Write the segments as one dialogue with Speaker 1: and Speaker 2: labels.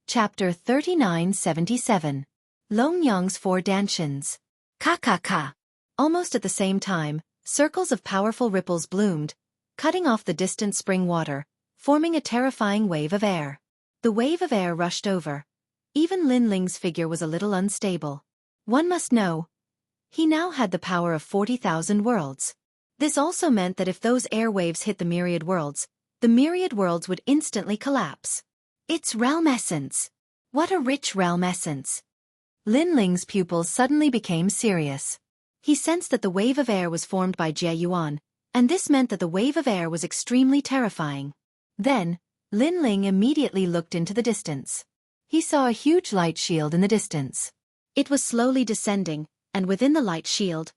Speaker 1: Chapter 3977. Longyang's Four Dantians. Ka. Almost at the same time, circles of powerful ripples bloomed, cutting off the distant spring water, forming a terrifying wave of air. The wave of air rushed over. Even Lin Ling's figure was a little unstable. One must know, he now had the power of 40,000 worlds. This also meant that if those air waves hit the myriad worlds would instantly collapse. It's realm essence. What a rich realm essence. Lin Ling's pupils suddenly became serious. He sensed that the wave of air was formed by Jie Yuan, and this meant that the wave of air was extremely terrifying. Then, Lin Ling immediately looked into the distance. He saw a huge light shield in the distance. It was slowly descending, and within the light shield,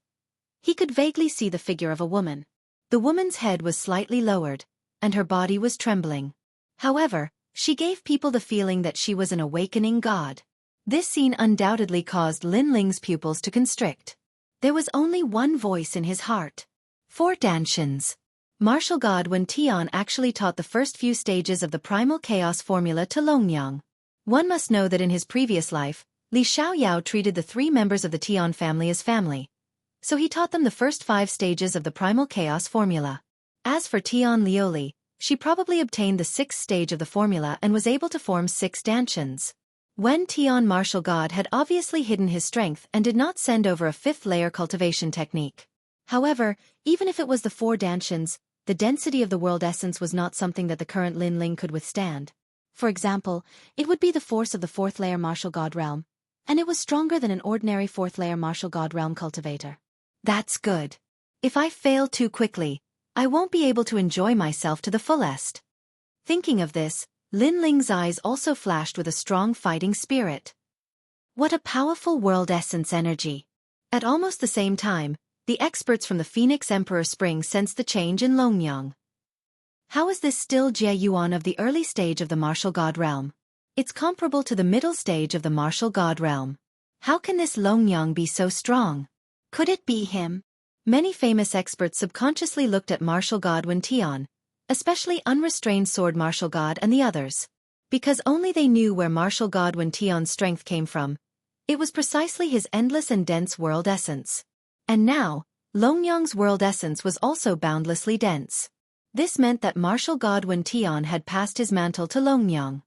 Speaker 1: he could vaguely see the figure of a woman. The woman's head was slightly lowered, and her body was trembling. However, she gave people the feeling that she was an awakening god. This scene undoubtedly caused Lin Ling's pupils to constrict. There was only one voice in his heart. Four Dantians. Martial God Wen Tian actually taught the first few stages of the primal chaos formula to Longyang. One must know that in his previous life, Li Xiaoyao treated the three members of the Tian family as family, so he taught them the first 5 stages of the primal chaos formula. As for Tian Liuli, she probably obtained the 6th stage of the formula and was able to form 6 Dantians. Wen Tian Martial God had obviously hidden his strength and did not send over a 5th-layer cultivation technique. However, even if it was the 4 Dantians, the density of the world essence was not something that the current Lin Ling could withstand. For example, it would be the force of the 4th-layer Martial God realm, and it was stronger than an ordinary 4th-layer Martial God realm cultivator. That's good. If I fail too quickly, I won't be able to enjoy myself to the fullest. Thinking of this, Lin Ling's eyes also flashed with a strong fighting spirit. What a powerful world essence energy. At almost the same time, the experts from the Phoenix Emperor Spring sensed the change in Longyang. How is this still Jie Yuan of the early stage of the Martial God realm? It's comparable to the middle stage of the Martial God realm. How can this Longyang be so strong? Could it be him? Many famous experts subconsciously looked at Martial God Wen Tian, especially Unrestrained Sword Martial God and the others. Because only they knew where Martial God Wen Tian's strength came from. It was precisely his endless and dense world essence. And now, Longyang's world essence was also boundlessly dense. This meant that Martial God Wen Tian had passed his mantle to Longyang.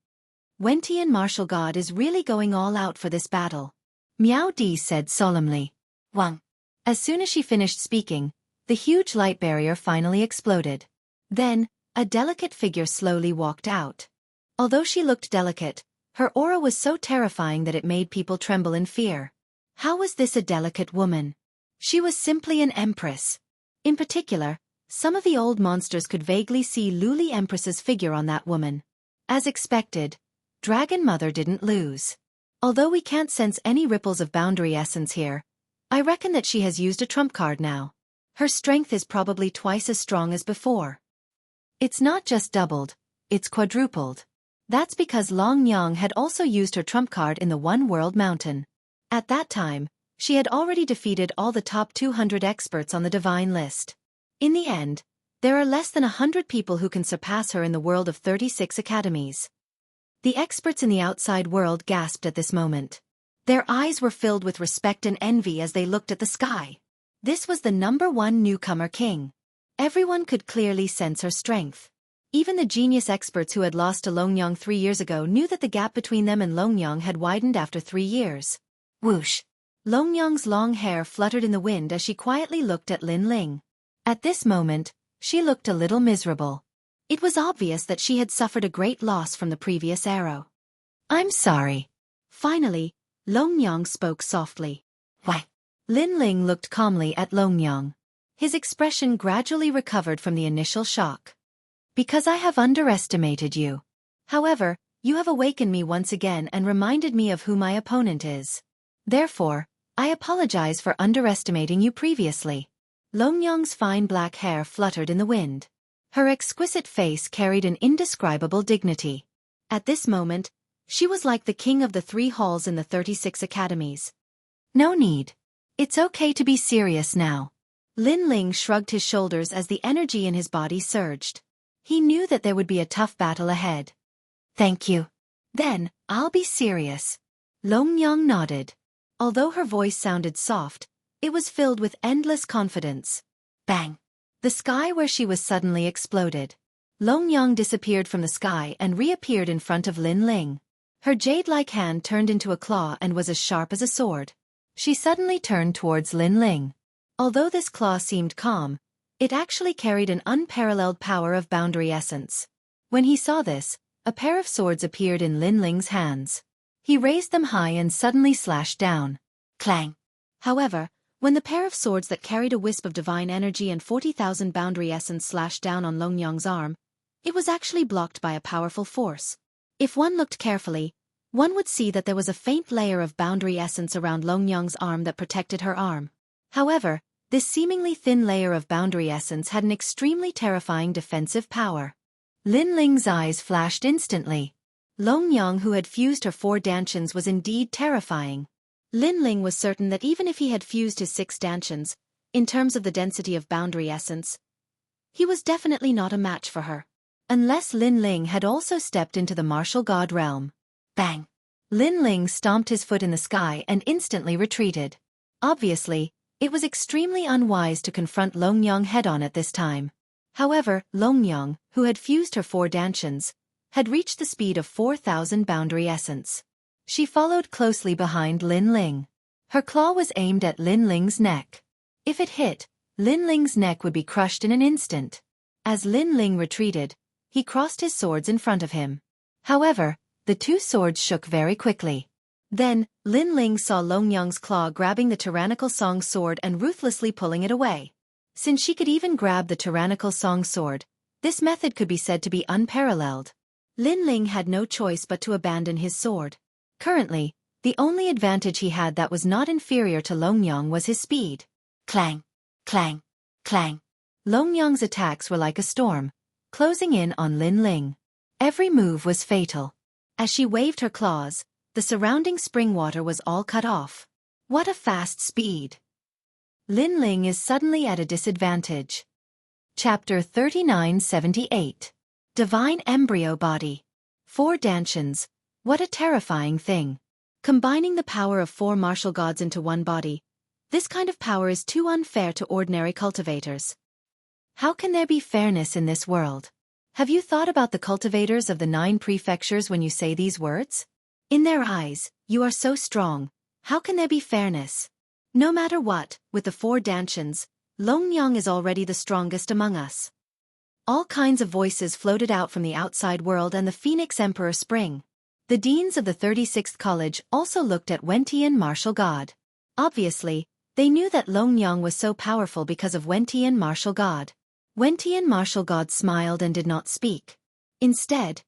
Speaker 1: Wen Tian Martial God is really going all out for this battle. Miao Di said solemnly. Wang. As soon as she finished speaking, the huge light barrier finally exploded. Then, a delicate figure slowly walked out. Although she looked delicate, her aura was so terrifying that it made people tremble in fear. How was this a delicate woman? She was simply an empress. In particular, some of the old monsters could vaguely see Luli Empress's figure on that woman. As expected, Dragon Mother didn't lose. Although we can't sense any ripples of boundary essence here, I reckon that she has used a trump card now. Her strength is probably twice as strong as before. It's not just doubled, it's quadrupled. That's because Longyang had also used her trump card in the One World Mountain. At that time, she had already defeated all the top 200 experts on the divine list. In the end, there are less than 100 people who can surpass her in the world of 36 academies. The experts in the outside world gasped at this moment. Their eyes were filled with respect and envy as they looked at the sky. This was the #1 newcomer king. Everyone could clearly sense her strength. Even the genius experts who had lost to Longyang 3 years ago knew that the gap between them and Longyang had widened after 3 years. Whoosh! Longyang's long hair fluttered in the wind as she quietly looked at Lin Ling. At this moment, she looked a little miserable. It was obvious that she had suffered a great loss from the previous arrow. I'm sorry. Finally, Longyang spoke softly. Why? Lin Ling looked calmly at Longyang. His expression gradually recovered from the initial shock. Because I have underestimated you. However, you have awakened me once again and reminded me of who my opponent is. Therefore, I apologize for underestimating you previously. Longyang's fine black hair fluttered in the wind. Her exquisite face carried an indescribable dignity. At this moment, she was like the king of the 3 halls in the 36 academies. No need. It's okay to be serious now. Lin Ling shrugged his shoulders as the energy in his body surged. He knew that there would be a tough battle ahead. Thank you. Then, I'll be serious. Longyang nodded. Although her voice sounded soft, it was filled with endless confidence. Bang! The sky where she was suddenly exploded. Longyang disappeared from the sky and reappeared in front of Lin Ling. Her jade-like hand turned into a claw and was as sharp as a sword. She suddenly turned towards Lin Ling. Although this claw seemed calm, it actually carried an unparalleled power of boundary essence. When he saw this, a pair of swords appeared in Lin Ling's hands. He raised them high and suddenly slashed down. Clang! However, when the pair of swords that carried a wisp of divine energy and 40,000 boundary essence slashed down on Longyang's arm, it was actually blocked by a powerful force. If one looked carefully, one would see that there was a faint layer of boundary essence around Longyang's arm that protected her arm. However, this seemingly thin layer of boundary essence had an extremely terrifying defensive power. Lin Ling's eyes flashed instantly. Longyang, who had fused her 4 dantians, was indeed terrifying. Lin Ling was certain that even if he had fused his 6 dantians, in terms of the density of boundary essence, he was definitely not a match for her. Unless Lin Ling had also stepped into the martial god realm. Bang! Lin Ling stomped his foot in the sky and instantly retreated. Obviously, it was extremely unwise to confront Longyang head-on at this time. However, Longyang, who had fused her 4 dantians, had reached the speed of 4,000 boundary essence. She followed closely behind Lin Ling. Her claw was aimed at Lin Ling's neck. If it hit, Lin Ling's neck would be crushed in an instant. As Lin Ling retreated, he crossed his swords in front of him. However, the 2 swords shook very quickly. Then, Lin Ling saw Longyang's claw grabbing the tyrannical song sword and ruthlessly pulling it away. Since she could even grab the tyrannical song sword, this method could be said to be unparalleled. Lin Ling had no choice but to abandon his sword. Currently, the only advantage he had that was not inferior to Longyang was his speed. Clang! Clang! Clang! Longyang's attacks were like a storm, closing in on Lin Ling. Every move was fatal. As she waved her claws, the surrounding spring water was all cut off. What a fast speed! Lin Ling is suddenly at a disadvantage. Chapter 3978. Divine Embryo Body. 4 dantians. What a terrifying thing. Combining the power of 4 martial gods into one body, this kind of power is too unfair to ordinary cultivators. How can there be fairness in this world? Have you thought about the cultivators of the 9 prefectures when you say these words? In their eyes, you are so strong. How can there be fairness? No matter what, with the 4 dantians, Longyang is already the strongest among us. All kinds of voices floated out from the outside world and the Phoenix Emperor Spring. The deans of the 36th College also looked at Wentian martial god. Obviously, they knew that Longyang was so powerful because of Wentian martial god. Wentian martial god smiled and did not speak. Instead,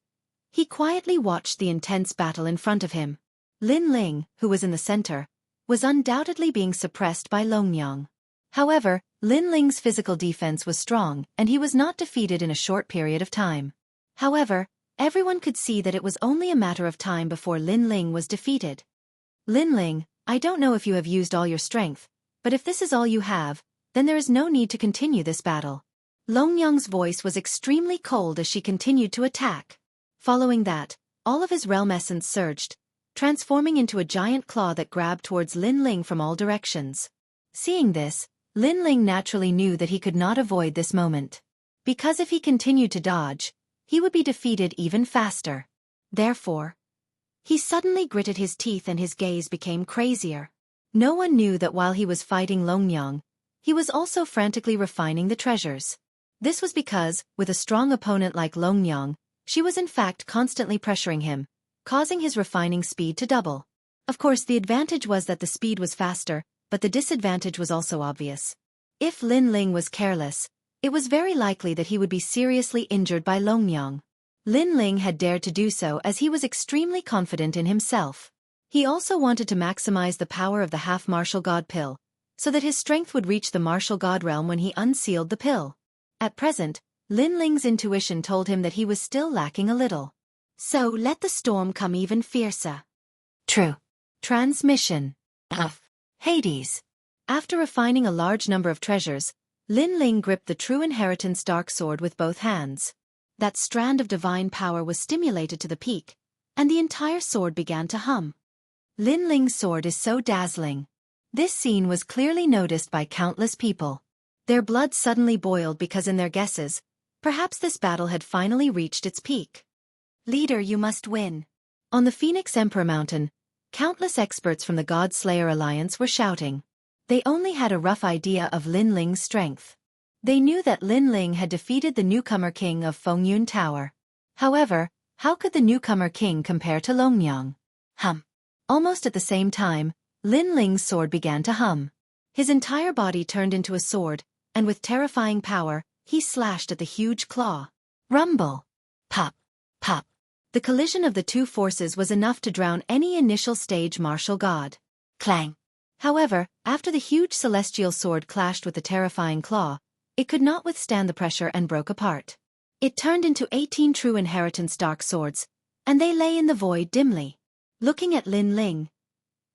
Speaker 1: he quietly watched the intense battle in front of him. Lin Ling, who was in the center, was undoubtedly being suppressed by Longyang. However, Lin Ling's physical defense was strong and he was not defeated in a short period of time. However, everyone could see that it was only a matter of time before Lin Ling was defeated. Lin Ling, I don't know if you have used all your strength, but if this is all you have, then there is no need to continue this battle. Longyang's voice was extremely cold as she continued to attack. Following that, all of his realm essence surged, transforming into a giant claw that grabbed towards Lin Ling from all directions. Seeing this, Lin Ling naturally knew that he could not avoid this moment. Because if he continued to dodge, he would be defeated even faster. Therefore, he suddenly gritted his teeth and his gaze became crazier. No one knew that while he was fighting Longyang, he was also frantically refining the treasures. This was because, with a strong opponent like Longyang, she was in fact constantly pressuring him, causing his refining speed to double. Of course, the advantage was that the speed was faster, but the disadvantage was also obvious. If Lin Ling was careless, it was very likely that he would be seriously injured by Longyang. Lin Ling had dared to do so as he was extremely confident in himself. He also wanted to maximize the power of the half-martial god pill, so that his strength would reach the martial god realm when he unsealed the pill. At present, Lin Ling's intuition told him that he was still lacking a little. So let the storm come even fiercer. True. Transmission. Hades. After refining a large number of treasures, Lin Ling gripped the True Inheritance Dark Sword with both hands. That strand of divine power was stimulated to the peak, and the entire sword began to hum. Lin Ling's sword is so dazzling. This scene was clearly noticed by countless people. Their blood suddenly boiled because in their guesses, perhaps this battle had finally reached its peak. Leader, you must win. On the Phoenix Emperor Mountain, countless experts from the God Slayer Alliance were shouting. They only had a rough idea of Lin Ling's strength. They knew that Lin Ling had defeated the newcomer king of Fengyun Tower. However, how could the newcomer king compare to Longyang? Almost at the same time, Lin Ling's sword began to hum. His entire body turned into a sword, and with terrifying power, he slashed at the huge claw. Rumble! Pop! Pop! The collision of the two forces was enough to drown any initial stage martial god. Clang! However, after the huge celestial sword clashed with the terrifying claw, it could not withstand the pressure and broke apart. It turned into 18 true inheritance dark swords, and they lay in the void dimly. Looking at Lin Ling,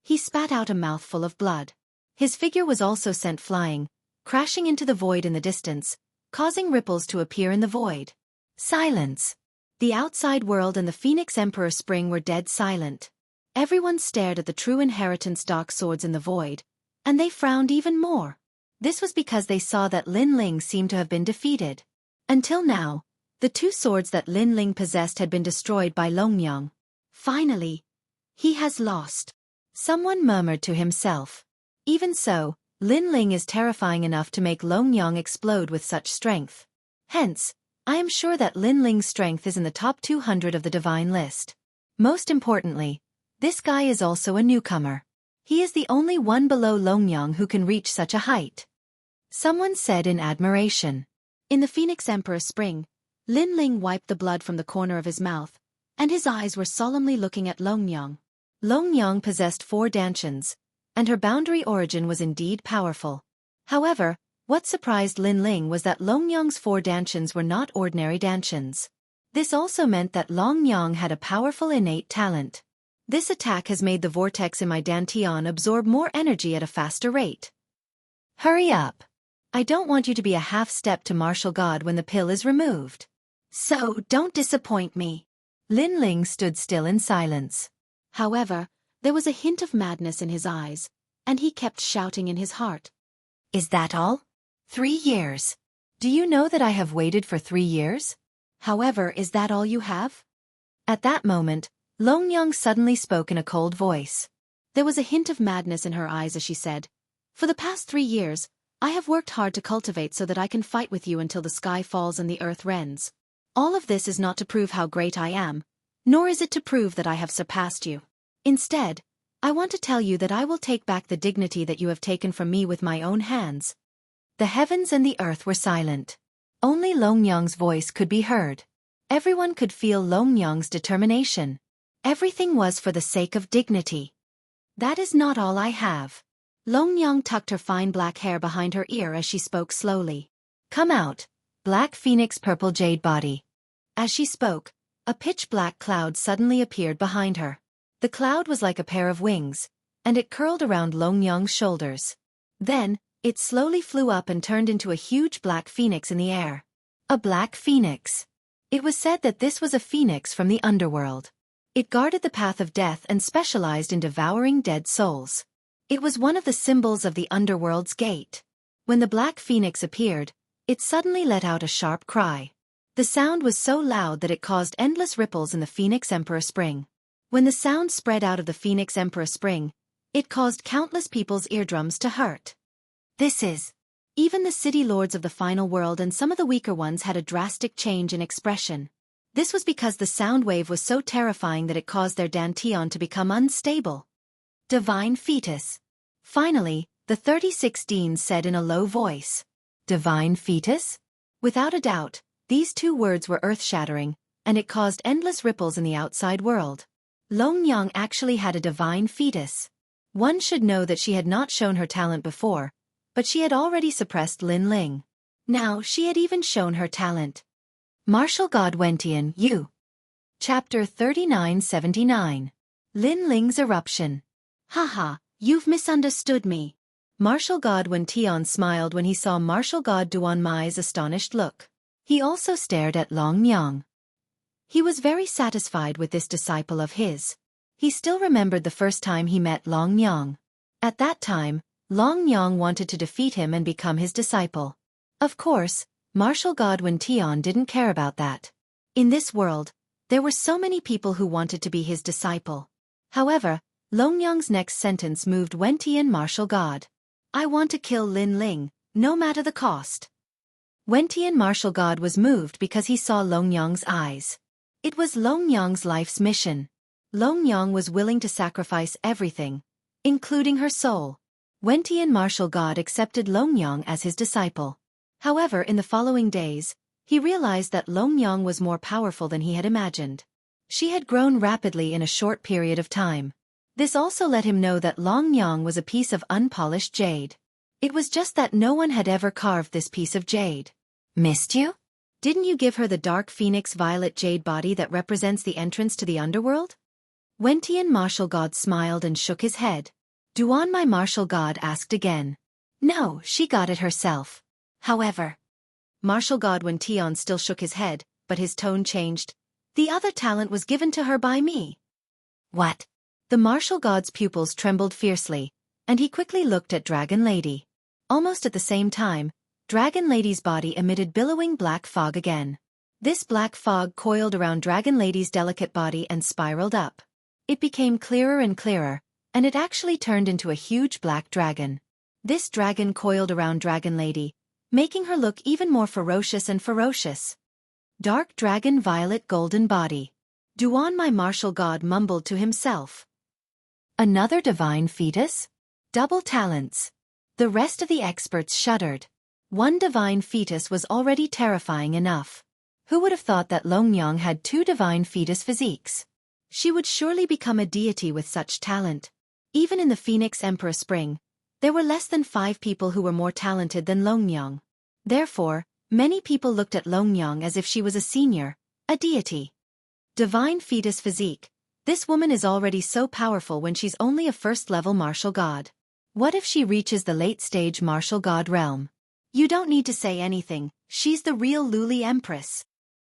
Speaker 1: he spat out a mouthful of blood. His figure was also sent flying, crashing into the void in the distance, causing ripples to appear in the void. Silence. The outside world and the Phoenix Emperor Spring were dead silent. Everyone stared at the true inheritance dark swords in the void, and they frowned even more. This was because they saw that Lin Ling seemed to have been defeated. Until now, the two swords that Lin Ling possessed had been destroyed by Longyang. Finally, he has lost. Someone murmured to himself. Even so, Lin Ling is terrifying enough to make Longyang explode with such strength. Hence, I am sure that Lin Ling's strength is in the top 200 of the divine list. Most importantly, this guy is also a newcomer. He is the only one below Longyang who can reach such a height. Someone said in admiration. In the Phoenix Emperor Spring, Lin Ling wiped the blood from the corner of his mouth, and his eyes were solemnly looking at Longyang. Longyang possessed 4 dantians, and her boundary origin was indeed powerful. However, what surprised Lin Ling was that Longyang's 4 dantians were not ordinary dantians. This also meant that Longyang had a powerful innate talent. This attack has made the vortex in my dantian absorb more energy at a faster rate. Hurry up. I don't want you to be a half-step to martial god when the pill is removed. So, don't disappoint me. Lin Ling stood still in silence. However, there was a hint of madness in his eyes, and he kept shouting in his heart. Is that all? 3 years. Do you know that I have waited for 3 years? However, is that all you have? At that moment, Longyang suddenly spoke in a cold voice. There was a hint of madness in her eyes as she said, For the past 3 years, I have worked hard to cultivate so that I can fight with you until the sky falls and the earth rends. All of this is not to prove how great I am, nor is it to prove that I have surpassed you. Instead, I want to tell you that I will take back the dignity that you have taken from me with my own hands. The heavens and the earth were silent. Only Longyang's voice could be heard. Everyone could feel Longyang's determination. Everything was for the sake of dignity. That is not all I have. Longyang tucked her fine black hair behind her ear as she spoke slowly. Come out, black phoenix purple jade body. As she spoke, a pitch-black cloud suddenly appeared behind her. The cloud was like a pair of wings, and it curled around Longyang's shoulders. Then, it slowly flew up and turned into a huge black phoenix in the air. A black phoenix. It was said that this was a phoenix from the underworld. It guarded the path of death and specialized in devouring dead souls. It was one of the symbols of the underworld's gate. When the black phoenix appeared, it suddenly let out a sharp cry. The sound was so loud that it caused endless ripples in the Phoenix Emperor Spring. When the sound spread out of the Phoenix Emperor Spring, it caused countless people's eardrums to hurt. Even the city lords of the final world and some of the weaker ones had a drastic change in expression. This was because the sound wave was so terrifying that it caused their dantian to become unstable. Divine fetus. Finally, the 36 deans said in a low voice. Divine fetus? Without a doubt, these 2 words were earth-shattering, and it caused endless ripples in the outside world. Longyang actually had a divine fetus. One should know that she had not shown her talent before, but she had already suppressed Lin Ling. Now she had even shown her talent. Martial God Wentian, you. Chapter 3979. Lin Ling's Eruption. Haha, you've misunderstood me. Martial God Wentian smiled when he saw Martial God Duan Mai's astonished look. He also stared at Longyang. He was very satisfied with this disciple of his. He still remembered the first time he met Long Yang. At that time, Long Yang wanted to defeat him and become his disciple. Of course, martial god Wen Tian didn't care about that. In this world, there were so many people who wanted to be his disciple. However, Long Yang's next sentence moved Wen Tian martial god. I want to kill Lin Ling, no matter the cost. Wen Tian martial god was moved because he saw Long Yang's eyes. It was Long Yang's life's mission. Long Yang was willing to sacrifice everything, including her soul. Wen Tian martial god accepted Long Yang as his disciple. However, in the following days, he realized that Long Yang was more powerful than he had imagined. She had grown rapidly in a short period of time. This also let him know that Long Yang was a piece of unpolished jade. It was just that no one had ever carved this piece of jade. Missed you? Didn't you give her the dark phoenix violet jade body that represents the entrance to the underworld? Wen Tian martial god smiled and shook his head. Duan my martial god asked again. No, she got it herself. However, martial god Wen Tian still shook his head, but his tone changed. The other talent was given to her by me. What? The martial god's pupils trembled fiercely, and he quickly looked at Dragon Lady. Almost at the same time, Dragon Lady's body emitted billowing black fog again. This black fog coiled around Dragon Lady's delicate body and spiraled up. It became clearer and clearer, and it actually turned into a huge black dragon. This dragon coiled around Dragon Lady, making her look even more ferocious and ferocious. Dark dragon violet golden body. Duan my martial god mumbled to himself. Another divine fetus? Double talents. The rest of the experts shuddered. One divine fetus was already terrifying enough. Who would have thought that Long Yang had two divine fetus physiques? She would surely become a deity with such talent. Even in the Phoenix Emperor Spring, there were less than 5 people who were more talented than Long Yang. Therefore, many people looked at Long Yang as if she was a senior, a deity. Divine fetus physique. This woman is already so powerful when she's only a first-level martial god. What if she reaches the late-stage martial god realm? You don't need to say anything, she's the real Luli Empress.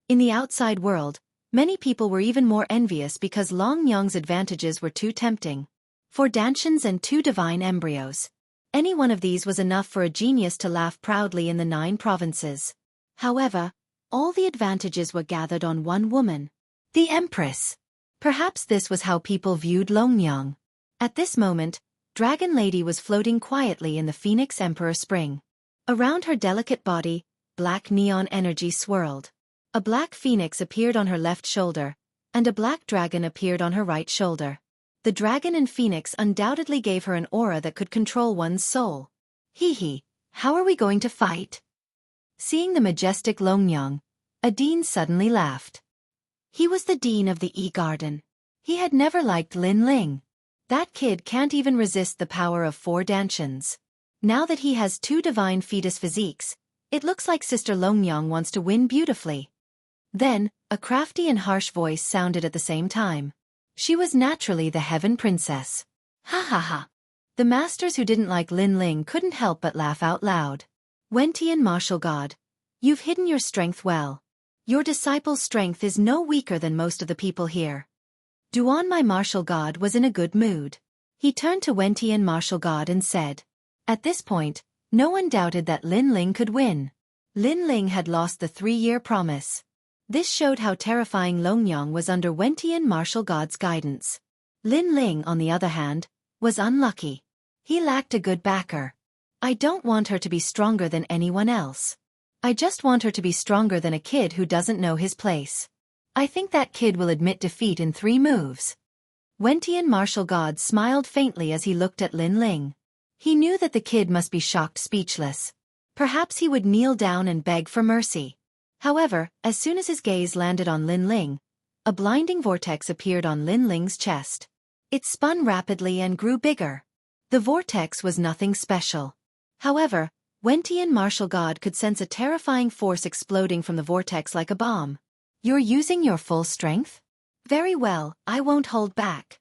Speaker 1: In the outside world, many people were even more envious because Long Yang's advantages were too tempting. 4 Dantians and 2 divine embryos. Any one of these was enough for a genius to laugh proudly in the 9 provinces. However, all the advantages were gathered on one woman. The Empress. Perhaps this was how people viewed Long Yang. At this moment, Dragon Lady was floating quietly in the Phoenix Emperor Spring. Around her delicate body, black neon energy swirled. A black phoenix appeared on her left shoulder, and a black dragon appeared on her right shoulder. The dragon and phoenix undoubtedly gave her an aura that could control one's soul. Hee, how are we going to fight? Seeing the majestic Long Yang, a dean suddenly laughed. He was the dean of the E-Garden. He had never liked Lin Ling. That kid can't even resist the power of 4 Dantians. Now that he has 2 divine fetus physiques, it looks like Sister Long Yang wants to win beautifully. Then, a crafty and harsh voice sounded at the same time. She was naturally the Heaven Princess. Ha ha ha. The masters who didn't like Lin Ling couldn't help but laugh out loud. Wen Tian martial god, you've hidden your strength well. Your disciple's strength is no weaker than most of the people here. Duan my martial god was in a good mood. He turned to Wen Tian martial god and said. At this point, no one doubted that Lin Ling could win. Lin Ling had lost the 3-year promise. This showed how terrifying Long Yang was under Wen Tian martial god's guidance. Lin Ling, on the other hand, was unlucky. He lacked a good backer. I don't want her to be stronger than anyone else. I just want her to be stronger than a kid who doesn't know his place. I think that kid will admit defeat in 3 moves. Wen Tian martial god smiled faintly as he looked at Lin Ling. He knew that the kid must be shocked speechless. Perhaps he would kneel down and beg for mercy. However, as soon as his gaze landed on Lin Ling, a blinding vortex appeared on Lin Ling's chest. It spun rapidly and grew bigger. The vortex was nothing special. However, Wen Tian martial god could sense a terrifying force exploding from the vortex like a bomb. You're using your full strength? Very well, I won't hold back.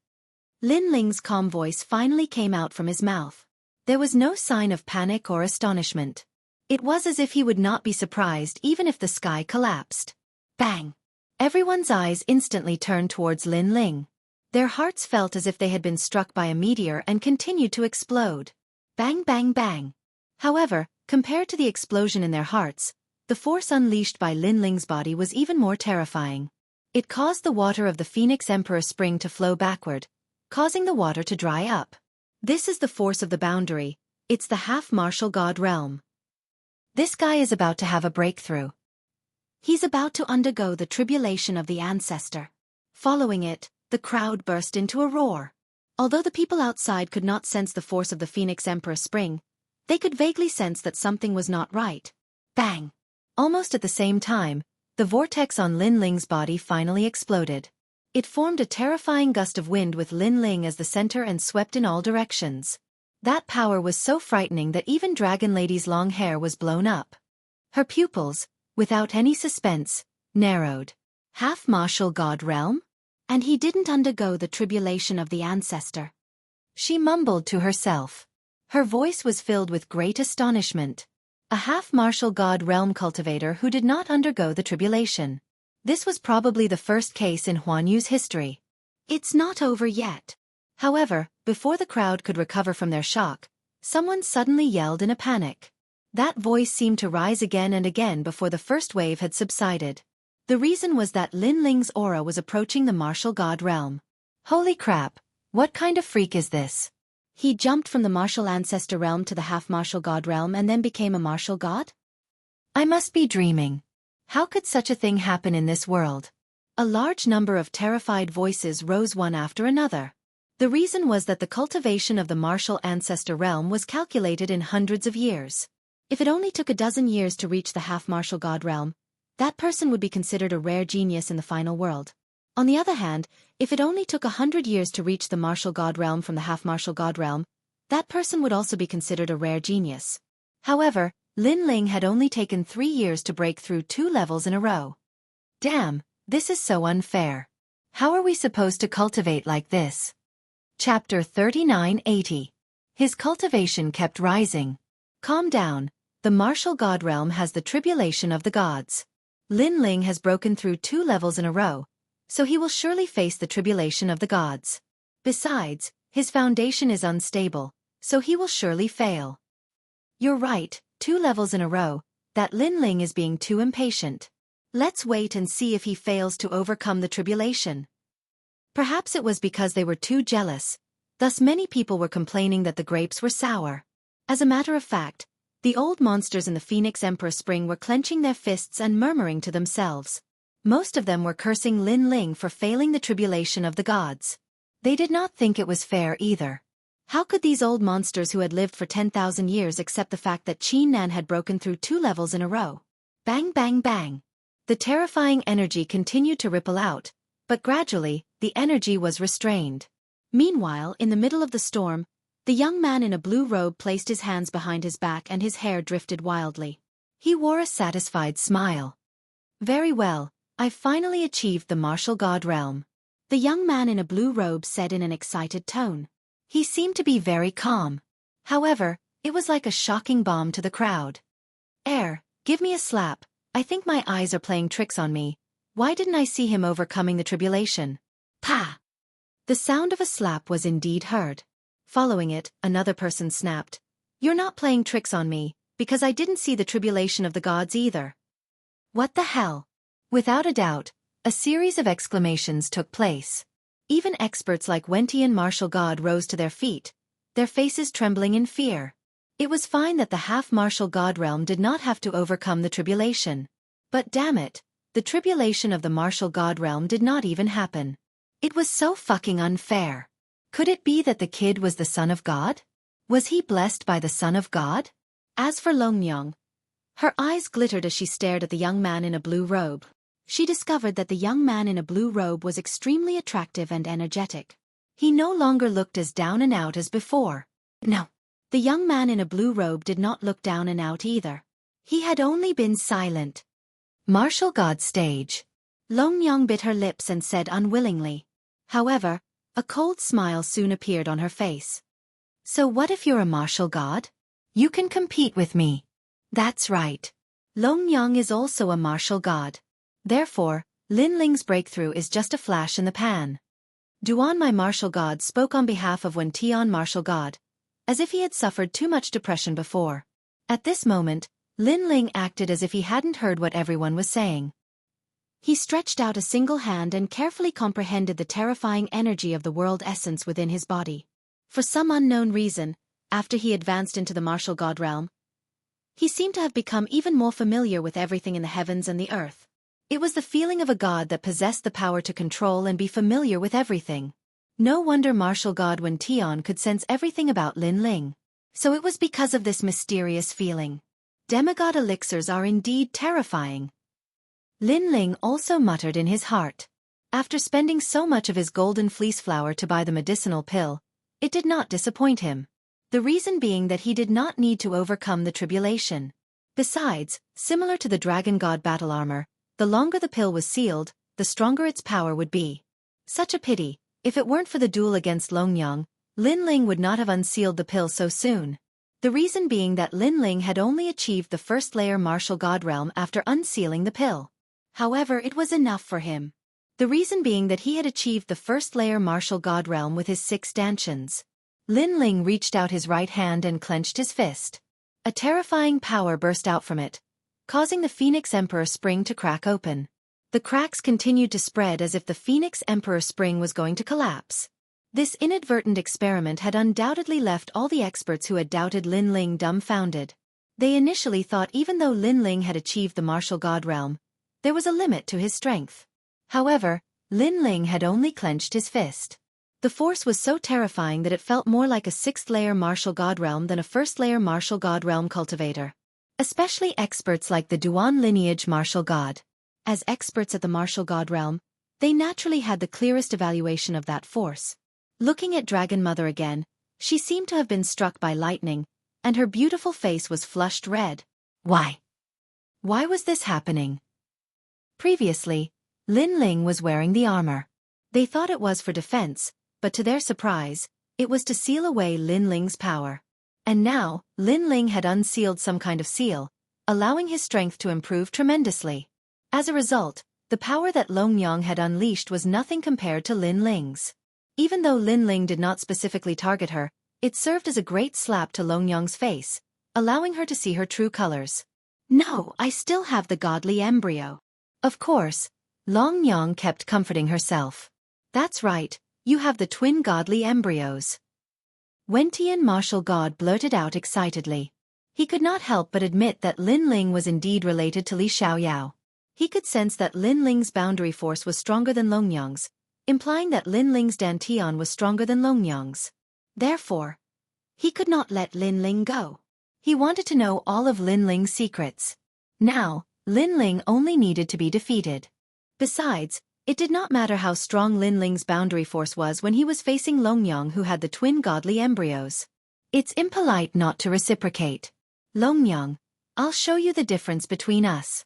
Speaker 1: Lin Ling's calm voice finally came out from his mouth. There was no sign of panic or astonishment. It was as if he would not be surprised even if the sky collapsed. Bang! Everyone's eyes instantly turned towards Lin Ling. Their hearts felt as if they had been struck by a meteor and continued to explode. Bang bang bang. However, compared to the explosion in their hearts, the force unleashed by Lin Ling's body was even more terrifying. It caused the water of the Phoenix Emperor Spring to flow backward, causing the water to dry up. This is the force of the boundary. It's the half-martial god realm. This guy is about to have a breakthrough. He's about to undergo the tribulation of the ancestor. Following it, the crowd burst into a roar. Although the people outside could not sense the force of the Phoenix Emperor Spring, they could vaguely sense that something was not right. Bang! Almost at the same time, the vortex on Lin Ling's body finally exploded. It formed a terrifying gust of wind with Lin Ling as the center and swept in all directions. That power was so frightening that even Dragon Lady's long hair was blown up. Her pupils, without any suspense, narrowed. Half-martial god realm? And he didn't undergo the tribulation of the ancestor. She mumbled to herself. Her voice was filled with great astonishment. A half-martial god realm cultivator who did not undergo the tribulation. This was probably the first case in Huanyu's history. It's not over yet. However, before the crowd could recover from their shock, someone suddenly yelled in a panic. That voice seemed to rise again and again before the first wave had subsided. The reason was that Lin Ling's aura was approaching the martial god realm. Holy crap, what kind of freak is this? He jumped from the martial ancestor realm to the half-martial god realm and then became a martial god? I must be dreaming. How could such a thing happen in this world? A large number of terrified voices rose one after another. The reason was that the cultivation of the martial ancestor realm was calculated in hundreds of years. If it only took a dozen years to reach the half-martial god realm, that person would be considered a rare genius in the final world. On the other hand, if it only took 100 years to reach the martial god realm from the half-martial god realm, that person would also be considered a rare genius. However, Lin Ling had only taken 3 years to break through 2 levels in a row. Damn, this is so unfair. How are we supposed to cultivate like this? Chapter 3980. His cultivation kept rising. Calm down, the martial god realm has the tribulation of the gods. Lin Ling has broken through 2 levels in a row, so he will surely face the tribulation of the gods. Besides, his foundation is unstable, so he will surely fail. You're right, 2 levels in a row, that Lin Ling is being too impatient. Let's wait and see if he fails to overcome the tribulation. Perhaps it was because they were too jealous, thus many people were complaining that the grapes were sour. As a matter of fact, the old monsters in the Phoenix Emperor Spring were clenching their fists and murmuring to themselves. Most of them were cursing Lin Ling for failing the tribulation of the gods. They did not think it was fair either. How could these old monsters who had lived for 10,000 years accept the fact that Qin Nan had broken through 2 levels in a row? Bang bang bang. The terrifying energy continued to ripple out, but gradually, the energy was restrained. Meanwhile, in the middle of the storm, the young man in a blue robe placed his hands behind his back and his hair drifted wildly. He wore a satisfied smile. Very well, I've finally achieved the martial god realm. The young man in a blue robe said in an excited tone. He seemed to be very calm. However, it was like a shocking bomb to the crowd. Give me a slap. I think my eyes are playing tricks on me. Why didn't I see him overcoming the tribulation? Pa! The sound of a slap was indeed heard. Following it, another person snapped. You're not playing tricks on me, because I didn't see the tribulation of the gods either. What the hell? Without a doubt, a series of exclamations took place. Even experts like Wentian martial god rose to their feet, their faces trembling in fear. It was fine that the half-martial god realm did not have to overcome the tribulation. But damn it, the tribulation of the martial god realm did not even happen. It was so fucking unfair. Could it be that the kid was the son of God? Was he blessed by the son of God? As for Longyang, her eyes glittered as she stared at the young man in a blue robe. She discovered that the young man in a blue robe was extremely attractive and energetic. He no longer looked as down and out as before. No. The young man in a blue robe did not look down and out either. He had only been silent. Martial god stage. Longyang bit her lips and said unwillingly. However, a cold smile soon appeared on her face. So what if you're a martial god? You can compete with me. That's right. Longyang is also a martial god. Therefore, Lin Ling's breakthrough is just a flash in the pan. Duan, my martial god, spoke on behalf of Wen Tian, martial god, as if he had suffered too much depression before. At this moment, Lin Ling acted as if he hadn't heard what everyone was saying. He stretched out a single hand and carefully comprehended the terrifying energy of the world essence within his body. For some unknown reason, after he advanced into the martial god realm, he seemed to have become even more familiar with everything in the heavens and the earth. It was the feeling of a god that possessed the power to control and be familiar with everything. No wonder martial god Wen Tian could sense everything about Lin Ling. So it was because of this mysterious feeling. Demigod elixirs are indeed terrifying. Lin Ling also muttered in his heart. After spending so much of his golden fleece flower to buy the medicinal pill, it did not disappoint him. The reason being that he did not need to overcome the tribulation. Besides, similar to the dragon god battle armor, the longer the pill was sealed, the stronger its power would be. Such a pity, if it weren't for the duel against Longyang, Lin Ling would not have unsealed the pill so soon. The reason being that Lin Ling had only achieved the first layer martial god realm after unsealing the pill. However, it was enough for him. The reason being that he had achieved the first layer martial god realm with his 6 stanchions. Lin Ling reached out his right hand and clenched his fist. A terrifying power burst out from it, causing the Phoenix Emperor Spring to crack open. The cracks continued to spread as if the Phoenix Emperor Spring was going to collapse. This inadvertent experiment had undoubtedly left all the experts who had doubted Lin Ling dumbfounded. They initially thought even though Lin Ling had achieved the martial god realm, there was a limit to his strength. However, Lin Ling had only clenched his fist. The force was so terrifying that it felt more like a 6th-layer martial god realm than a 1st-layer martial god realm cultivator. Especially experts like the Duan lineage martial god. As experts at the martial god realm, they naturally had the clearest evaluation of that force. Looking at Dragon Mother again, she seemed to have been struck by lightning, and her beautiful face was flushed red. Why? Why was this happening? Previously, Lin Ling was wearing the armor. They thought it was for defense, but to their surprise, it was to seal away Lin Ling's power. And now, Lin Ling had unsealed some kind of seal, allowing his strength to improve tremendously. As a result, the power that Longyang had unleashed was nothing compared to Lin Ling's. Even though Lin Ling did not specifically target her, it served as a great slap to Longyang's face, allowing her to see her true colors. No, I still have the godly embryo. Of course, Longyang kept comforting herself. That's right, you have the twin godly embryos. Wentian martial god blurted out excitedly. He could not help but admit that Lin Ling was indeed related to Li Xiaoyao. He could sense that Lin Ling's boundary force was stronger than Longyang's, implying that Lin Ling's Dantian was stronger than Longyang's. Therefore, he could not let Lin Ling go. He wanted to know all of Lin Ling's secrets. Now, Lin Ling only needed to be defeated. Besides, it did not matter how strong Lin Ling's boundary force was when he was facing Longyang, who had the twin godly embryos. It's impolite not to reciprocate. Longyang, I'll show you the difference between us.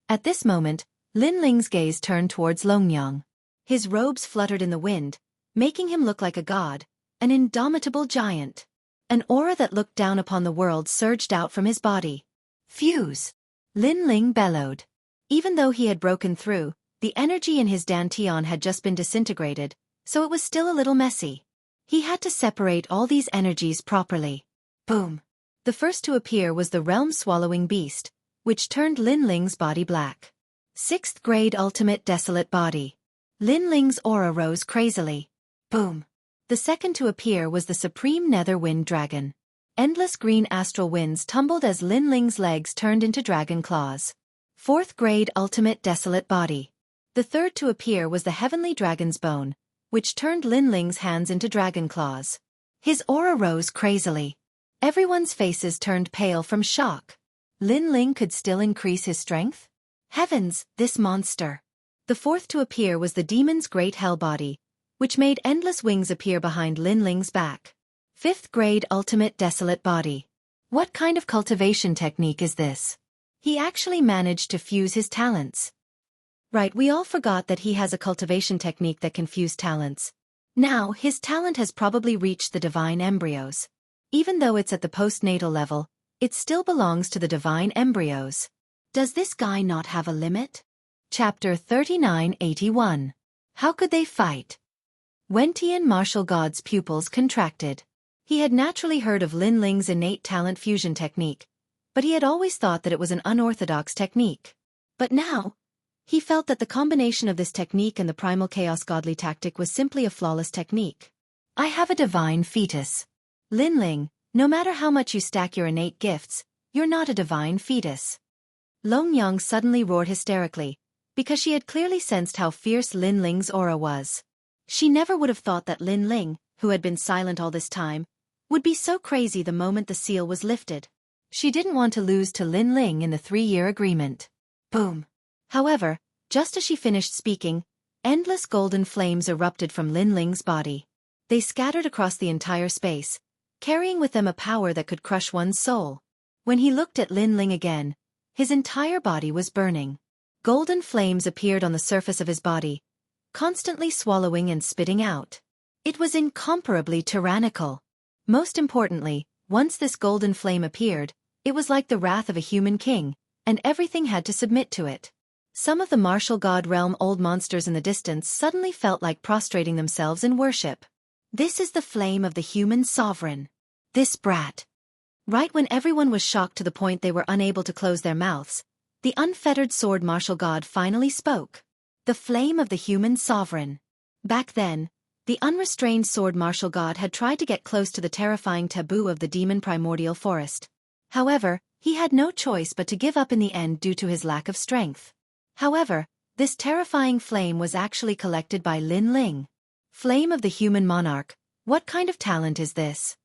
Speaker 1: At this moment, Lin Ling's gaze turned towards Longyang. His robes fluttered in the wind, making him look like a god, an indomitable giant. An aura that looked down upon the world surged out from his body. Fuse! Lin Ling bellowed. Even though he had broken through, the energy in his Dantian had just been disintegrated, so it was still a little messy. He had to separate all these energies properly. Boom! The first to appear was the realm-swallowing beast, which turned Lin Ling's body black. 6th grade ultimate desolate body. Lin Ling's aura rose crazily. Boom! The second to appear was the supreme nether wind dragon. Endless green astral winds tumbled as Lin Ling's legs turned into dragon claws. 4th grade ultimate desolate body. The third to appear was the heavenly dragon's bone, which turned Lin Ling's hands into dragon claws. His aura rose crazily. Everyone's faces turned pale from shock. Lin Ling could still increase his strength? Heavens, this monster! The fourth to appear was the demon's great hell body, which made endless wings appear behind Lin Ling's back. 5th grade ultimate desolate body. What kind of cultivation technique is this? He actually managed to fuse his talents. Right, we all forgot that he has a cultivation technique that can fuse talents. Now, his talent has probably reached the divine embryos. Even though it's at the postnatal level, it still belongs to the divine embryos. Does this guy not have a limit? Chapter 3981. How could they fight? Wentian martial god's pupils contracted. He had naturally heard of Lin Ling's innate talent fusion technique, but he had always thought that it was an unorthodox technique. But now, he felt that the combination of this technique and the primal chaos godly tactic was simply a flawless technique. I have a divine fetus. Lin Ling, no matter how much you stack your innate gifts, you're not a divine fetus. Long Yang suddenly roared hysterically, because she had clearly sensed how fierce Lin Ling's aura was. She never would have thought that Lin Ling, who had been silent all this time, would be so crazy the moment the seal was lifted. She didn't want to lose to Lin Ling in the 3-year agreement. Boom. However, just as she finished speaking, endless golden flames erupted from Lin Ling's body. They scattered across the entire space, carrying with them a power that could crush one's soul. When he looked at Lin Ling again, his entire body was burning. Golden flames appeared on the surface of his body, constantly swallowing and spitting out. It was incomparably tyrannical. Most importantly, once this golden flame appeared, it was like the wrath of a human king, and everything had to submit to it. Some of the martial god realm old monsters in the distance suddenly felt like prostrating themselves in worship. This is the flame of the human sovereign. This brat. Right when everyone was shocked to the point they were unable to close their mouths, the unfettered sword martial god finally spoke. The flame of the human sovereign. Back then, the unrestrained sword martial god had tried to get close to the terrifying taboo of the demon primordial forest. However, he had no choice but to give up in the end due to his lack of strength. However, this terrifying flame was actually collected by Lin Ling. Flame of the human monarch, what kind of talent is this?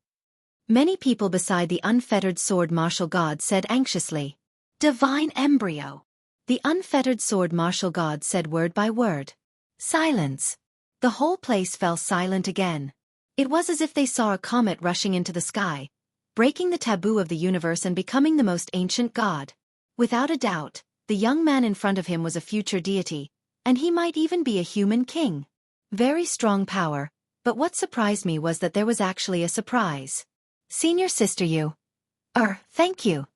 Speaker 1: Many people beside the unfettered sword martial god said anxiously. Divine embryo. The unfettered sword martial god said word by word. Silence. The whole place fell silent again. It was as if they saw a comet rushing into the sky, breaking the taboo of the universe and becoming the most ancient god. Without a doubt, the young man in front of him was a future deity, and he might even be a human king. Very strong power, but what surprised me was that there was actually a surprise. Senior sister you. Thank you.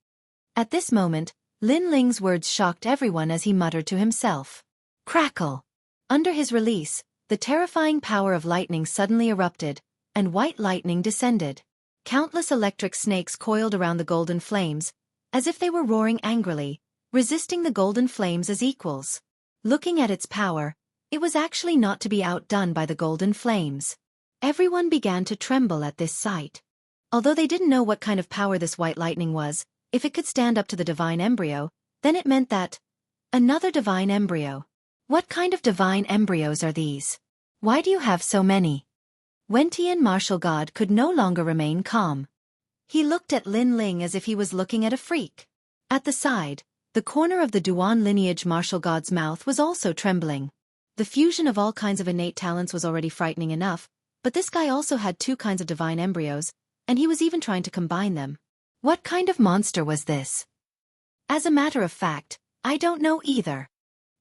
Speaker 1: At this moment, Lin Ling's words shocked everyone as he muttered to himself. Crackle. Under his release, the terrifying power of lightning suddenly erupted, and white lightning descended. Countless electric snakes coiled around the golden flames, as if they were roaring angrily, resisting the golden flames as equals. Looking at its power, it was actually not to be outdone by the golden flames. Everyone began to tremble at this sight. Although they didn't know what kind of power this white lightning was, if it could stand up to the divine embryo, then it meant that another divine embryo. What kind of divine embryos are these? Why do you have so many? Wentian martial god could no longer remain calm. He looked at Lin Ling as if he was looking at a freak. At the side, the corner of the Duan lineage martial god's mouth was also trembling. The fusion of all kinds of innate talents was already frightening enough, but this guy also had 2 kinds of divine embryos, and he was even trying to combine them. What kind of monster was this? As a matter of fact, I don't know either.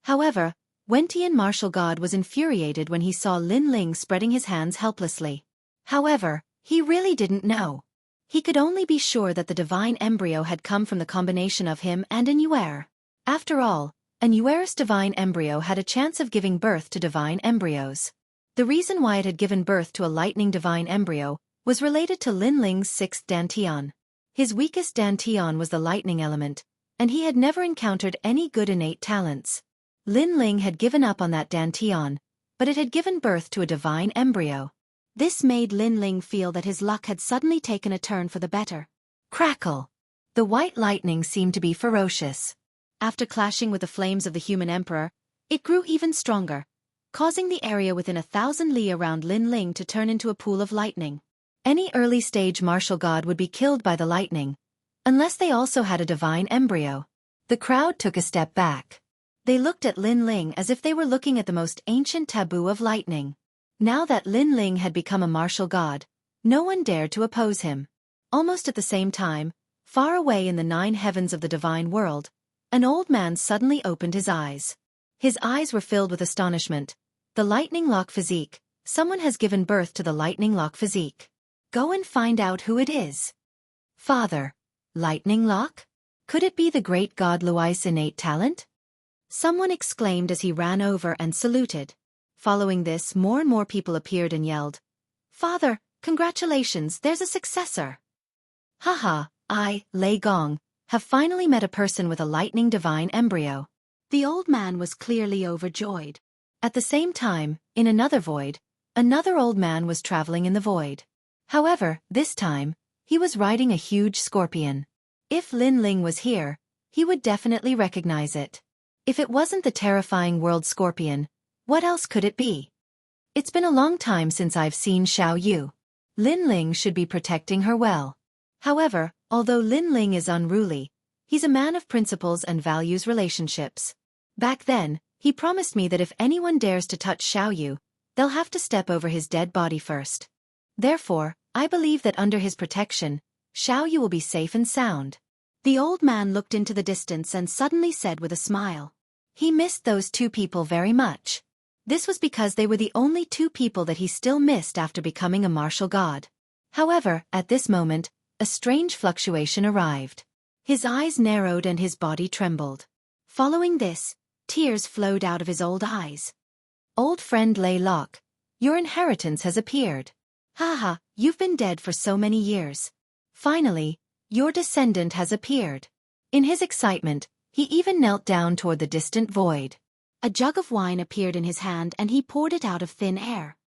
Speaker 1: However, Wentian martial god was infuriated when he saw Lin Ling spreading his hands helplessly. However, he really didn't know. He could only be sure that the divine embryo had come from the combination of him and an Yuer. After all, an Yuer's divine embryo had a chance of giving birth to divine embryos. The reason why it had given birth to a lightning divine embryo was related to Lin Ling's 6th dantian. His weakest dantian was the lightning element, and he had never encountered any good innate talents. Lin Ling had given up on that dantian, but it had given birth to a divine embryo. This made Lin Ling feel that his luck had suddenly taken a turn for the better. Crackle. The white lightning seemed to be ferocious. After clashing with the flames of the human emperor, it grew even stronger, causing the area within 1,000 li around Lin Ling to turn into a pool of lightning. Any early-stage martial god would be killed by the lightning, unless they also had a divine embryo. The crowd took a step back. They looked at Lin Ling as if they were looking at the most ancient taboo of lightning. Now that Lin Ling had become a martial god, no one dared to oppose him. Almost at the same time, far away in the 9 heavens of the divine world, an old man suddenly opened his eyes. His eyes were filled with astonishment. The lightning lock physique. Someone has given birth to the lightning lock physique. Go and find out who it is. Father. Lightning lock? Could it be the great god Lui's innate talent? someone exclaimed as he ran over and saluted. Following this, more and more people appeared and yelled, "Father, congratulations, there's a successor." Haha, I, Lei Gong, have finally met a person with a lightning divine embryo. The old man was clearly overjoyed. At the same time, in another void, another old man was traveling in the void. However, this time, he was riding a huge scorpion. If Lin Ling was here, he would definitely recognize it. If it wasn't the terrifying world scorpion, what else could it be? It's been a long time since I've seen Xiao Yu. Lin Ling should be protecting her well. However, although Lin Ling is unruly, he's a man of principles and values relationships. Back then, he promised me that if anyone dares to touch Xiao Yu, they'll have to step over his dead body first. Therefore, I believe that under his protection, Xiao Yu will be safe and sound. The old man looked into the distance and suddenly said with a smile. He missed those two people very much. This was because they were the only two people that he still missed after becoming a martial god. However, at this moment, a strange fluctuation arrived. His eyes narrowed and his body trembled. Following this, tears flowed out of his old eyes. Old friend Lei Lok, your inheritance has appeared. Haha, you've been dead for so many years. Finally, your descendant has appeared. In his excitement, he even knelt down toward the distant void. A jug of wine appeared in his hand and he poured it out of thin air.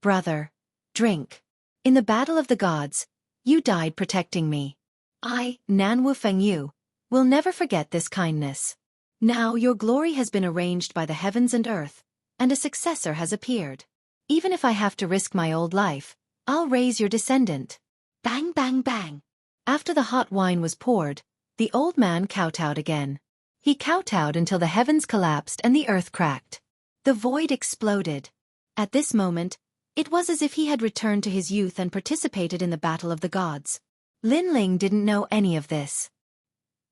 Speaker 1: Brother, drink. In the battle of the gods, you died protecting me. I, Nan Wu Fengyu, will never forget this kindness. Now your glory has been arranged by the heavens and earth, and a successor has appeared. Even if I have to risk my old life, I'll raise your descendant. Bang bang bang. After the hot wine was poured, the old man kowtowed again. He kowtowed until the heavens collapsed and the earth cracked. The void exploded. At this moment, it was as if he had returned to his youth and participated in the battle of the gods. Lin Ling didn't know any of this.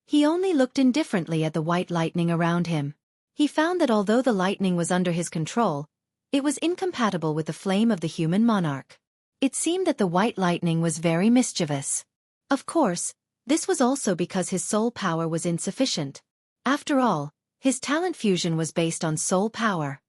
Speaker 1: He only looked indifferently at the white lightning around him. He found that although the lightning was under his control, it was incompatible with the flame of the human monarch. It seemed that the white lightning was very mischievous. Of course, this was also because his soul power was insufficient. After all, his talent fusion was based on soul power.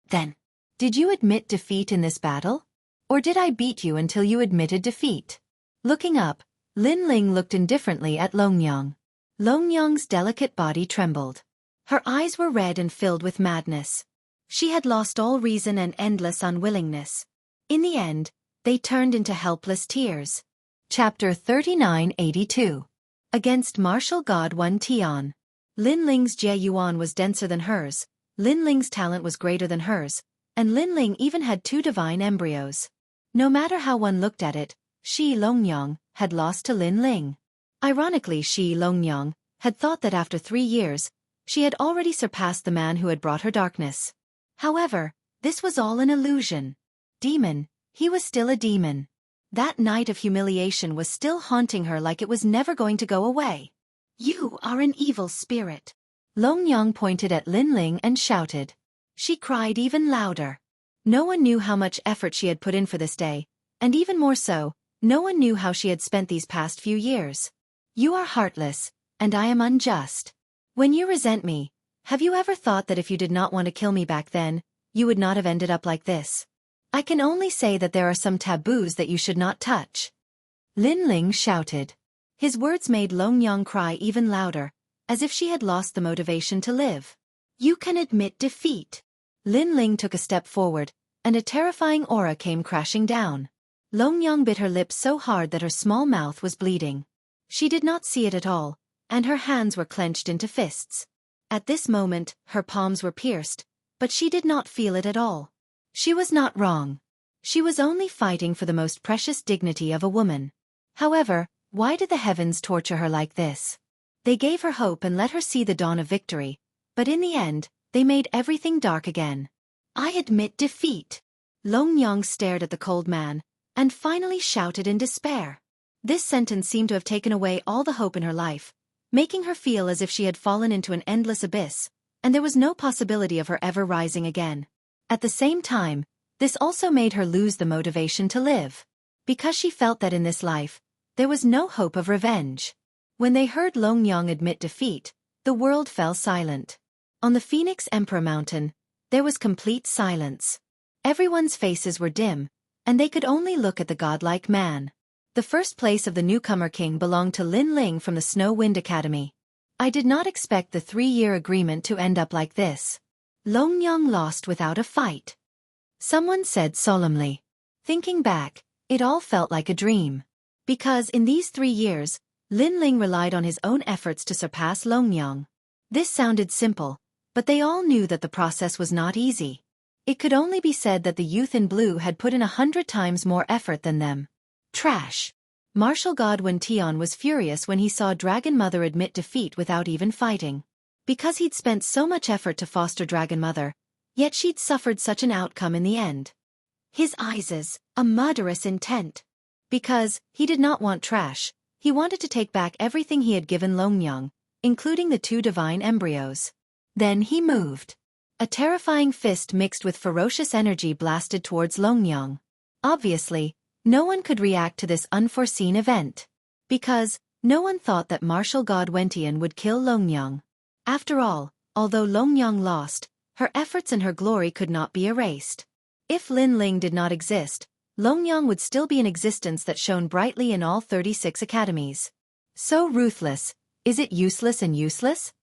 Speaker 1: Then, did you admit defeat in this battle? Or did I beat you until you admitted defeat? Looking up, Lin Ling looked indifferently at Longyang. Longyang's delicate body trembled. Her eyes were red and filled with madness. She had lost all reason and endless unwillingness. In the end, they turned into helpless tears. Chapter 3982. Against Martial God Wan Tian. Lin Ling's Jie Yuan was denser than hers, Lin Ling's talent was greater than hers, and Lin Ling even had two divine embryos. No matter how one looked at it, Shi Longyang had lost to Lin Ling. Ironically, Shi Longyang had thought that after 3 years, she had already surpassed the man who had brought her darkness. However, this was all an illusion. Demon, he was still a demon. That night of humiliation was still haunting her like it was never going to go away. You are an evil spirit. Longyang pointed at Lin Ling and shouted. She cried even louder. No one knew how much effort she had put in for this day, and even more so, no one knew how she had spent these past few years. You are heartless, and I am unjust. When you resent me, have you ever thought that if you did not want to kill me back then, you would not have ended up like this? I can only say that there are some taboos that you should not touch. Lin Ling shouted. His words made Longyang cry even louder, as if she had lost the motivation to live. You can admit defeat. Lin Ling took a step forward, and a terrifying aura came crashing down. Longyang bit her lips so hard that her small mouth was bleeding. She did not see it at all, and her hands were clenched into fists. At this moment, her palms were pierced, but she did not feel it at all. She was not wrong. She was only fighting for the most precious dignity of a woman. However, why did the heavens torture her like this? They gave her hope and let her see the dawn of victory, but in the end, they made everything dark again. I admit defeat. Longyang stared at the cold man, and finally shouted in despair. This sentence seemed to have taken away all the hope in her life, making her feel as if she had fallen into an endless abyss, and there was no possibility of her ever rising again. At the same time, this also made her lose the motivation to live. Because she felt that in this life, there was no hope of revenge. When they heard Longyang admit defeat, the world fell silent. On the Phoenix Emperor Mountain, there was complete silence. Everyone's faces were dim, and they could only look at the godlike man. The first place of the newcomer king belonged to Lin Ling from the Snow Wind Academy. I did not expect the 3-year agreement to end up like this. Longyang lost without a fight, someone said solemnly. Thinking back, it all felt like a dream. Because in these 3 years, Lin Ling relied on his own efforts to surpass Longyang. This sounded simple, but they all knew that the process was not easy. It could only be said that the youth in blue had put in 100 times more effort than them. Trash. Martial god Wen Tian was furious when he saw Dragon Mother admit defeat without even fighting. Because he'd spent so much effort to foster Dragon Mother, yet she'd suffered such an outcome in the end. His eyes, a murderous intent. Because he did not want trash, he wanted to take back everything he had given Longyang, including the 2 divine embryos. Then he moved. A terrifying fist mixed with ferocious energy blasted towards Longyang. Obviously, no one could react to this unforeseen event. Because no one thought that martial god Wentian would kill Longyang. After all, although Longyang lost, her efforts and her glory could not be erased. If Lin Ling did not exist, Longyang would still be an existence that shone brightly in all 36 academies. So ruthless, is it useless and useless?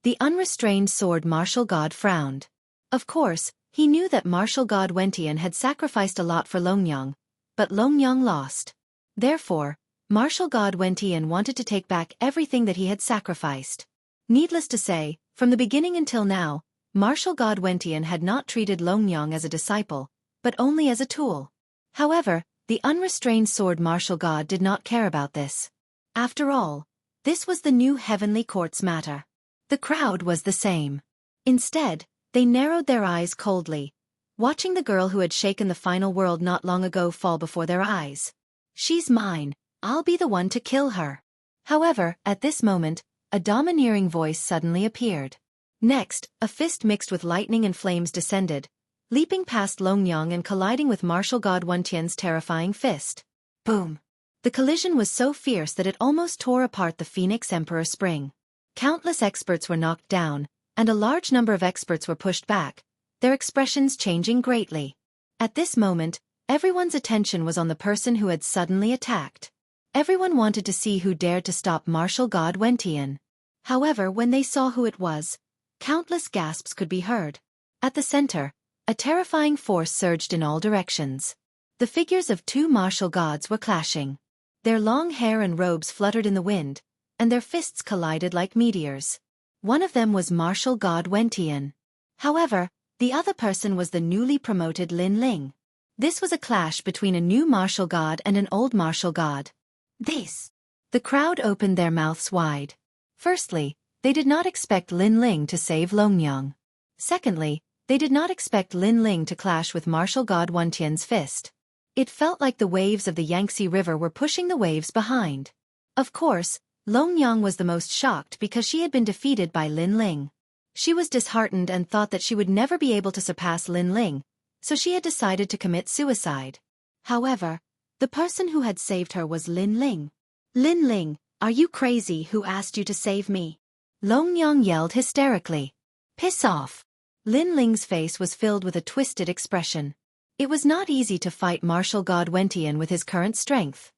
Speaker 1: The unrestrained sword martial god frowned. Of course, he knew that martial god Wentian had sacrificed a lot for Longyang, but Longyang lost. Therefore, martial god Wentian wanted to take back everything that he had sacrificed. Needless to say, from the beginning until now, martial god Wentian had not treated Longyang as a disciple, but only as a tool. However, the unrestrained sword martial god did not care about this. After all, this was the new heavenly court's matter. The crowd was the same. Instead, they narrowed their eyes coldly, watching the girl who had shaken the final world not long ago fall before their eyes. She's mine, I'll be the one to kill her. However, at this moment, a domineering voice suddenly appeared. Next, a fist mixed with lightning and flames descended, leaping past Longyang and colliding with martial god Wentian's terrifying fist. Boom! The collision was so fierce that it almost tore apart the Phoenix Emperor Spring. Countless experts were knocked down, and a large number of experts were pushed back, their expressions changing greatly. At this moment, everyone's attention was on the person who had suddenly attacked. Everyone wanted to see who dared to stop martial god Wentian. However, when they saw who it was, countless gasps could be heard. At the center, a terrifying force surged in all directions. The figures of 2 martial gods were clashing. Their long hair and robes fluttered in the wind, and their fists collided like meteors. One of them was martial god Wentian. However, the other person was the newly promoted Lin Ling. This was a clash between a new martial god and an old martial god. The crowd opened their mouths wide. Firstly, they did not expect Lin Ling to save Longyang. Secondly, they did not expect Lin Ling to clash with martial god Wentian's fist. It felt like the waves of the Yangtze River were pushing the waves behind. Of course, Longyang was the most shocked because she had been defeated by Lin Ling. She was disheartened and thought that she would never be able to surpass Lin Ling, so she had decided to commit suicide. However, the person who had saved her was Lin Ling. Lin Ling, are you crazy? Who asked you to save me? Longyang yelled hysterically. Piss off. Lin Ling's face was filled with a twisted expression. It was not easy to fight martial god Wentian with his current strength.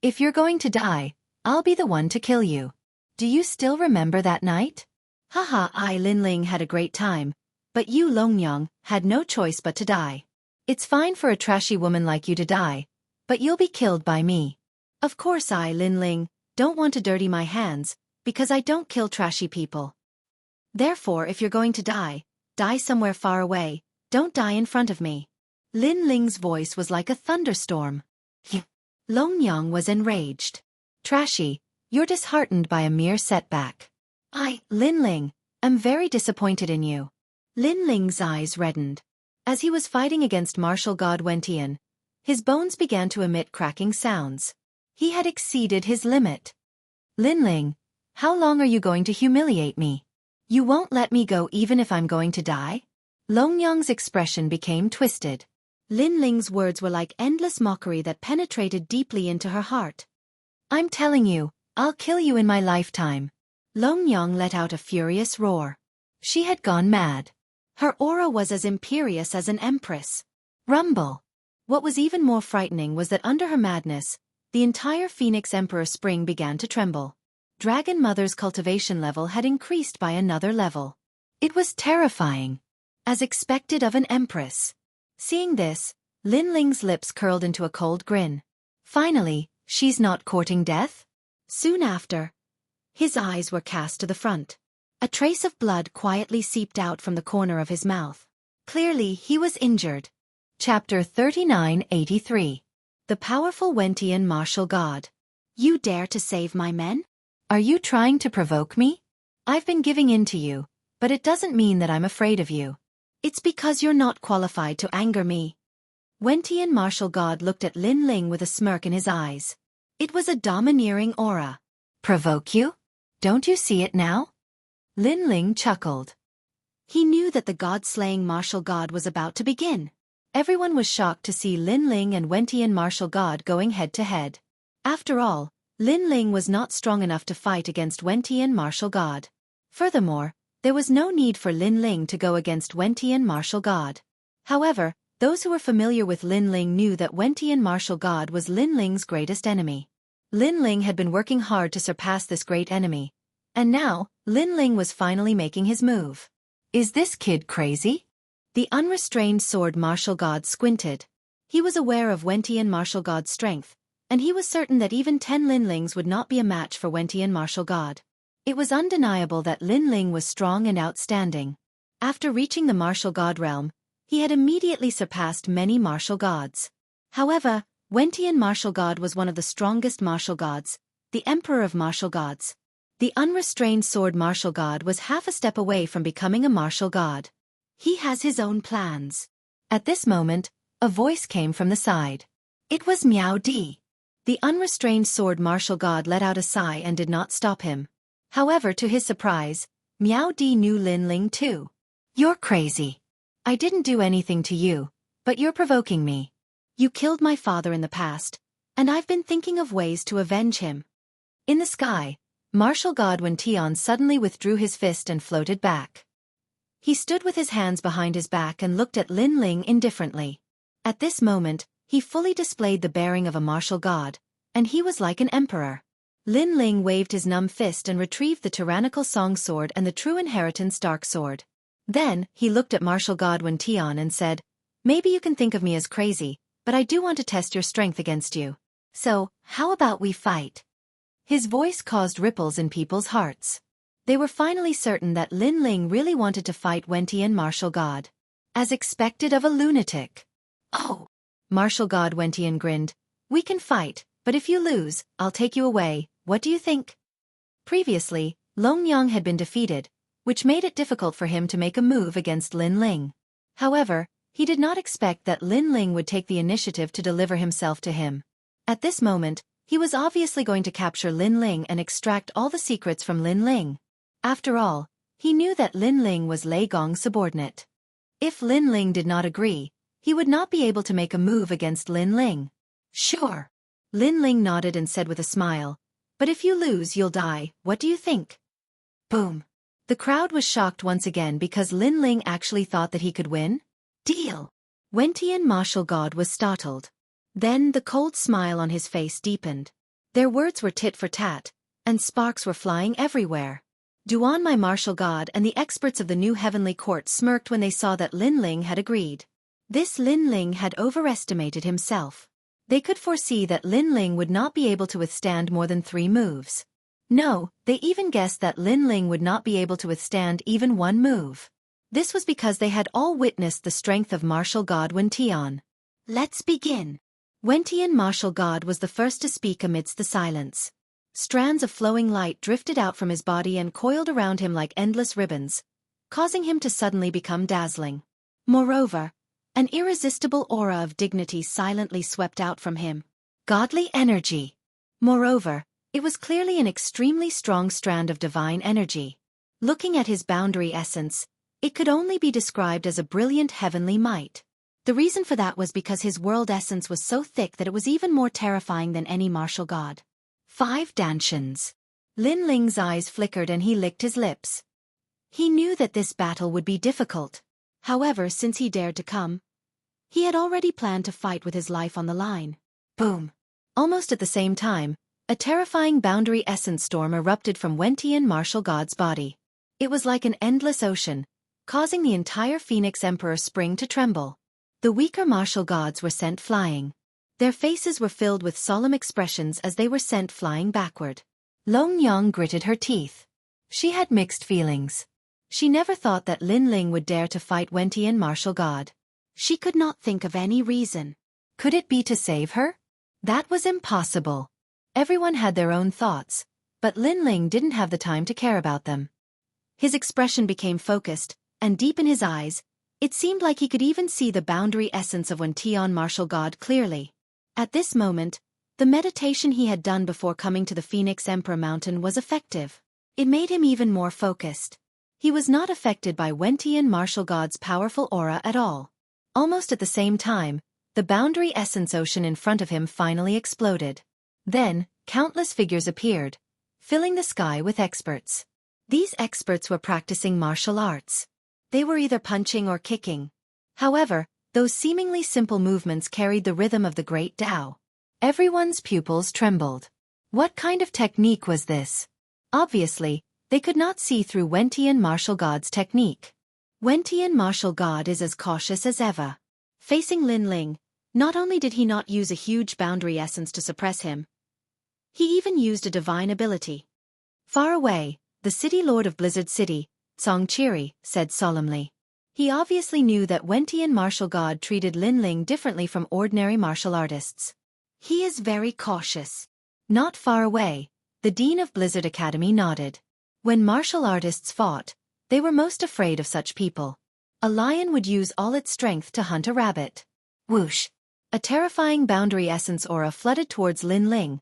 Speaker 1: If you're going to die, I'll be the one to kill you. Do you still remember that night? Haha, Lin Ling had a great time, but you Longyang had no choice but to die. It's fine for a trashy woman like you to die, but you'll be killed by me. Of course Lin Ling, don't want to dirty my hands, because I don't kill trashy people. Therefore if you're going to die, die somewhere far away, don't die in front of me. Lin Ling's voice was like a thunderstorm. Longyang was enraged. Trashy, you're disheartened by a mere setback. Lin Ling, am very disappointed in you. Lin Ling's eyes reddened. As he was fighting against martial god Wentian, his bones began to emit cracking sounds. He had exceeded his limit. Lin Ling, how long are you going to humiliate me? You won't let me go even if I'm going to die? Longyang's expression became twisted. Lin Ling's words were like endless mockery that penetrated deeply into her heart. I'm telling you, I'll kill you in my lifetime. Longyang let out a furious roar. She had gone mad. Her aura was as imperious as an empress. Rumble. What was even more frightening was that under her madness, the entire Phoenix Emperor Spring began to tremble. Dragon Mother's cultivation level had increased by another level. It was terrifying. As expected of an empress. Seeing this, Lin Ling's lips curled into a cold grin. Finally, she's not courting death? Soon after, his eyes were cast to the front. A trace of blood quietly seeped out from the corner of his mouth. Clearly, he was injured. Chapter 3983. The Powerful Wentian Martial God. You dare to save my men? Are you trying to provoke me? I've been giving in to you, but it doesn't mean that I'm afraid of you. It's because you're not qualified to anger me. Wentian Martial God looked at Lin Ling with a smirk in his eyes. It was a domineering aura. Provoke you? Don't you see it now? Lin Ling chuckled. He knew that the god-slaying martial god was about to begin. Everyone was shocked to see Lin Ling and Wentian Martial God going head-to-head. After all, Lin Ling was not strong enough to fight against Wentian Martial God. Furthermore, there was no need for Lin Ling to go against Wentian Martial God. However, those who were familiar with Lin Ling knew that Wentian Martial God was Lin Ling's greatest enemy. Lin Ling had been working hard to surpass this great enemy. And now, Lin Ling was finally making his move. Is this kid crazy? The unrestrained sword martial god squinted. He was aware of Wentian Martial God's strength, and he was certain that even 10 Lin Lings would not be a match for Wentian Martial God. It was undeniable that Lin Ling was strong and outstanding. After reaching the martial god realm, he had immediately surpassed many martial gods. However, Wentian Martial God was one of the strongest martial gods, the emperor of martial gods. The unrestrained sword martial god was half a step away from becoming a martial god. He has his own plans. At this moment, a voice came from the side. It was Miao Di. The unrestrained sword martial god let out a sigh and did not stop him. However, to his surprise, Miao Di knew Lin Ling too. You're crazy. I didn't do anything to you, but you're provoking me. You killed my father in the past, and I've been thinking of ways to avenge him. In the sky, martial god Wentian suddenly withdrew his fist and floated back. He stood with his hands behind his back and looked at Lin Ling indifferently. At this moment, he fully displayed the bearing of a martial god, and he was like an emperor. Lin Ling waved his numb fist and retrieved the tyrannical song sword and the true inheritance dark sword. Then, he looked at martial god Wentian and said, Maybe you can think of me as crazy, but I do want to test your strength against you. So, how about we fight? His voice caused ripples in people's hearts. They were finally certain that Lin Ling really wanted to fight Wentian Martial God. As expected of a lunatic. Oh! Martial God Wentian grinned. We can fight, but if you lose, I'll take you away, what do you think? Previously, Long Yang had been defeated, which made it difficult for him to make a move against Lin Ling. However, he did not expect that Lin Ling would take the initiative to deliver himself to him. At this moment, he was obviously going to capture Lin Ling and extract all the secrets from Lin Ling. After all, he knew that Lin Ling was Lei Gong's subordinate. If Lin Ling did not agree, he would not be able to make a move against Lin Ling. Sure. Lin Ling nodded and said with a smile, but if you lose you'll die, what do you think? Boom. The crowd was shocked once again because Lin Ling actually thought that he could win. Deal. Wentian Martial God was startled. Then the cold smile on his face deepened. Their words were tit for tat, and sparks were flying everywhere. Duan my martial god and the experts of the new heavenly court smirked when they saw that Lin Ling had agreed. This Lin Ling had overestimated himself. They could foresee that Lin Ling would not be able to withstand more than 3 moves. No, they even guessed that Lin Ling would not be able to withstand even 1 move. This was because they had all witnessed the strength of martial god Wentian. Let's begin. Wentian Martial God was the first to speak amidst the silence. Strands of flowing light drifted out from his body and coiled around him like endless ribbons, causing him to suddenly become dazzling. Moreover, an irresistible aura of dignity silently swept out from him. Godly energy. Moreover, it was clearly an extremely strong strand of divine energy. Looking at his boundary essence, it could only be described as a brilliant heavenly might. The reason for that was because his world essence was so thick that it was even more terrifying than any martial god. 5 Dantians. Lin Ling's eyes flickered and he licked his lips. He knew that this battle would be difficult. However, since he dared to come, he had already planned to fight with his life on the line. Boom! Almost at the same time, a terrifying boundary essence storm erupted from Wentian martial god's body. It was like an endless ocean, causing the entire Phoenix Emperor spring to tremble. The weaker martial gods were sent flying. Their faces were filled with solemn expressions as they were sent flying backward. Long Yang gritted her teeth. She had mixed feelings. She never thought that Lin Ling would dare to fight Wentian martial god. She could not think of any reason. Could it be to save her? That was impossible. Everyone had their own thoughts, but Lin Ling didn't have the time to care about them. His expression became focused, and deep in his eyes, it seemed like he could even see the boundary essence of Wentian martial god clearly. At this moment, the meditation he had done before coming to the Phoenix Emperor Mountain was effective. It made him even more focused. He was not affected by Wentian martial god's powerful aura at all. Almost at the same time, the boundary essence ocean in front of him finally exploded. Then, countless figures appeared, filling the sky with experts. These experts were practicing martial arts. They were either punching or kicking. However, those seemingly simple movements carried the rhythm of the great Tao. Everyone's pupils trembled. What kind of technique was this? Obviously, they could not see through Wentian martial god's technique. Wentian martial god is as cautious as ever. Facing Lin Ling, not only did he not use a huge boundary essence to suppress him, he even used a divine ability. Far away, the city lord of Blizzard City, Xianxia, said solemnly. He obviously knew that Wentian martial god treated Lin Ling differently from ordinary martial artists. He is very cautious. Not far away, the dean of Blizzard Academy nodded. When martial artists fought, they were most afraid of such people. A lion would use all its strength to hunt a rabbit. Whoosh! A terrifying boundary essence aura flooded towards Lin Ling,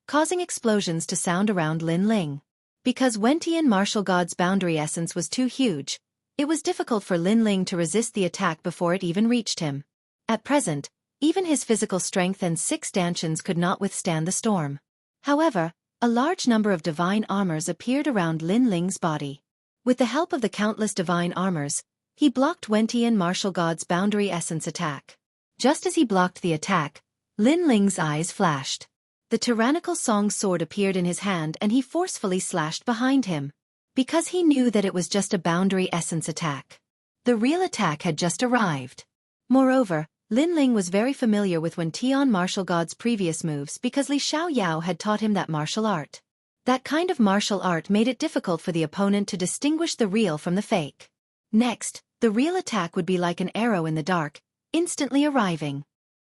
Speaker 1: causing explosions to sound around Lin Ling. Because Wentian martial god's boundary essence was too huge, it was difficult for Lin Ling to resist the attack before it even reached him. At present, even his physical strength and 6 stanchions could not withstand the storm. However, a large number of divine armors appeared around Lin Ling's body. With the help of the countless divine armors, he blocked Wentian martial god's boundary essence attack. Just as he blocked the attack, Lin Ling's eyes flashed. The tyrannical song sword appeared in his hand and he forcefully slashed behind him. Because he knew that it was just a boundary essence attack. The real attack had just arrived. Moreover, Lin Ling was very familiar with Wentian martial god's previous moves because Li Xiaoyao had taught him that martial art. That kind of martial art made it difficult for the opponent to distinguish the real from the fake. Next, the real attack would be like an arrow in the dark, instantly arriving.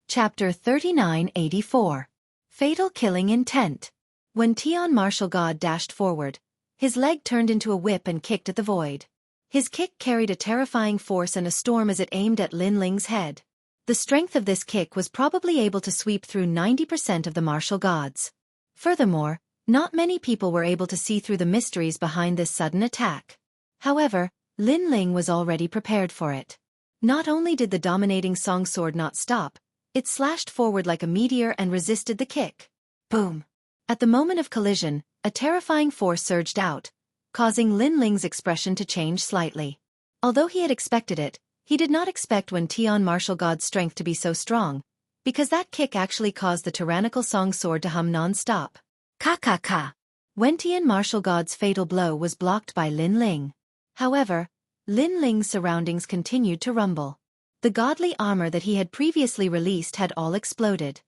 Speaker 1: Chapter 3984. Fatal Killing Intent. Wentian martial god dashed forward. His leg turned into a whip and kicked at the void. His kick carried a terrifying force and a storm as it aimed at Lin Ling's head. The strength of this kick was probably able to sweep through 90% of the martial gods. Furthermore, not many people were able to see through the mysteries behind this sudden attack. However, Lin Ling was already prepared for it. Not only did the dominating song sword not stop, it slashed forward like a meteor and resisted the kick. Boom! At the moment of collision, a terrifying force surged out, causing Lin Ling's expression to change slightly. Although he had expected it, he did not expect Wentian martial god's strength to be so strong, because that kick actually caused the tyrannical song sword to hum non-stop. Ka. Wentian martial god's fatal blow was blocked by Lin Ling. However, Lin Ling's surroundings continued to rumble. The godly armor that he had previously released had all exploded.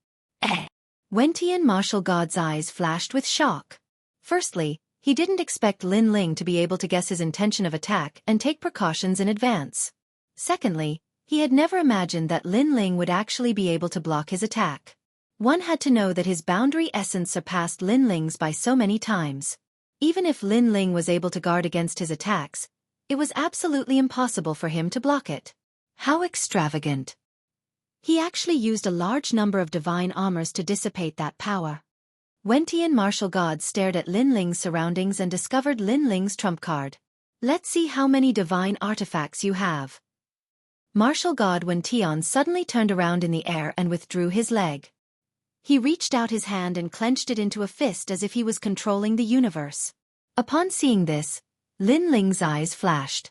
Speaker 1: Wentian martial god's eyes flashed with shock. Firstly, he didn't expect Lin Ling to be able to guess his intention of attack and take precautions in advance. Secondly, he had never imagined that Lin Ling would actually be able to block his attack. One had to know that his boundary essence surpassed Lin Ling's by so many times. Even if Lin Ling was able to guard against his attacks, it was absolutely impossible for him to block it. How extravagant! He actually used a large number of divine armors to dissipate that power. Wentian martial god stared at Lin Ling's surroundings and discovered Lin Ling's trump card. Let's see how many divine artifacts you have. Martial god Wentian suddenly turned around in the air and withdrew his leg. He reached out his hand and clenched it into a fist as if he was controlling the universe. Upon seeing this, Lin Ling's eyes flashed.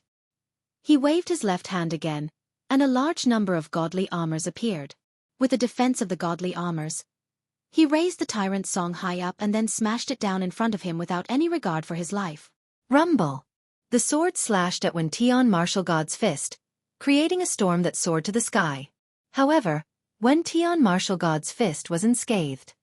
Speaker 1: He waved his left hand again, and a large number of godly armors appeared. With the defense of the godly armors, he raised the tyrant song high up and then smashed it down in front of him without any regard for his life. Rumble! The sword slashed at Wen Tian martial god's fist, creating a storm that soared to the sky. However, Wen Tian martial god's fist was unscathed.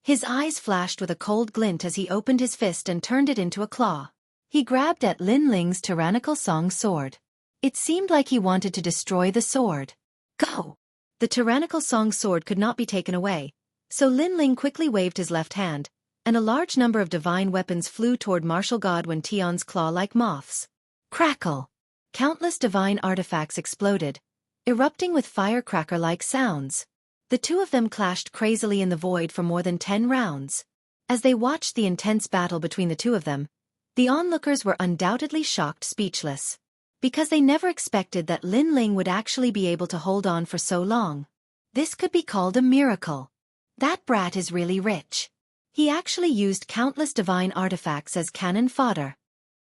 Speaker 1: His eyes flashed with a cold glint as he opened his fist and turned it into a claw. He grabbed at Lin Ling's tyrannical song sword. It seemed like he wanted to destroy the sword. Go! The tyrannical song sword could not be taken away, so Lin Ling quickly waved his left hand, and a large number of divine weapons flew toward martial god Wen Tian's claw like moths. Crackle! Countless divine artifacts exploded, erupting with firecracker-like sounds. The two of them clashed crazily in the void for more than 10 rounds. As they watched the intense battle between the two of them, the onlookers were undoubtedly shocked speechless. Because they never expected that Lin Ling would actually be able to hold on for so long. This could be called a miracle. That brat is really rich. He actually used countless divine artifacts as cannon fodder.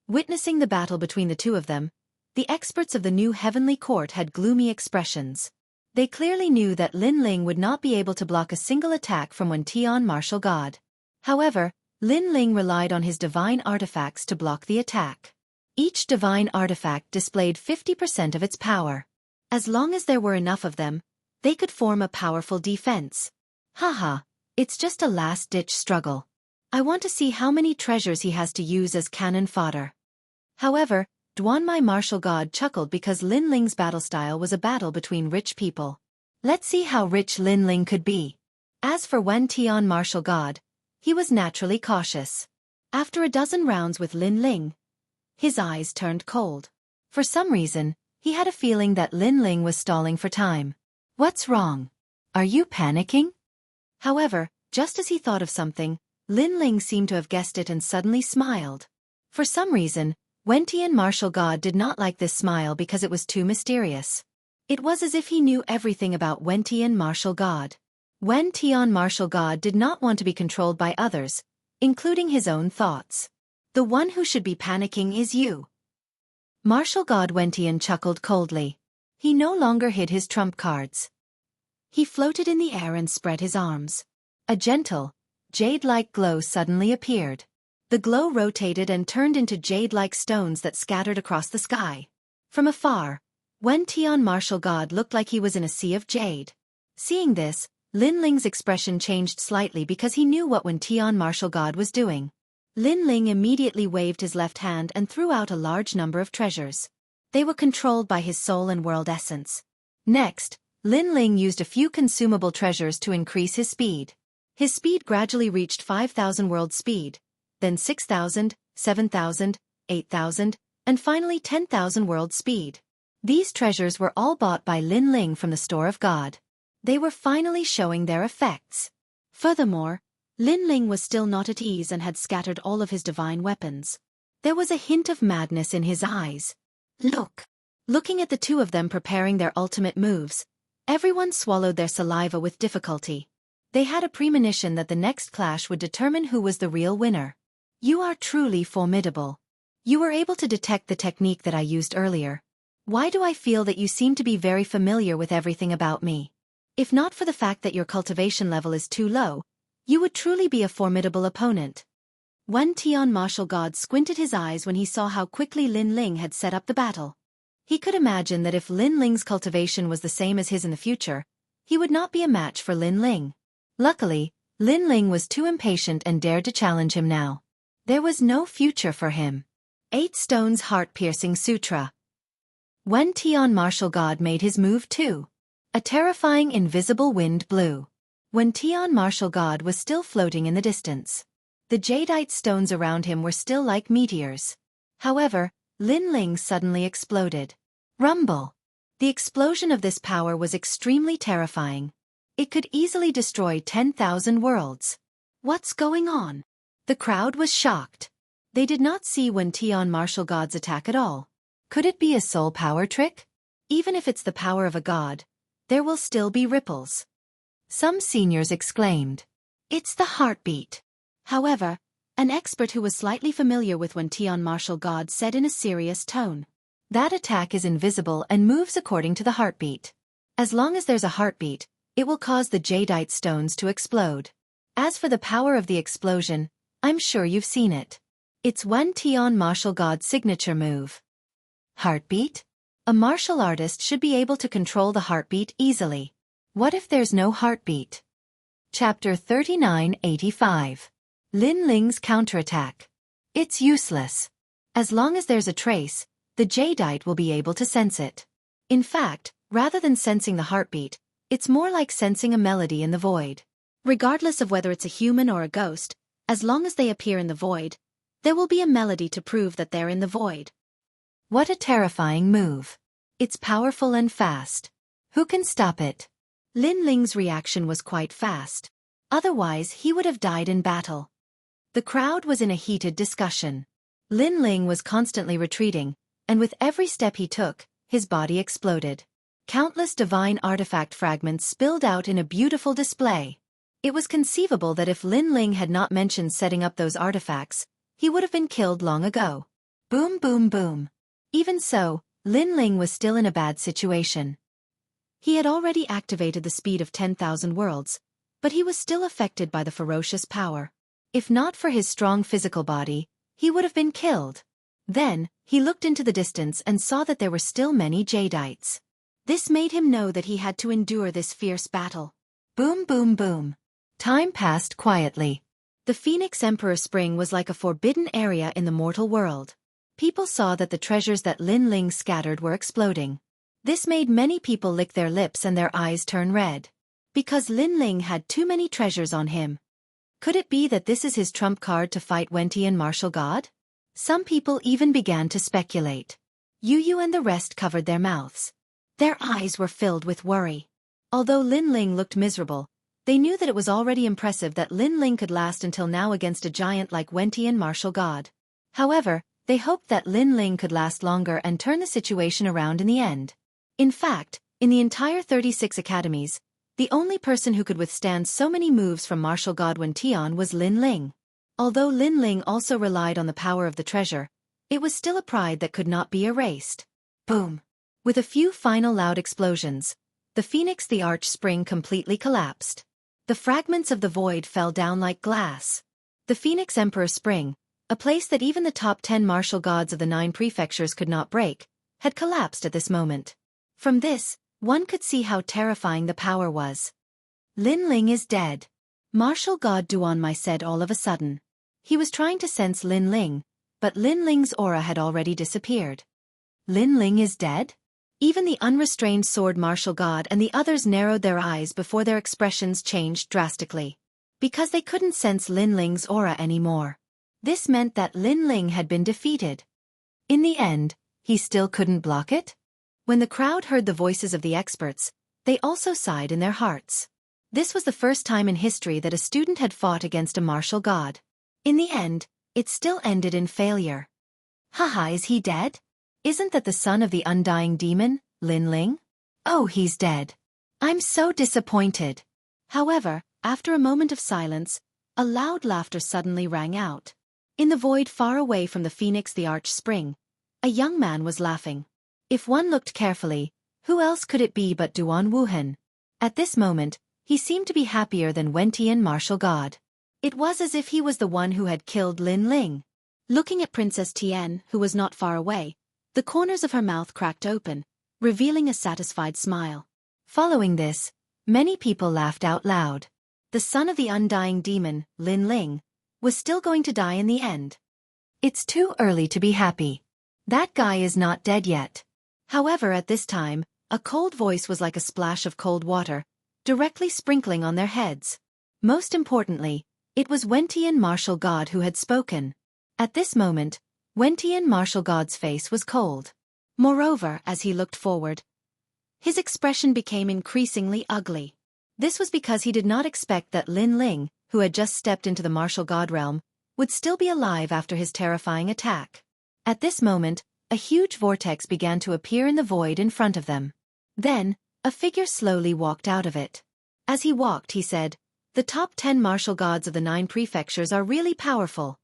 Speaker 1: Witnessing the battle between the two of them, the experts of the new heavenly court had gloomy expressions. They clearly knew that Lin Ling would not be able to block a single attack from Wen Tian martial god. However, Lin Ling relied on his divine artifacts to block the attack. Each divine artifact displayed 50% of its power. As long as there were enough of them, they could form a powerful defense. Haha, it's just a last-ditch struggle. I want to see how many treasures he has to use as cannon fodder. However, Duanmai martial god chuckled because Lin Ling's battle style was a battle between rich people. Let's see how rich Lin Ling could be. As for Wen Tian martial god, he was naturally cautious. After a dozen rounds with Lin Ling, his eyes turned cold. For some reason, he had a feeling that Lin Ling was stalling for time. What's wrong? Are you panicking? However, just as he thought of something, Lin Ling seemed to have guessed it and suddenly smiled. For some reason, Wen Tian martial god did not like this smile because it was too mysterious. It was as if he knew everything about Wen Tian martial god. Wen Tian martial god did not want to be controlled by others, including his own thoughts. The one who should be panicking is you. Martial god Wen Tian chuckled coldly. He no longer hid his trump cards. He floated in the air and spread his arms. A gentle, jade-like glow suddenly appeared. The glow rotated and turned into jade-like stones that scattered across the sky. From afar, Wen Tian martial god looked like he was in a sea of jade. Seeing this, Lin Ling's expression changed slightly because he knew what Wen Tian martial god was doing. Lin Ling immediately waved his left hand and threw out a large number of treasures. They were controlled by his soul and world essence. Next, Lin Ling used a few consumable treasures to increase his speed. His speed gradually reached 5,000 world speed, then 6,000, 7,000, 8,000, and finally 10,000 world speed. These treasures were all bought by Lin Ling from the store of God. They were finally showing their effects. Furthermore, Lin Ling was still not at ease and had scattered all of his divine weapons. There was a hint of madness in his eyes. Look! Looking at the two of them preparing their ultimate moves, everyone swallowed their saliva with difficulty. They had a premonition that the next clash would determine who was the real winner. You are truly formidable. You were able to detect the technique that I used earlier. Why do I feel that you seem to be very familiar with everything about me? If not for the fact that your cultivation level is too low, you would truly be a formidable opponent. Wen Tian martial god squinted his eyes when he saw how quickly Lin Ling had set up the battle. He could imagine that if Lin Ling's cultivation was the same as his in the future, he would not be a match for Lin Ling. Luckily, Lin Ling was too impatient and dared to challenge him now. There was no future for him. 8 Stones Heart-Piercing Sutra. Wen Tian martial god made his move too. A terrifying invisible wind blew. Wen Tian martial god was still floating in the distance. The jadeite stones around him were still like meteors. However, Lin Ling suddenly exploded. Rumble! The explosion of this power was extremely terrifying. It could easily destroy 10,000 worlds. What's going on? The crowd was shocked. They did not see Wen Tian martial god's attack at all. Could it be a soul power trick? Even if it's the power of a god, there will still be ripples. Some seniors exclaimed. It's the heartbeat. However, An expert who was slightly familiar with Wentian martial god said in a serious tone. That attack is invisible and moves according to the heartbeat. As long as there's a heartbeat, it will cause the jadeite stones to explode. As for the power of the explosion, I'm sure you've seen it. It's Wentian martial god's signature move. Heartbeat? A martial artist should be able to control the heartbeat easily. What if there's no heartbeat? Chapter 3985. Lin Ling's counterattack. It's useless. As long as there's a trace, the jadeite will be able to sense it. In fact, rather than sensing the heartbeat, it's more like sensing a melody in the void. Regardless of whether it's a human or a ghost, as long as they appear in the void, there will be a melody to prove that they're in the void. What a terrifying move. It's powerful and fast. Who can stop it? Lin Ling's reaction was quite fast. Otherwise, he would have died in battle. The crowd was in a heated discussion. Lin Ling was constantly retreating, and with every step he took, his body exploded. Countless divine artifact fragments spilled out in a beautiful display. It was conceivable that if Lin Ling had not mentioned setting up those artifacts, he would have been killed long ago. Boom boom boom. Even so, Lin Ling was still in a bad situation. He had already activated the speed of 10,000 worlds, but he was still affected by the ferocious power. If not for his strong physical body, he would have been killed. Then, he looked into the distance and saw that there were still many jadeites. This made him know that he had to endure this fierce battle. Boom boom boom. Time passed quietly. The Phoenix Emperor Spring was like a forbidden area in the mortal world. People saw that the treasures that Lin Ling scattered were exploding. This made many people lick their lips and their eyes turn red. Because Lin Ling had too many treasures on him. Could it be that this is his trump card to fight Wentian martial god? Some people even began to speculate. Yu and the rest covered their mouths. Their eyes were filled with worry. Although Lin Ling looked miserable, they knew that it was already impressive that Lin Ling could last until now against a giant like Wentian martial god. However, they hoped that Lin Ling could last longer and turn the situation around in the end. In fact, in the entire 36 academies, the only person who could withstand so many moves from martial god Wentian was Lin Ling. Although Lin Ling also relied on the power of the treasure, it was still a pride that could not be erased. Boom! With a few final loud explosions, the Phoenix the Arch Spring completely collapsed. The fragments of the void fell down like glass. The Phoenix Emperor Spring, a place that even the top 10 martial gods of the 9 prefectures could not break, had collapsed at this moment. From this, one could see how terrifying the power was. Lin Ling is dead. Martial god Duanmai said all of a sudden. He was trying to sense Lin Ling, but Lin Ling's aura had already disappeared. Lin Ling is dead? Even the unrestrained sword martial god and the others narrowed their eyes before their expressions changed drastically. Because they couldn't sense Lin Ling's aura anymore. This meant that Lin Ling had been defeated. In the end, he still couldn't block it? When the crowd heard the voices of the experts, they also sighed in their hearts. This was the first time in history that a student had fought against a martial god. In the end, it still ended in failure. Haha, is he dead? Isn't that the son of the undying demon, Lin Ling? Oh, he's dead. I'm so disappointed. However, after a moment of silence, a loud laughter suddenly rang out. In the void far away from the Phoenix the Arch Spring, a young man was laughing. If one looked carefully, who else could it be but Duan Wuhan? At this moment, he seemed to be happier than Wentian martial god. It was as if he was the one who had killed Lin Ling. Looking at Princess Tian, who was not far away, the corners of her mouth cracked open, revealing a satisfied smile. Following this, many people laughed out loud. The son of the undying demon, Lin Ling, was still going to die in the end. It's too early to be happy. That guy is not dead yet. However, at this time, a cold voice was like a splash of cold water, directly sprinkling on their heads. Most importantly, it was Wentian martial god who had spoken. At this moment, Wentian martial god's face was cold. Moreover, as he looked forward, his expression became increasingly ugly. This was because he did not expect that Lin Ling, who had just stepped into the martial god realm, would still be alive after his terrifying attack. At this moment, a huge vortex began to appear in the void in front of them. Then, a figure slowly walked out of it. As he walked, he said, "The top 10 martial gods of the 9 prefectures are really powerful.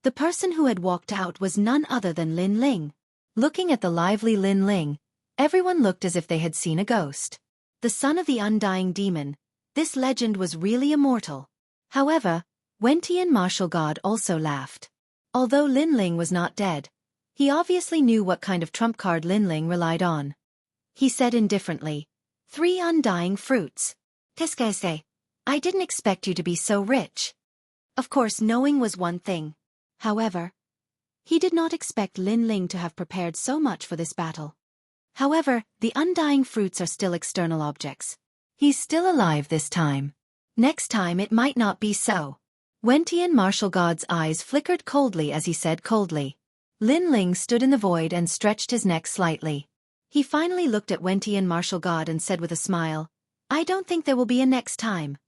Speaker 1: The person who had walked out was none other than Lin Ling. Looking at the lively Lin Ling, everyone looked as if they had seen a ghost. The son of the undying demon, this legend was really immortal. However, Wentian martial god also laughed. Although Lin Ling was not dead, he obviously knew what kind of trump card Lin Ling relied on. He said indifferently, 3 undying fruits. Qu'est-ce que c'est? I didn't expect you to be so rich. Of course, knowing was one thing. However, he did not expect Lin Ling to have prepared so much for this battle. However, the undying fruits are still external objects. He's still alive this time. Next time it might not be so. Wentian martial god's eyes flickered coldly as he said coldly. Lin Ling stood in the void and stretched his neck slightly. He finally looked at Wentian martial god and said with a smile, I don't think there will be a next time.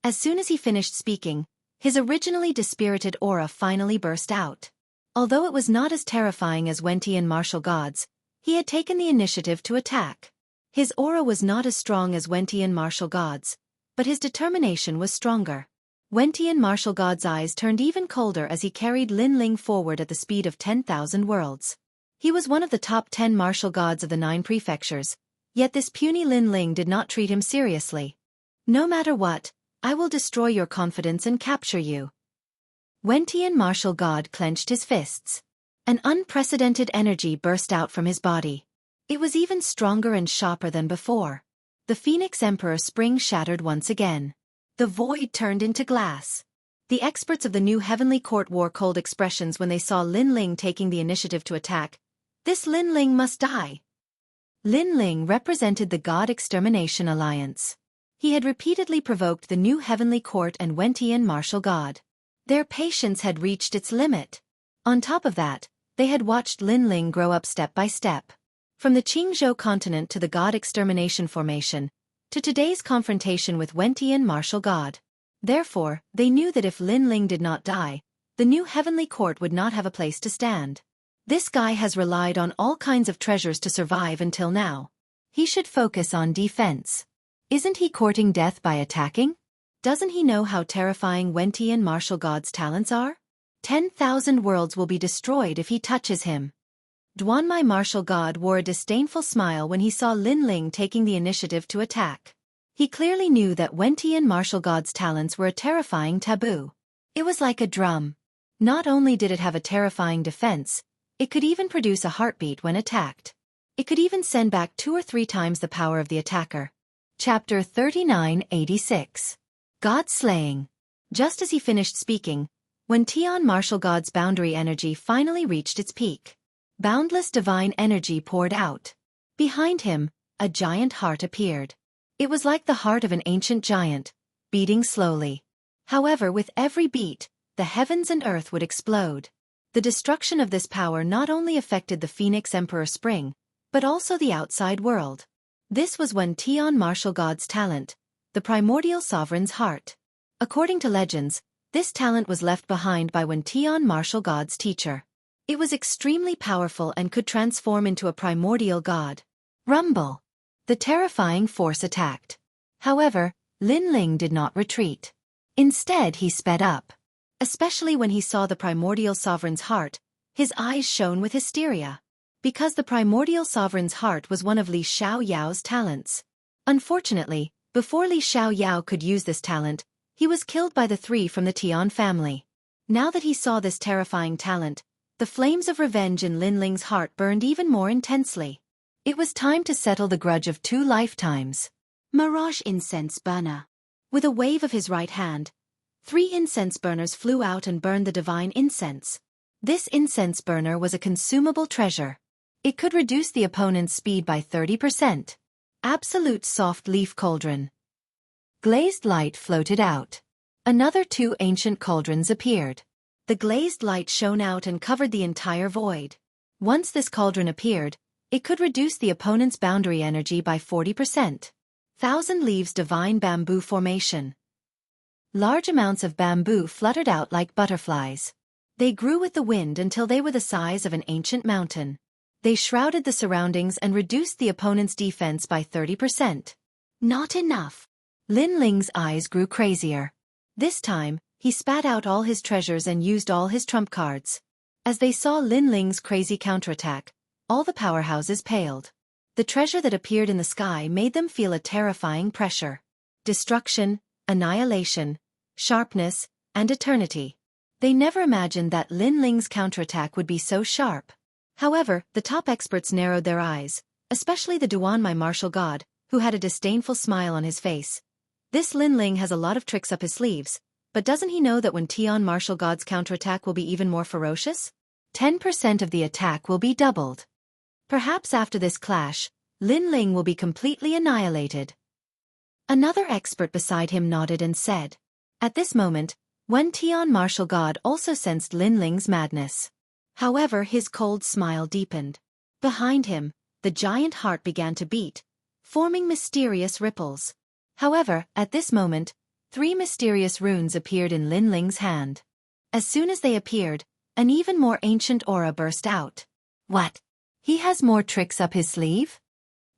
Speaker 1: As soon as he finished speaking, his originally dispirited aura finally burst out. Although it was not as terrifying as Wentian martial god's, he had taken the initiative to attack. His aura was not as strong as Wentian martial god's, but his determination was stronger. Wentian martial god's eyes turned even colder as he carried Lin Ling forward at the speed of 10,000 worlds. He was one of the top 10 martial gods of the 9 prefectures, yet this puny Lin Ling did not treat him seriously. No matter what, I will destroy your confidence and capture you. Wentian martial god clenched his fists. An unprecedented energy burst out from his body. It was even stronger and sharper than before. The Phoenix Emperor spring shattered once again. The void turned into glass. The experts of the new heavenly court wore cold expressions when they saw Lin Ling taking the initiative to attack. This Lin Ling must die. Lin Ling represented the God Extermination Alliance. He had repeatedly provoked the new heavenly court and Wentian martial god. Their patience had reached its limit. On top of that, they had watched Lin Ling grow up step by step. From the Jianghu continent to the God Extermination Formation, to today's confrontation with Wentian martial god. Therefore, they knew that if Lin Ling did not die, the new heavenly court would not have a place to stand. This guy has relied on all kinds of treasures to survive until now. He should focus on defense. Isn't he courting death by attacking? Doesn't he know how terrifying Wentian martial god's talents are? 10,000 worlds will be destroyed if he touches him. Duanmai martial god wore a disdainful smile when he saw Lin Ling taking the initiative to attack. He clearly knew that Wentian martial god's talents were a terrifying taboo. It was like a drum. Not only did it have a terrifying defense, it could even produce a heartbeat when attacked. It could even send back 2 or 3 times the power of the attacker. Chapter 3986. God Slaying. Just as he finished speaking, Wentian martial god's boundary energy finally reached its peak. Boundless divine energy poured out. Behind him, a giant heart appeared. It was like the heart of an ancient giant, beating slowly. However, with every beat, the heavens and earth would explode. The destruction of this power not only affected the Phoenix Emperor Spring, but also the outside world. This was Wentian martial god's talent, the primordial sovereign's heart. According to legends, this talent was left behind by Wentian martial god's teacher. It was extremely powerful and could transform into a primordial god. Rumble. The terrifying force attacked. However, Lin Ling did not retreat. Instead, he sped up. Especially when he saw the primordial sovereign's heart, his eyes shone with hysteria. Because the primordial sovereign's heart was one of Li Xiaoyao's talents. Unfortunately, before Li Xiaoyao could use this talent, he was killed by the 3 from the Tian family. Now that he saw this terrifying talent, the flames of revenge in Lin Ling's heart burned even more intensely. It was time to settle the grudge of 2 lifetimes. Mirage Incense Burner. With a wave of his right hand, 3 incense burners flew out and burned the divine incense. This incense burner was a consumable treasure. It could reduce the opponent's speed by 30%. Absolute soft leaf cauldron. Glazed light floated out. Another 2 ancient cauldrons appeared. The glazed light shone out and covered the entire void. Once this cauldron appeared, it could reduce the opponent's boundary energy by 40%. 1,000 leaves divine bamboo formation. Large amounts of bamboo fluttered out like butterflies. They grew with the wind until they were the size of an ancient mountain. They shrouded the surroundings and reduced the opponent's defense by 30%. Not enough. Lin Ling's eyes grew crazier. This time, he spat out all his treasures and used all his trump cards. As they saw Lin Ling's crazy counterattack, all the powerhouses paled. The treasure that appeared in the sky made them feel a terrifying pressure. Destruction, annihilation, sharpness, and eternity. They never imagined that Lin Ling's counterattack would be so sharp. However, the top experts narrowed their eyes, especially the Duanmai martial god, who had a disdainful smile on his face. This Lin Ling has a lot of tricks up his sleeves, but doesn't he know that when Tian martial god's counterattack will be even more ferocious? 10% of the attack will be doubled. Perhaps after this clash, Lin Ling will be completely annihilated. Another expert beside him nodded and said. At this moment, Wen Tian martial god also sensed Lin Ling's madness. However, his cold smile deepened. Behind him, the giant heart began to beat, forming mysterious ripples. However, at this moment, 3 mysterious runes appeared in Lin Ling's hand. As soon as they appeared, an even more ancient aura burst out. What? He has more tricks up his sleeve?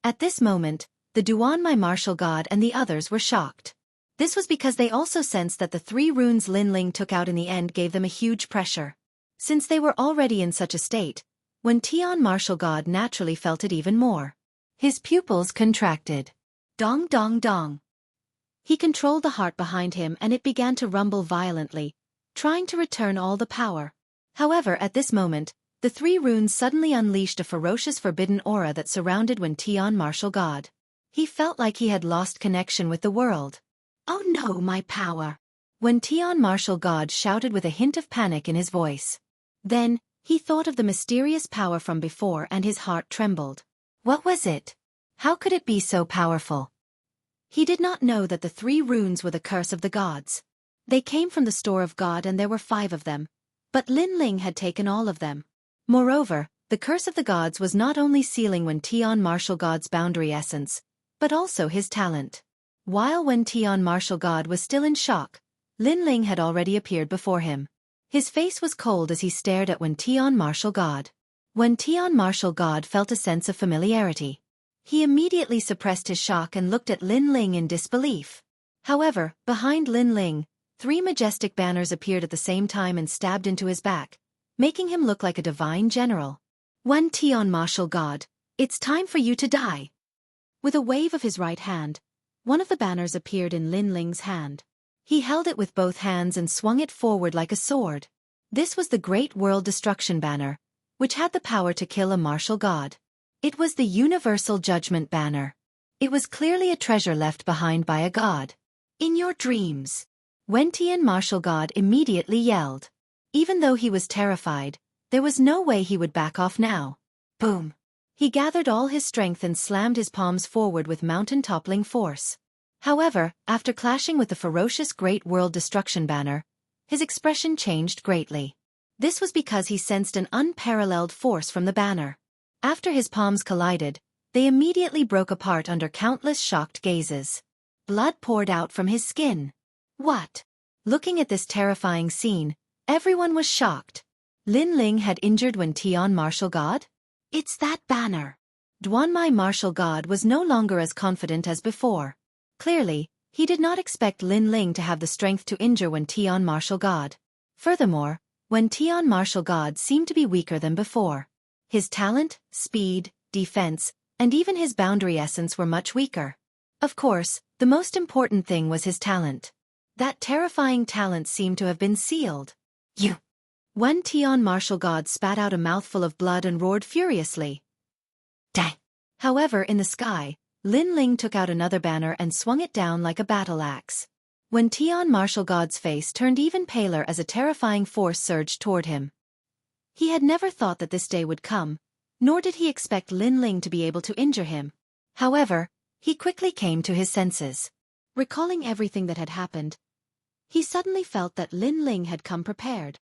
Speaker 1: At this moment, the Duanmai martial god and the others were shocked. This was because they also sensed that the 3 runes Lin Ling took out in the end gave them a huge pressure. Since they were already in such a state, when Tian martial god naturally felt it even more. His pupils contracted. Dong dong dong. He controlled the heart behind him and it began to rumble violently, trying to return all the power. However, at this moment, the 3 runes suddenly unleashed a ferocious forbidden aura that surrounded Wen Tian martial god. He felt like he had lost connection with the world. Oh no, my power! Wen Tian martial god shouted with a hint of panic in his voice. Then, he thought of the mysterious power from before and his heart trembled. What was it? How could it be so powerful? He did not know that the 3 runes were the curse of the gods. They came from the store of God and there were 5 of them. But Lin Ling had taken all of them. Moreover, the curse of the gods was not only sealing Wen Tian martial god's boundary essence, but also his talent. While Wen Tian martial god was still in shock, Lin Ling had already appeared before him. His face was cold as he stared at Wen Tian martial god. Wen Tian martial god felt a sense of familiarity. He immediately suppressed his shock and looked at Lin Ling in disbelief. However, behind Lin Ling, 3 majestic banners appeared at the same time and stabbed into his back, making him look like a divine general. Wen Tian martial god, it's time for you to die. With a wave of his right hand, one of the banners appeared in Lin Ling's hand. He held it with both hands and swung it forward like a sword. This was the Great World Destruction Banner, which had the power to kill a martial god. It was the Universal Judgment Banner. It was clearly a treasure left behind by a god. In your dreams. Wen Tian martial god immediately yelled. Even though he was terrified, there was no way he would back off now. Boom! He gathered all his strength and slammed his palms forward with mountain-toppling force. However, after clashing with the ferocious Great World Destruction Banner, his expression changed greatly. This was because he sensed an unparalleled force from the banner. After his palms collided, they immediately broke apart under countless shocked gazes. Blood poured out from his skin. What? Looking at this terrifying scene, everyone was shocked. Lin Ling had injured Wen Tian martial god? It's that banner. Duanmai martial god was no longer as confident as before. Clearly, he did not expect Lin Ling to have the strength to injure Wen Tian martial god. Furthermore, Wen Tian martial god seemed to be weaker than before. His talent, speed, defense, and even his boundary essence were much weaker. Of course, the most important thing was his talent. That terrifying talent seemed to have been sealed. You! Wen Tian martial god spat out a mouthful of blood and roared furiously. Dang! However, in the sky, Lin Ling took out another banner and swung it down like a battle axe. Wen Tian martial god's face turned even paler as a terrifying force surged toward him. He had never thought that this day would come, nor did he expect Lin Ling to be able to injure him. However, he quickly came to his senses. Recalling everything that had happened, he suddenly felt that Lin Ling had come prepared.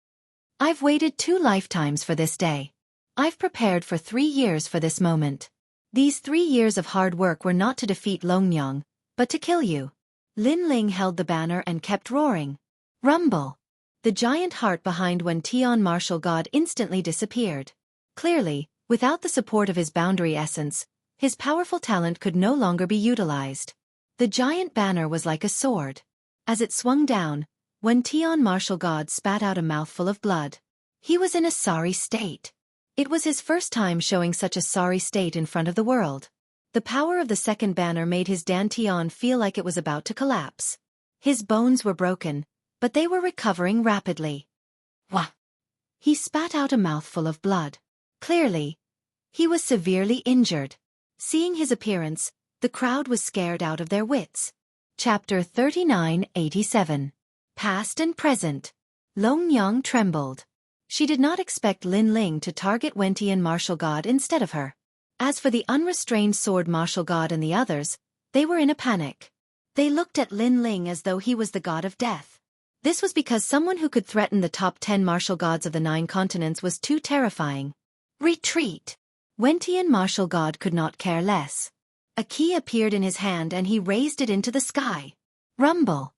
Speaker 1: I've waited 2 lifetimes for this day. I've prepared for 3 years for this moment. These 3 years of hard work were not to defeat Longyang, but to kill you. Lin Ling held the banner and kept roaring. Rumble! The giant heart behind Wen Tian martial god instantly disappeared. Clearly, without the support of his boundary essence, his powerful talent could no longer be utilized. The giant banner was like a sword. As it swung down, When Tian martial god spat out a mouthful of blood. He was in a sorry state. It was his first time showing such a sorry state in front of the world. The power of the second banner made his dantian feel like it was about to collapse. His bones were broken, but they were recovering rapidly. Wah! He spat out a mouthful of blood. Clearly, he was severely injured. Seeing his appearance, the crowd was scared out of their wits. Chapter 3987. Past and Present. Long Yang trembled. She did not expect Lin Ling to target Wentian martial god instead of her. As for the unrestrained sword martial god and the others, they were in a panic. They looked at Lin Ling as though he was the god of death. This was because someone who could threaten the top 10 martial gods of the 9 continents was too terrifying. Retreat! Wentian martial god could not care less. A key appeared in his hand and he raised it into the sky. Rumble!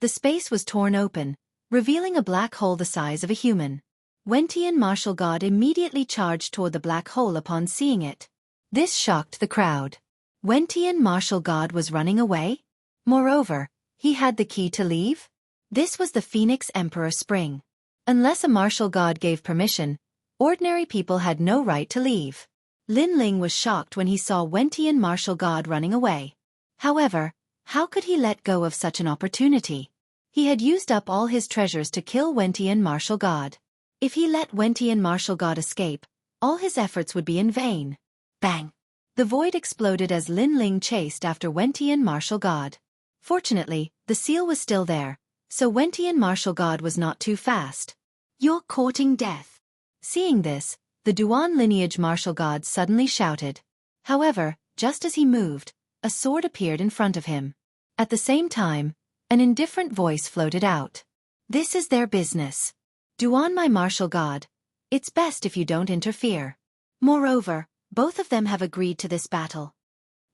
Speaker 1: The space was torn open, revealing a black hole the size of a human. Wentian martial god immediately charged toward the black hole upon seeing it. This shocked the crowd. Wentian martial god was running away? Moreover, he had the key to leave? This was the Phoenix Emperor Spring. Unless a martial god gave permission, ordinary people had no right to leave. Lin Ling was shocked when he saw Wentian martial god running away. However, how could he let go of such an opportunity? He had used up all his treasures to kill Wentian martial god. If he let Wentian martial god escape, all his efforts would be in vain. Bang! The void exploded as Lin Ling chased after Wentian martial god. Fortunately, the seal was still there, so Wentian martial god was not too fast. You're courting death. Seeing this, the Duan lineage martial god suddenly shouted. However, just as he moved, a sword appeared in front of him. At the same time, an indifferent voice floated out. This is their business. Duan my martial god, it's best if you don't interfere. Moreover, both of them have agreed to this battle.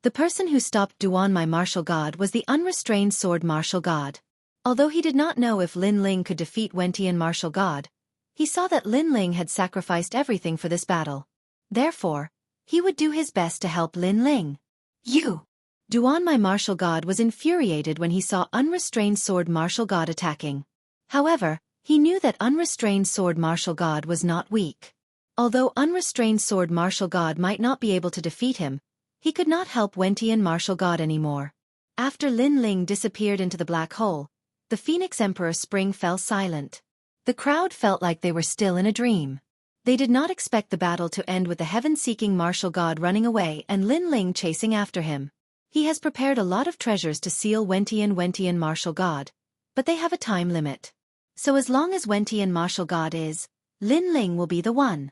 Speaker 1: The person who stopped Duan my martial god was the unrestrained sword martial god. Although he did not know if Lin Ling could defeat Wentian martial god, he saw that Lin Ling had sacrificed everything for this battle. Therefore, he would do his best to help Lin Ling. You! Duan my martial god was infuriated when he saw unrestrained sword martial god attacking. However, he knew that unrestrained sword martial god was not weak. Although unrestrained sword martial god might not be able to defeat him, he could not help Wentian martial god anymore. After Lin Ling disappeared into the black hole, the Phoenix Emperor Spring fell silent. The crowd felt like they were still in a dream. They did not expect the battle to end with the heaven-seeking martial god running away and Lin Ling chasing after him. He has prepared a lot of treasures to seal Wentian martial god, but they have a time limit. So as long as Wentian martial god is, Lin Ling will be the one.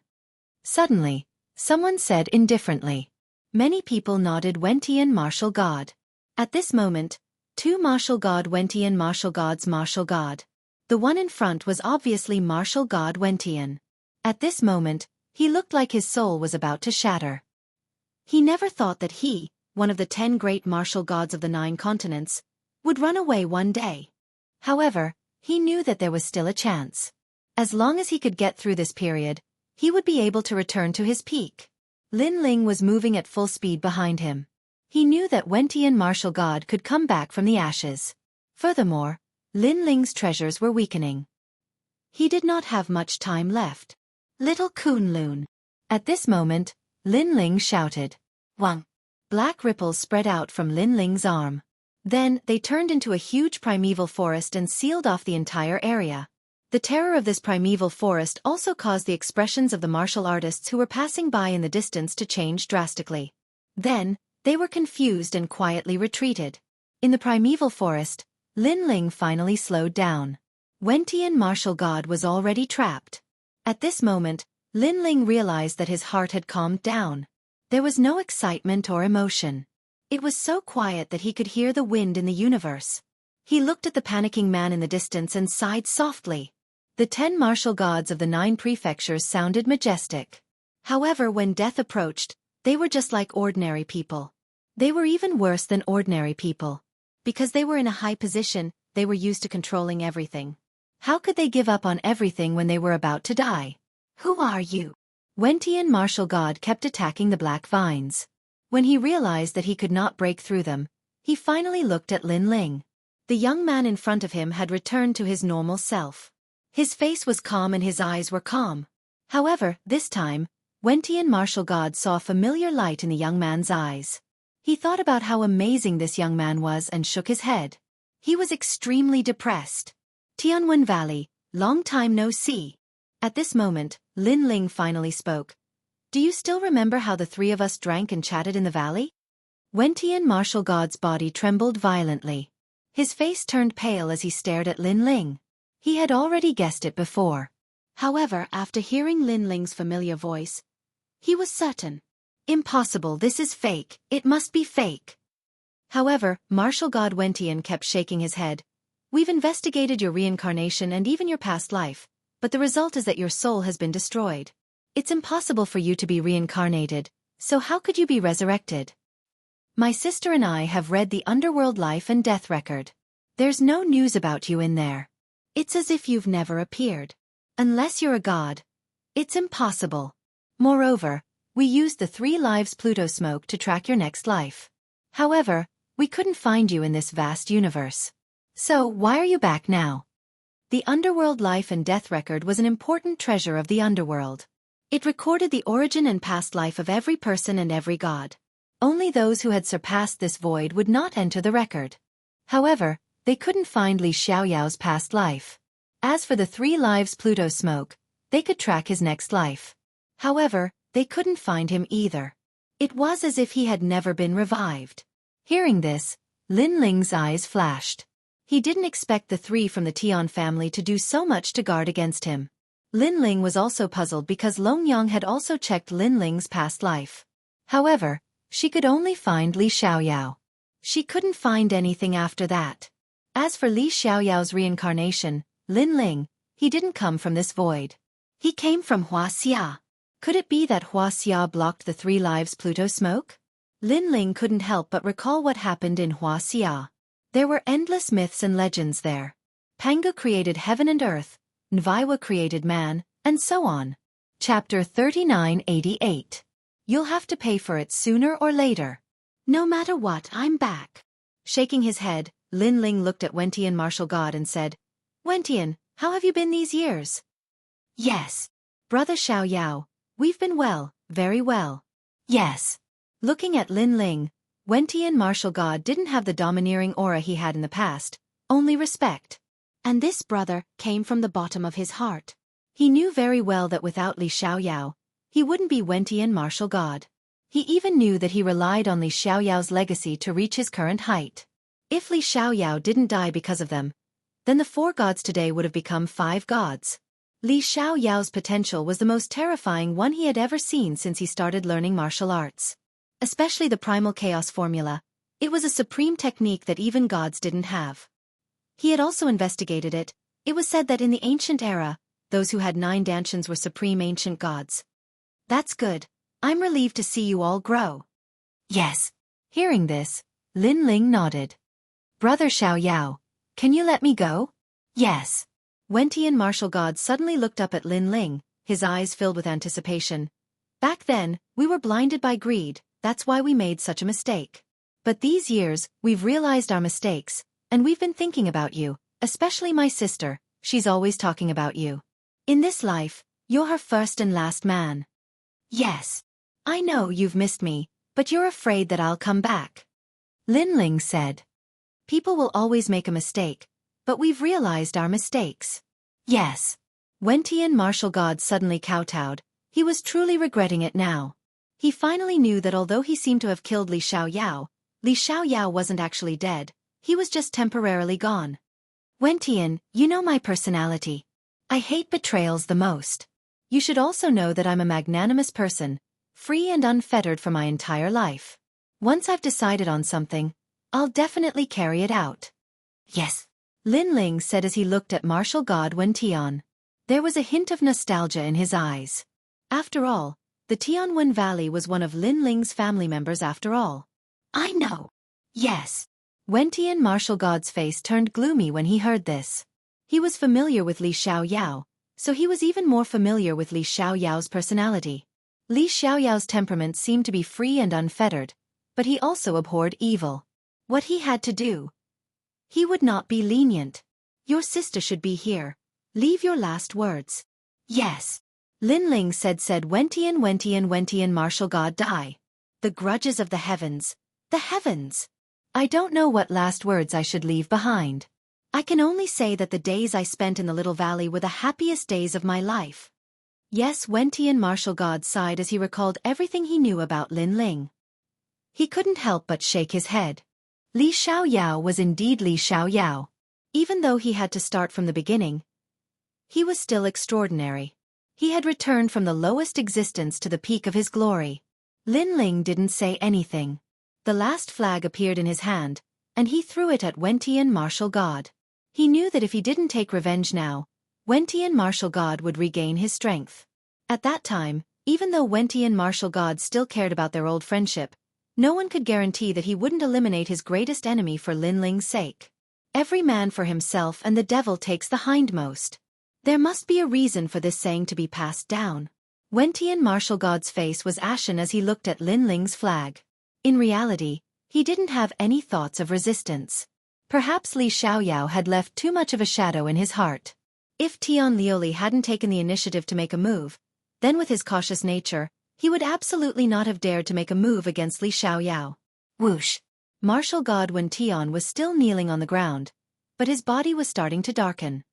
Speaker 1: Suddenly, someone said indifferently. Many people nodded Wentian martial god. At this moment, 2 martial god Wentian martial gods martial god. The one in front was obviously martial god Wentian. At this moment, he looked like his soul was about to shatter. He never thought that he, one of the 10 great martial gods of the 9 continents, would run away one day. However, he knew that there was still a chance. As long as he could get through this period, he would be able to return to his peak. Lin Ling was moving at full speed behind him. He knew that Wentian martial god could come back from the ashes. Furthermore, Lin Ling's treasures were weakening. He did not have much time left. Little Kunlun. At this moment, Lin Ling shouted. Wang. Black ripples spread out from Lin Ling's arm. Then, they turned into a huge primeval forest and sealed off the entire area. The terror of this primeval forest also caused the expressions of the martial artists who were passing by in the distance to change drastically. Then, they were confused and quietly retreated. In the primeval forest, Lin Ling finally slowed down. Wentian martial god was already trapped. At this moment, Lin Ling realized that his heart had calmed down. There was no excitement or emotion. It was so quiet that he could hear the wind in the universe. He looked at the panicking man in the distance and sighed softly. The 10 martial gods of the 9 prefectures sounded majestic. However, when death approached, they were just like ordinary people. They were even worse than ordinary people. Because they were in a high position, they were used to controlling everything. How could they give up on everything when they were about to die? Who are you? Wentian martial god kept attacking the black vines. When he realized that he could not break through them, he finally looked at Lin Ling. The young man in front of him had returned to his normal self. His face was calm and his eyes were calm. However, this time, Wentian martial god saw a familiar light in the young man's eyes. He thought about how amazing this young man was and shook his head. He was extremely depressed. Tianwen Valley, long time no see. At this moment, Lin Ling finally spoke. Do you still remember how the three of us drank and chatted in the valley? Wentian martial god's body trembled violently. His face turned pale as he stared at Lin Ling. He had already guessed it before. However, after hearing Lin Ling's familiar voice, he was certain. Impossible, this is fake, it must be fake. However, martial god Wentian kept shaking his head. We've investigated your reincarnation and even your past life, but the result is that your soul has been destroyed. It's impossible for you to be reincarnated, so how could you be resurrected? My sister and I have read the underworld life and death record. There's no news about you in there. It's as if you've never appeared. Unless you're a god. It's impossible. Moreover, we used the 3 lives Pluto smoke to track your next life. However, we couldn't find you in this vast universe. So, why are you back now? The underworld life and death record was an important treasure of the underworld. It recorded the origin and past life of every person and every god. Only those who had surpassed this void would not enter the record. However, they couldn't find Li Xiaoyao's past life. As for the 3 lives Pluto smoke, they could track his next life. However, they couldn't find him either. It was as if he had never been revived. Hearing this, Lin Ling's eyes flashed. He didn't expect the 3 from the Tian family to do so much to guard against him. Lin Ling was also puzzled because Long Yang had also checked Lin Ling's past life. However, she could only find Li Xiaoyao. She couldn't find anything after that. As for Li Xiaoyao's reincarnation, Lin Ling, he didn't come from this void. He came from Wuxia. Could it be that Wuxia blocked the 3 lives Pluto smoke? Lin Ling couldn't help but recall what happened in Wuxia. There were endless myths and legends there. Pangu created heaven and earth, Nviwa created man, and so on. Chapter 3988. You'll have to pay for it sooner or later. No matter what, I'm back. Shaking his head, Lin Ling looked at Wentian martial god and said, Wentian, how have you been these years? Yes. Brother Xiaoyao, we've been well, very well. Yes. Looking at Lin Ling, Wentian martial god didn't have the domineering aura he had in the past, only respect. And this brother came from the bottom of his heart. He knew very well that without Li Xiaoyao, he wouldn't be Wentian martial god. He even knew that he relied on Li Xiaoyao's legacy to reach his current height. If Li Xiaoyao didn't die because of them, then the 4 gods today would have become 5 gods. Li Xiaoyao's potential was the most terrifying one he had ever seen since he started learning martial arts. Especially the primal chaos formula, it was a supreme technique that even gods didn't have. He had also investigated it. It was said that in the ancient era, those who had 9 Dantians were supreme ancient gods. That's good. I'm relieved to see you all grow. Yes. Hearing this, Lin Ling nodded. Brother Xiaoyao, can you let me go? Yes. Wentian martial god suddenly looked up at Lin Ling, his eyes filled with anticipation. Back then, we were blinded by greed, that's why we made such a mistake. But these years, we've realized our mistakes, and we've been thinking about you, especially my sister, she's always talking about you. In this life, you're her first and last man. Yes. I know you've missed me, but you're afraid that I'll come back. Lin Ling said. People will always make a mistake, but we've realized our mistakes. Yes. Wentian martial god suddenly kowtowed, he was truly regretting it now. He finally knew that although he seemed to have killed Li Xiaoyao wasn't actually dead, he was just temporarily gone. Wentian, you know my personality. I hate betrayals the most. You should also know that I'm a magnanimous person, free and unfettered for my entire life. Once I've decided on something, I'll definitely carry it out. Yes. Lin Ling said as he looked at martial god Wentian. There was a hint of nostalgia in his eyes. After all, the Tianwen Valley was one of Lin Ling's family members after all. I know. Yes. Wentian martial god's face turned gloomy when he heard this. He was familiar with Li Xiaoyao, so he was even more familiar with Li Xiaoyao's personality. Li Xiaoyao's temperament seemed to be free and unfettered, but he also abhorred evil. What he had to do, He would not be lenient. Your sister should be here. Leave your last words. Yes. Lin Ling said Wentian martial god die. The grudges of the heavens. The heavens. I don't know what last words I should leave behind. I can only say that the days I spent in the little valley were the happiest days of my life. Yes, Wentian martial god sighed as he recalled everything he knew about Lin Ling. He couldn't help but shake his head. Li Xiaoyao was indeed Li Xiaoyao. Even though he had to start from the beginning, he was still extraordinary. He had returned from the lowest existence to the peak of his glory. Lin Ling didn't say anything. The last flag appeared in his hand, and he threw it at Wentian martial god. He knew that if he didn't take revenge now, Wentian martial god would regain his strength. At that time, even though Wentian martial god still cared about their old friendship, no one could guarantee that he wouldn't eliminate his greatest enemy for Lin Ling's sake. Every man for himself and the devil takes the hindmost. There must be a reason for this saying to be passed down. Wentian martial god's face was ashen as he looked at Lin Ling's flag. In reality, he didn't have any thoughts of resistance. Perhaps Li Xiaoyao had left too much of a shadow in his heart. If Tian Liuli hadn't taken the initiative to make a move, then with his cautious nature, he would absolutely not have dared to make a move against Li Xiaoyao. Whoosh! Martial god Wen Tian was still kneeling on the ground, but his body was starting to darken.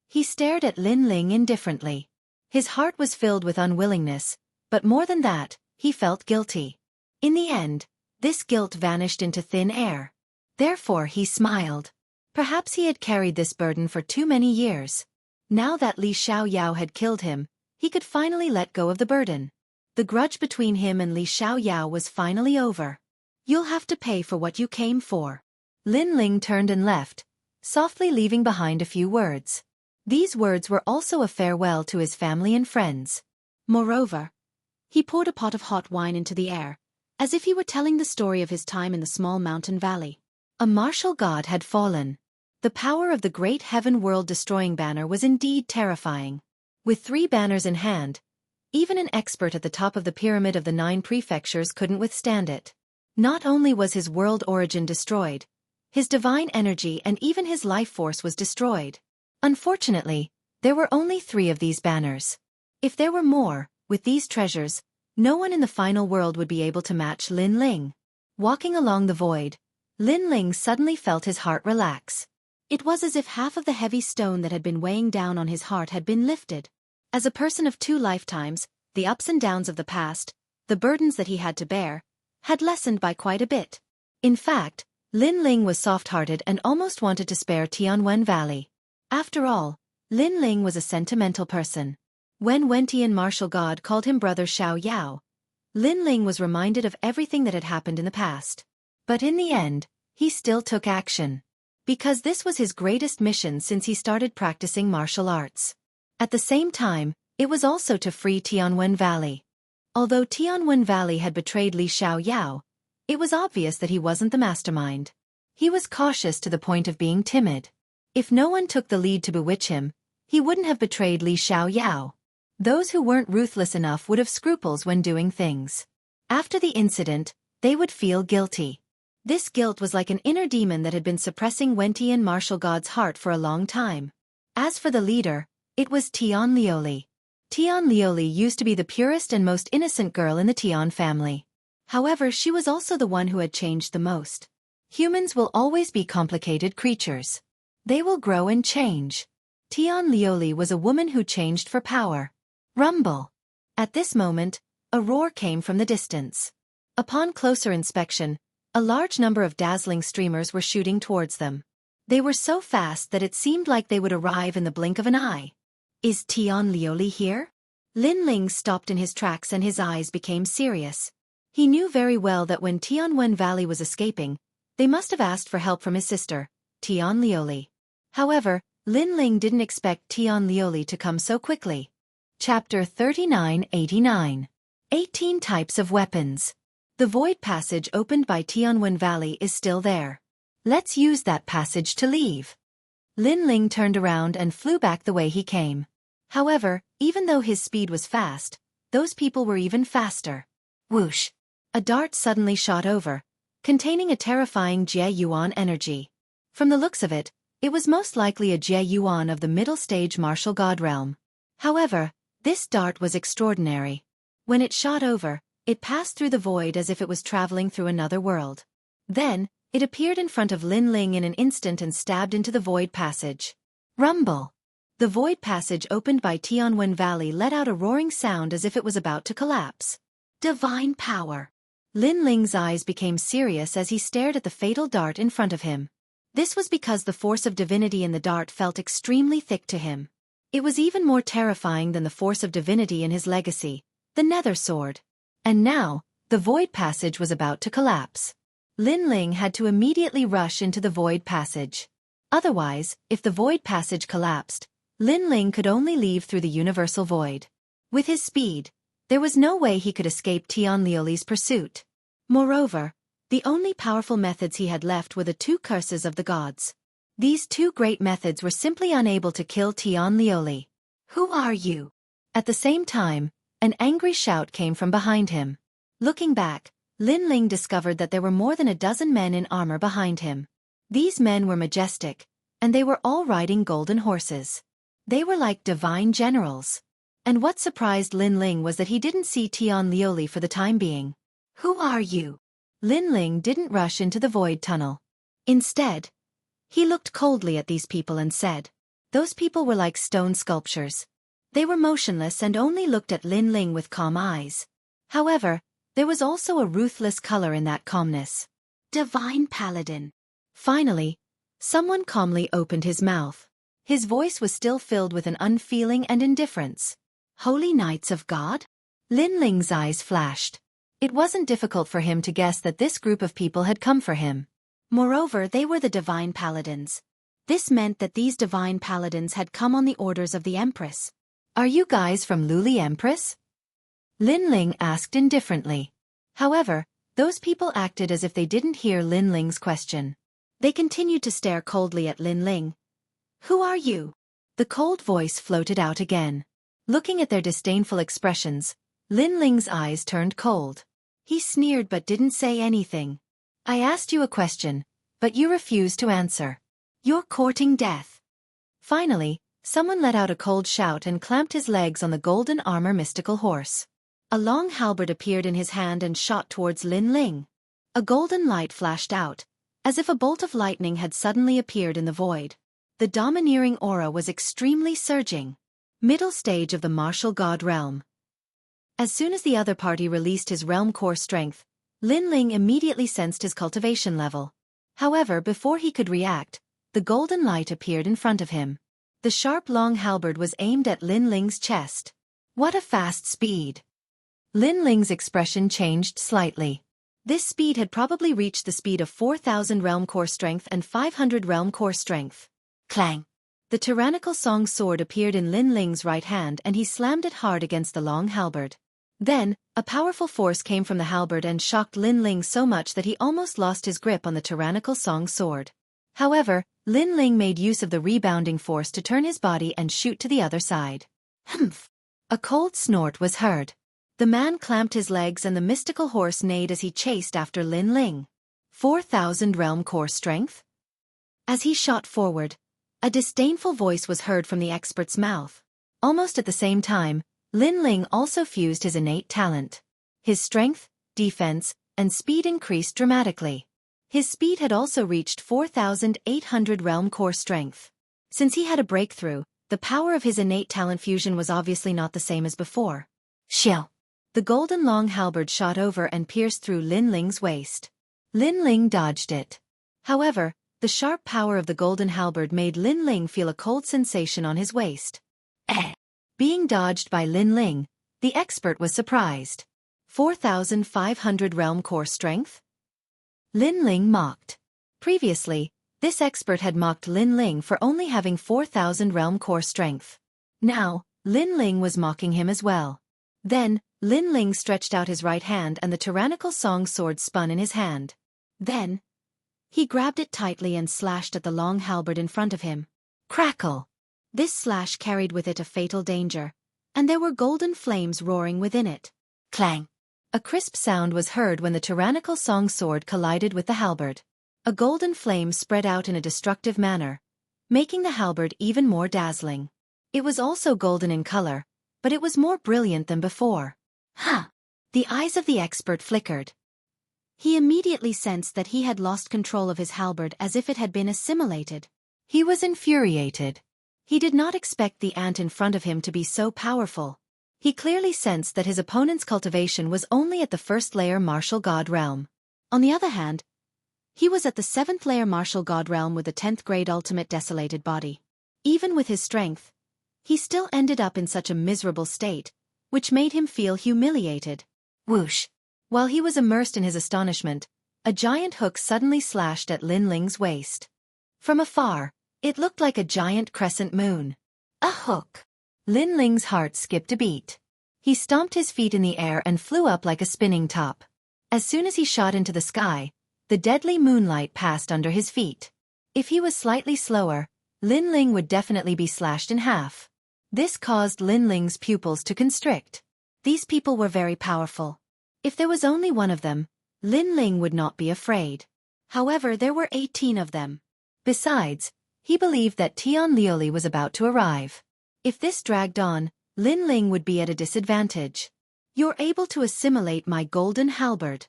Speaker 1: He stared at Lin Ling indifferently. His heart was filled with unwillingness, but more than that, he felt guilty. In the end, this guilt vanished into thin air. Therefore he smiled. Perhaps he had carried this burden for too many years. Now that Li Xiaoyao had killed him, he could finally let go of the burden. The grudge between him and Li Xiaoyao was finally over. You'll have to pay for what you came for. Lin Ling turned and left, softly leaving behind a few words. These words were also a farewell to his family and friends. Moreover, he poured a pot of hot wine into the air, as if he were telling the story of his time in the small mountain valley. A martial god had fallen. The power of the great heaven world-destroying banner was indeed terrifying. With 3 banners in hand, even an expert at the top of the pyramid of the 9 prefectures couldn't withstand it. Not only was his world origin destroyed, his divine energy and even his life force was destroyed. Unfortunately, there were only 3 of these banners. If there were more, with these treasures, no one in the final world would be able to match Lin Ling. Walking along the void, Lin Ling suddenly felt his heart relax. It was as if half of the heavy stone that had been weighing down on his heart had been lifted. As a person of 2 lifetimes, the ups and downs of the past, the burdens that he had to bear, had lessened by quite a bit. In fact, Lin Ling was soft-hearted and almost wanted to spare Tianwen Valley. After all, Lin Ling was a sentimental person. When Wentian martial god called him brother Xiao Yao, Lin Ling was reminded of everything that had happened in the past. But in the end, he still took action. Because this was his greatest mission since he started practicing martial arts. At the same time, it was also to free Tianwen Valley. Although Tianwen Valley had betrayed Li Xiaoyao, it was obvious that he wasn't the mastermind. He was cautious to the point of being timid. If no one took the lead to bewitch him, he wouldn't have betrayed Li Xiaoyao. Those who weren't ruthless enough would have scruples when doing things. After the incident, they would feel guilty. This guilt was like an inner demon that had been suppressing Wentian martial god's heart for a long time. As for the leader, it was Tian Liuli. Tian Liuli used to be the purest and most innocent girl in the Tian family. However, she was also the one who had changed the most. Humans will always be complicated creatures. They will grow and change. Tian Liuli was a woman who changed for power. Rumble. At this moment, a roar came from the distance. Upon closer inspection, a large number of dazzling streamers were shooting towards them. They were so fast that it seemed like they would arrive in the blink of an eye. Is Tian Liuli here? Lin Ling stopped in his tracks and his eyes became serious. He knew very well that when Tianwen Valley was escaping, they must have asked for help from his sister, Tian Liuli. However, Lin Ling didn't expect Tian Liuli to come so quickly. Chapter 3989. 18 Types of Weapons. The void passage opened by Tianwen Valley is still there. Let's use that passage to leave. Lin Ling turned around and flew back the way he came. However, even though his speed was fast, those people were even faster. Whoosh! A dart suddenly shot over, containing a terrifying Jie Yuan energy. From the looks of it, it was most likely a Jie Yuan of the middle stage martial god realm. However, this dart was extraordinary. When it shot over, it passed through the void as if it was traveling through another world. Then, it appeared in front of Lin Ling in an instant and stabbed into the void passage. Rumble! The void passage opened by Tianwen Valley let out a roaring sound as if it was about to collapse. Divine power! Lin Ling's eyes became serious as he stared at the fatal dart in front of him. This was because the force of divinity in the dart felt extremely thick to him. It was even more terrifying than the force of divinity in his legacy, the Nether Sword. And now, the void passage was about to collapse. Lin Ling had to immediately rush into the void passage. Otherwise, if the void passage collapsed, Lin Ling could only leave through the universal void. With his speed, there was no way he could escape Tian Liuli's pursuit. Moreover, the only powerful methods he had left were the two curses of the gods. These two great methods were simply unable to kill Tian Liuli. Who are you? At the same time, an angry shout came from behind him. Looking back, Lin Ling discovered that there were more than a dozen men in armor behind him. These men were majestic, and they were all riding golden horses. They were like divine generals. And what surprised Lin Ling was that he didn't see Tian Liuli for the time being. Who are you? Lin Ling didn't rush into the void tunnel. Instead, he looked coldly at these people and said, those people were like stone sculptures. They were motionless and only looked at Lin Ling with calm eyes. However, there was also a ruthless color in that calmness. Divine Paladin. Finally, someone calmly opened his mouth. His voice was still filled with an unfeeling and indifference. Holy Knights of God? Lin Ling's eyes flashed. It wasn't difficult for him to guess that this group of people had come for him. Moreover, they were the Divine Paladins. This meant that these Divine Paladins had come on the orders of the Empress. Are you guys from Luli Empress? Lin Ling asked indifferently. However, those people acted as if they didn't hear Lin Ling's question. They continued to stare coldly at Lin Ling. Who are you? The cold voice floated out again. Looking at their disdainful expressions, Lin Ling's eyes turned cold. He sneered but didn't say anything. I asked you a question, but you refused to answer. You're courting death. Finally, someone let out a cold shout and clamped his legs on the golden armor mystical horse. A long halberd appeared in his hand and shot towards Lin Ling. A golden light flashed out, as if a bolt of lightning had suddenly appeared in the void. The domineering aura was extremely surging. Middle stage of the martial god realm. As soon as the other party released his realm core strength, Lin Ling immediately sensed his cultivation level. However, before he could react, the golden light appeared in front of him. The sharp long halberd was aimed at Lin Ling's chest. What a fast speed! Lin Ling's expression changed slightly. This speed had probably reached the speed of 4,000 realm core strength and 500 realm core strength. Clang! The tyrannical song sword appeared in Lin Ling's right hand and he slammed it hard against the long halberd. Then, a powerful force came from the halberd and shocked Lin Ling so much that he almost lost his grip on the tyrannical song sword. However, Lin Ling made use of the rebounding force to turn his body and shoot to the other side. Humph! A cold snort was heard. The man clamped his legs and the mystical horse neighed as he chased after Lin Ling. 4,000 realm core strength? As he shot forward, a disdainful voice was heard from the expert's mouth. Almost at the same time, Lin Ling also fused his innate talent. His strength, defense, and speed increased dramatically. His speed had also reached 4,800 realm core strength. Since he had a breakthrough, the power of his innate talent fusion was obviously not the same as before. Shill! The golden long halberd shot over and pierced through Lin Ling's waist. Lin Ling dodged it. However, the sharp power of the golden halberd made Lin Ling feel a cold sensation on his waist. Being dodged by Lin Ling, the expert was surprised. 4,500 realm core strength? Lin Ling mocked. Previously, this expert had mocked Lin Ling for only having 4,000 realm core strength. Now, Lin Ling was mocking him as well. Then, Lin Ling stretched out his right hand and the tyrannical song sword spun in his hand. Then, he grabbed it tightly and slashed at the long halberd in front of him. Crackle! This slash carried with it a fatal danger, and there were golden flames roaring within it. Clang! A crisp sound was heard when the tyrannical song sword collided with the halberd. A golden flame spread out in a destructive manner, making the halberd even more dazzling. It was also golden in color, but it was more brilliant than before. Ha! The eyes of the expert flickered. He immediately sensed that he had lost control of his halberd as if it had been assimilated. He was infuriated. He did not expect the ant in front of him to be so powerful. He clearly sensed that his opponent's cultivation was only at the first layer martial god realm. On the other hand, he was at the 7th layer martial god realm with the 10th grade ultimate desolated body. Even with his strength, he still ended up in such a miserable state, which made him feel humiliated. Whoosh! While he was immersed in his astonishment, a giant hook suddenly slashed at Lin Ling's waist. From afar, it looked like a giant crescent moon. A hook! Lin Ling's heart skipped a beat. He stomped his feet in the air and flew up like a spinning top. As soon as he shot into the sky, the deadly moonlight passed under his feet. If he was slightly slower, Lin Ling would definitely be slashed in half. This caused Lin Ling's pupils to constrict. These people were very powerful. If there was only one of them, Lin Ling would not be afraid. However, there were 18 of them. Besides, he believed that Tian Liuli was about to arrive. If this dragged on, Lin Ling would be at a disadvantage. "You're able to assimilate my golden halberd,"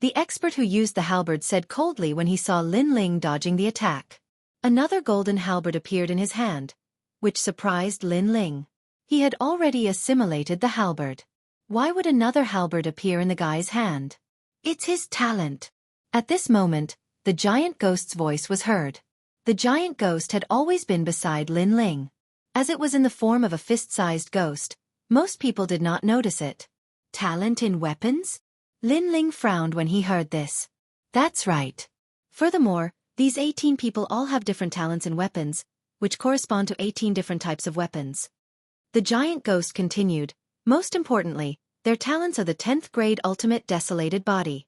Speaker 1: the expert who used the halberd said coldly when he saw Lin Ling dodging the attack. Another golden halberd appeared in his hand, which surprised Lin Ling. He had already assimilated the halberd. Why would another halberd appear in the guy's hand? It's his talent. At this moment, the giant ghost's voice was heard. The giant ghost had always been beside Lin Ling. As it was in the form of a fist-sized ghost, most people did not notice it. Talent in weapons? Lin Ling frowned when he heard this. That's right. Furthermore, these 18 people all have different talents in weapons, which correspond to 18 different types of weapons. The giant ghost continued, most importantly, their talents are the 10th grade ultimate desolated body.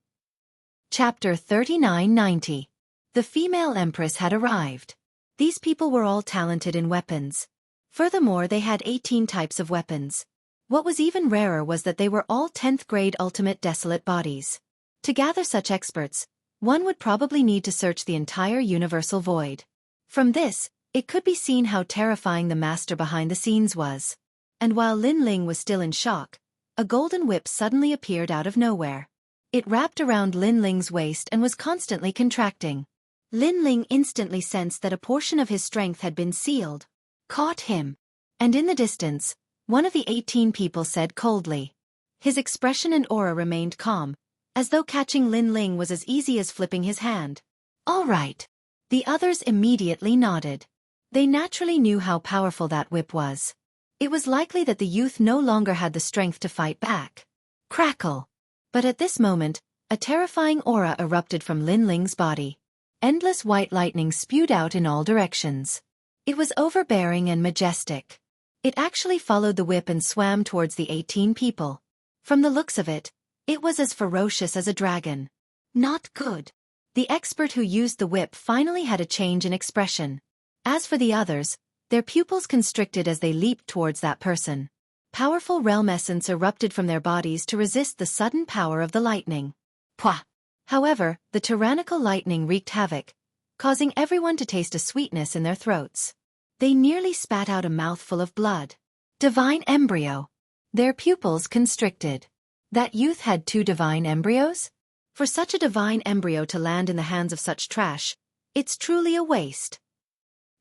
Speaker 1: Chapter 3990. The female empress had arrived. These people were all talented in weapons. Furthermore, they had 18 types of weapons. What was even rarer was that they were all 10th grade ultimate desolate bodies. To gather such experts, one would probably need to search the entire universal void. From this, it could be seen how terrifying the master behind the scenes was. And while Lin Ling was still in shock, a golden whip suddenly appeared out of nowhere. It wrapped around Lin Ling's waist and was constantly contracting. Lin Ling instantly sensed that a portion of his strength had been sealed. Caught him. And in the distance, one of the 18 people said coldly. His expression and aura remained calm, as though catching Lin Ling was as easy as flipping his hand. All right. The others immediately nodded. They naturally knew how powerful that whip was. It was likely that the youth no longer had the strength to fight back. Crackle! But at this moment, a terrifying aura erupted from Lin Ling's body. Endless white lightning spewed out in all directions. It was overbearing and majestic. It actually followed the whip and swam towards the 18 people. From the looks of it, it was as ferocious as a dragon. Not good. The expert who used the whip finally had a change in expression. As for the others, their pupils constricted as they leaped towards that person. Powerful realm essence erupted from their bodies to resist the sudden power of the lightning. Pwah! However, the tyrannical lightning wreaked havoc, causing everyone to taste a sweetness in their throats. They nearly spat out a mouthful of blood. Divine embryo. Their pupils constricted. That youth had 2 divine embryos? For such a divine embryo to land in the hands of such trash, it's truly a waste.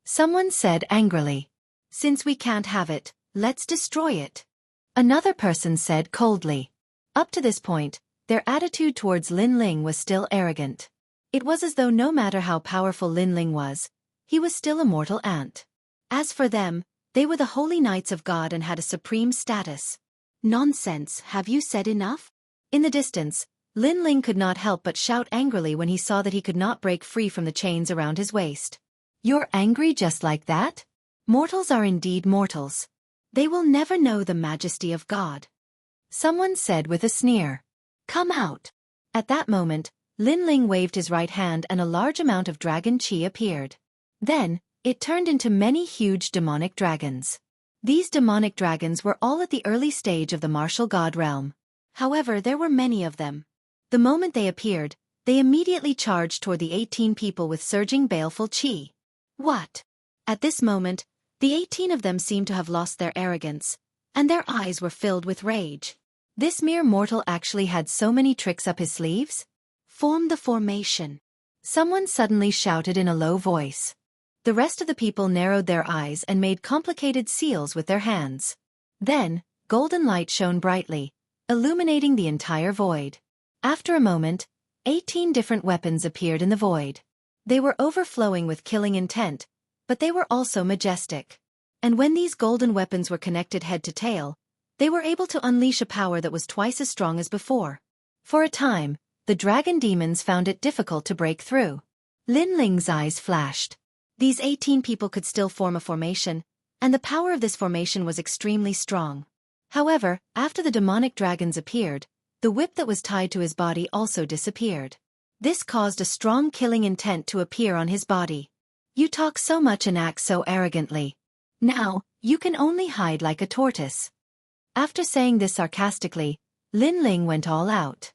Speaker 1: Someone said angrily. Since we can't have it, let's destroy it. Another person said coldly. Up to this point, their attitude towards Lin Ling was still arrogant. It was as though no matter how powerful Lin Ling was, he was still a mortal ant. As for them, they were the holy knights of God and had a supreme status. Nonsense, have you said enough? In the distance, Lin Ling could not help but shout angrily when he saw that he could not break free from the chains around his waist. You're angry just like that? Mortals are indeed mortals. They will never know the majesty of God. Someone said with a sneer. Come out. At that moment, Lin Ling waved his right hand and a large amount of dragon chi appeared. Then, it turned into many huge demonic dragons. These demonic dragons were all at the early stage of the martial god realm. However, there were many of them. The moment they appeared, They immediately charged toward the 18 people with surging baleful qi. What? At this moment, the 18 of them seemed to have lost their arrogance, and their eyes were filled with rage. This mere mortal actually had so many tricks up his sleeves? Form the formation. Someone suddenly shouted in a low voice. The rest of the people narrowed their eyes and made complicated seals with their hands. Then, golden light shone brightly, illuminating the entire void. After a moment, 18 different weapons appeared in the void. They were overflowing with killing intent, but they were also majestic. And when these golden weapons were connected head to tail, they were able to unleash a power that was twice as strong as before. For a time, the dragon demons found it difficult to break through. Lin Ling's eyes flashed. These 18 people could still form a formation, and the power of this formation was extremely strong. However, after the demonic dragons appeared, the whip that was tied to his body also disappeared. This caused a strong killing intent to appear on his body. You talk so much and act so arrogantly. Now, you can only hide like a tortoise. After saying this sarcastically, Lin Ling went all out.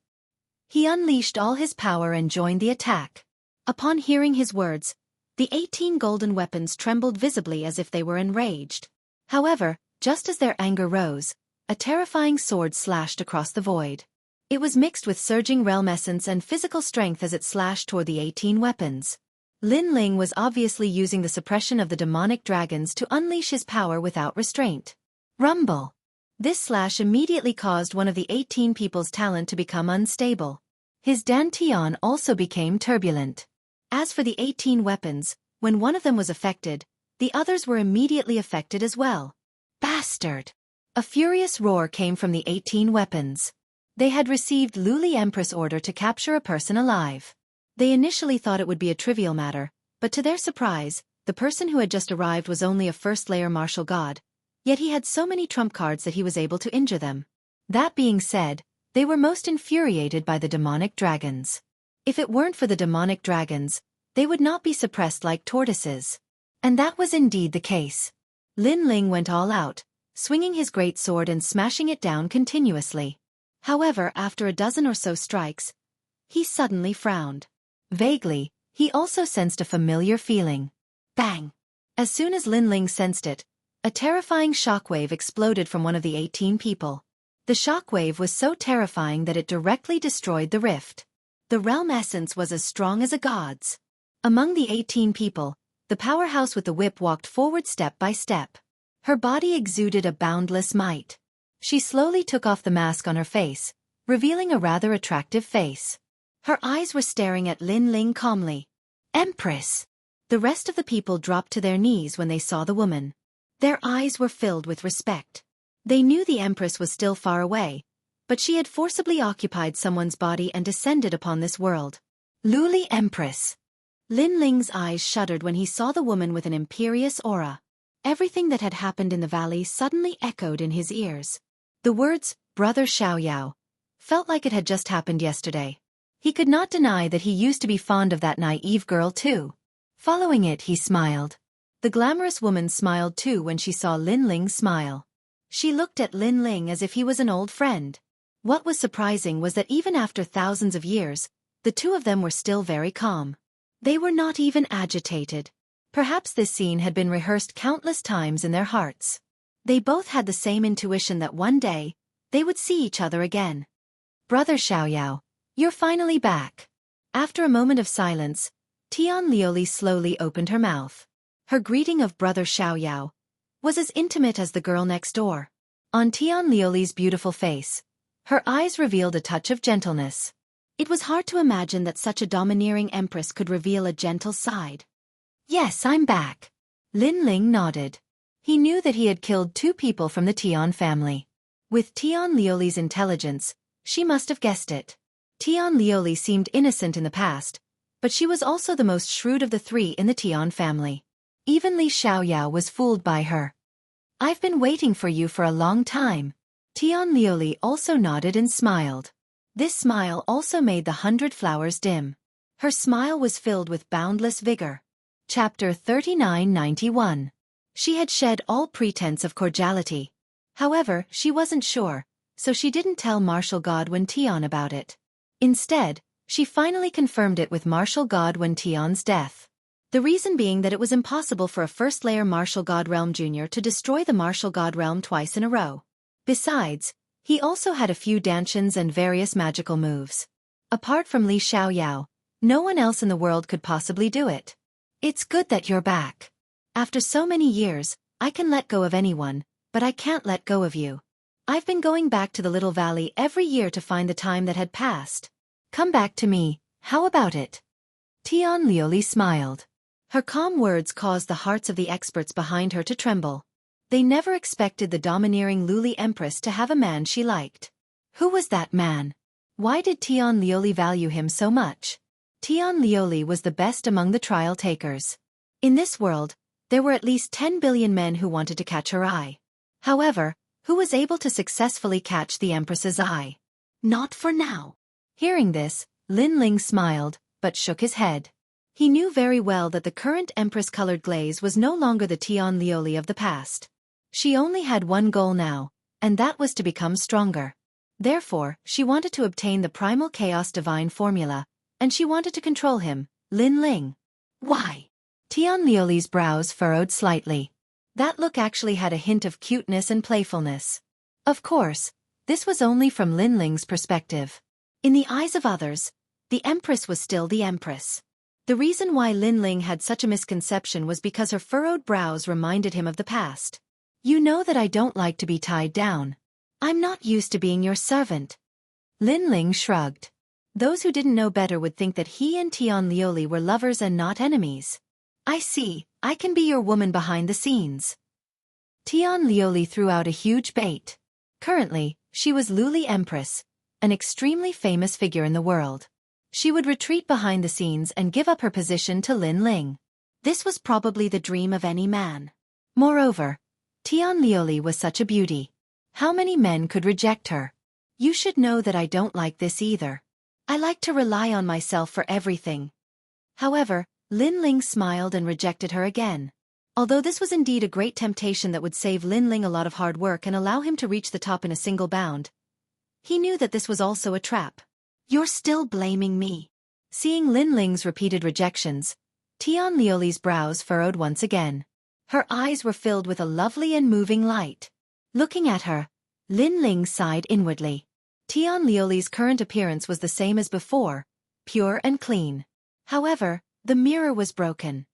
Speaker 1: He unleashed all his power and joined the attack. Upon hearing his words, the 18 golden weapons trembled visibly as if they were enraged. However, just as their anger rose, a terrifying sword slashed across the void. It was mixed with surging realm essence and physical strength as it slashed toward the 18 weapons. Lin Ling was obviously using the suppression of the demonic dragons to unleash his power without restraint. Rumble. This slash immediately caused one of the 18 people's talent to become unstable. His dantian also became turbulent. As for the 18 weapons, when one of them was affected, the others were immediately affected as well. Bastard! A furious roar came from the 18 weapons. They had received Luli Empress order to capture a person alive. They initially thought it would be a trivial matter, but to their surprise, the person who had just arrived was only a first-layer martial god, yet he had so many trump cards that he was able to injure them. That being said, they were most infuriated by the demonic dragons. If it weren't for the demonic dragons, they would not be suppressed like tortoises. And that was indeed the case. Lin Ling went all out, swinging his great sword and smashing it down continuously. However, after a dozen or so strikes, he suddenly frowned. Vaguely, he also sensed a familiar feeling. Bang! As soon as Lin Ling sensed it, a terrifying shockwave exploded from one of the 18 people. The shockwave was so terrifying that it directly destroyed the rift. The realm essence was as strong as a god's. Among the 18 people, the powerhouse with the whip walked forward step by step. Her body exuded a boundless might. She slowly took off the mask on her face, revealing a rather attractive face. Her eyes were staring at Lin Ling calmly. Empress! The rest of the people dropped to their knees when they saw the woman. Their eyes were filled with respect. They knew the Empress was still far away, but she had forcibly occupied someone's body and descended upon this world. Luli Empress! Lin Ling's eyes shuddered when he saw the woman with an imperious aura. Everything that had happened in the valley suddenly echoed in his ears. The words, Brother Xiaoyao, felt like it had just happened yesterday. He could not deny that he used to be fond of that naive girl too. Following it, he smiled. The glamorous woman smiled too when she saw Lin Ling smile. She looked at Lin Ling as if he was an old friend. What was surprising was that even after thousands of years, the two of them were still very calm. They were not even agitated. Perhaps this scene had been rehearsed countless times in their hearts. They both had the same intuition that one day, they would see each other again. Brother Xiaoyao, you're finally back. After a moment of silence, Tian Lioli slowly opened her mouth. Her greeting of Brother Xiaoyao was as intimate as the girl next door. On Tian Lioli's beautiful face, her eyes revealed a touch of gentleness. It was hard to imagine that such a domineering empress could reveal a gentle side. Yes, I'm back. Lin Ling nodded. He knew that he had killed 2 people from the Tian family. With Tian Lioli's intelligence, she must have guessed it. Tian Lioli seemed innocent in the past, but she was also the most shrewd of the 3 in the Tian family. Even Li Xiaoyao was fooled by her. I've been waiting for you for a long time. Tian Lioli also nodded and smiled. This smile also made the 100 flowers dim. Her smile was filled with boundless vigor. Chapter 3991. She had shed all pretense of cordiality. However, she wasn't sure, so she didn't tell Martial God Wen Tian about it. Instead, She finally confirmed it with martial god Wen Tian's death. The reason being that it was impossible for a first-layer martial god realm junior to destroy the martial god realm twice in a row. Besides, he also had a few dantians and various magical moves. Apart from Li Xiaoyao, no one else in the world could possibly do it. It's good that you're back. After so many years, I can let go of anyone, but I can't let go of you. I've been going back to the little valley every year to find the time that had passed. Come back to me, how about it? Tian Liuli smiled. Her calm words caused the hearts of the experts behind her to tremble. They never expected the domineering Luli Empress to have a man she liked. Who was that man? Why did Tian Liuli value him so much? Tian Liuli was the best among the trial takers. In this world, there were at least 10 billion men who wanted to catch her eye. However, who was able to successfully catch the Empress's eye? Not for now. Hearing this, Lin Ling smiled, but shook his head. He knew very well that the current Empress-colored glaze was no longer the Tian Liuli of the past. She only had one goal now, and that was to become stronger. Therefore, she wanted to obtain the primal chaos divine formula, and she wanted to control him, Lin Ling. Why? Tian Liuli's brows furrowed slightly. That look actually had a hint of cuteness and playfulness. Of course, this was only from Lin Ling's perspective. In the eyes of others, the Empress was still the Empress. The reason why Lin Ling had such a misconception was because her furrowed brows reminded him of the past. You know that I don't like to be tied down. I'm not used to being your servant. Lin Ling shrugged. Those who didn't know better would think that he and Tian Liuli were lovers and not enemies. I see, I can be your woman behind the scenes. Tian Liuli threw out a huge bait. Currently, she was Luli Empress, an extremely famous figure in the world. She would retreat behind the scenes and give up her position to Lin Ling. This was probably the dream of any man. Moreover, Tian Liuli was such a beauty. How many men could reject her? You should know that I don't like this either. I like to rely on myself for everything. However, Lin Ling smiled and rejected her again. Although this was indeed a great temptation that would save Lin Ling a lot of hard work and allow him to reach the top in a single bound, he knew that this was also a trap. You're still blaming me. Seeing Lin Ling's repeated rejections, Tian Liuli's brows furrowed once again. Her eyes were filled with a lovely and moving light. Looking at her, Lin Ling sighed inwardly. Tian Liuli's current appearance was the same as before, pure and clean. However, the mirror was broken.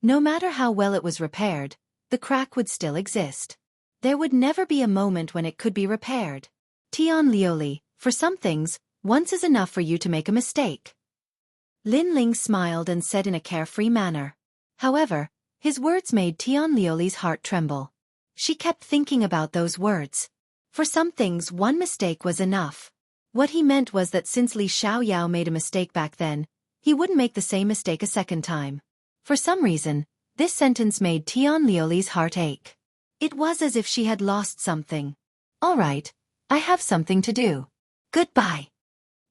Speaker 1: No matter how well it was repaired, the crack would still exist. There would never be a moment when it could be repaired. Tian Liuli, for some things, once is enough for you to make a mistake. Lin Ling smiled and said in a carefree manner. However, his words made Tian Liuli's heart tremble. She kept thinking about those words. For some things, one mistake was enough. What he meant was that since Li Xiaoyao made a mistake back then, he wouldn't make the same mistake a second time. For some reason, this sentence made Tian Liuli's heart ache. It was as if she had lost something. All right, I have something to do. Goodbye.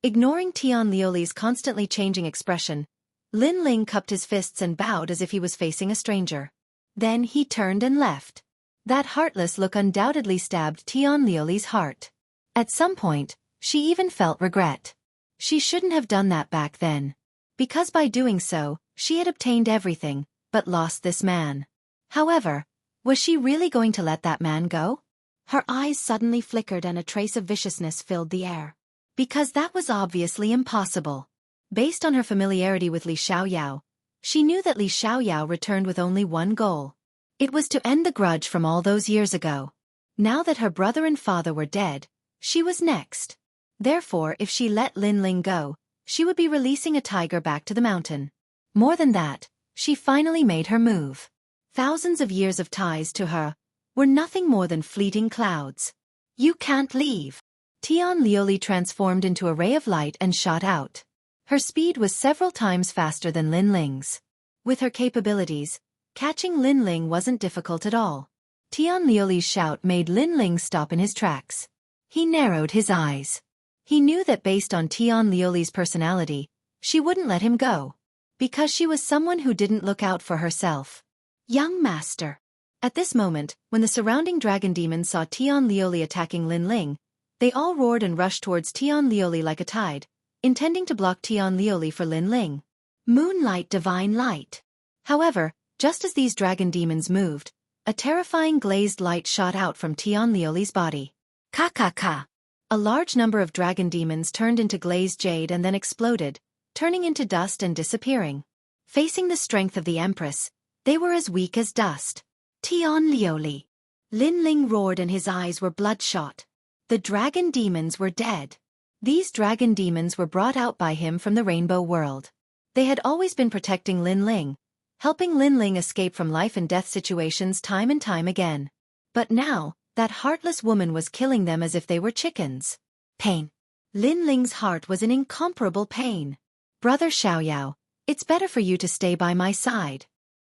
Speaker 1: Ignoring Tian Liuli's constantly changing expression, Lin Ling cupped his fists and bowed as if he was facing a stranger. Then he turned and left. That heartless look undoubtedly stabbed Tian Liuli's heart. At some point, she even felt regret. She shouldn't have done that back then. Because by doing so, she had obtained everything, but lost this man. However, was she really going to let that man go? Her eyes suddenly flickered and a trace of viciousness filled the air. Because that was obviously impossible. Based on her familiarity with Li Xiaoyao, she knew that Li Xiaoyao returned with only one goal. It was to end the grudge from all those years ago. Now that her brother and father were dead, she was next. Therefore, if she let Lin Ling go, she would be releasing a tiger back to the mountain. More than that, she finally made her move. Thousands of years of ties to her were nothing more than fleeting clouds. You can't leave. Tian Liuli transformed into a ray of light and shot out. Her speed was several times faster than Lin Ling's. With her capabilities, catching Lin Ling wasn't difficult at all. Tian Liuli's shout made Lin Ling stop in his tracks. He narrowed his eyes. He knew that based on Tian Liuli's personality, she wouldn't let him go. Because she was someone who didn't look out for herself. Young master. At this moment, when the surrounding dragon demons saw Tian Liuli attacking Lin Ling, they all roared and rushed towards Tian Liuli like a tide, intending to block Tian Liuli for Lin Ling. Moonlight, divine light. However, just as these dragon demons moved, a terrifying glazed light shot out from Tian Liuli's body. Ka ka ka. A large number of dragon demons turned into glazed jade and then exploded, turning into dust and disappearing. Facing the strength of the Empress, they were as weak as dust. Tian Liuli. Lin Ling roared and his eyes were bloodshot. The dragon demons were dead. These dragon demons were brought out by him from the rainbow world. They had always been protecting Lin Ling, helping Lin Ling escape from life and death situations time and time again. But now, that heartless woman was killing them as if they were chickens. Pain. Lin Ling's heart was in incomparable pain. Brother Xiaoyao, it's better for you to stay by my side.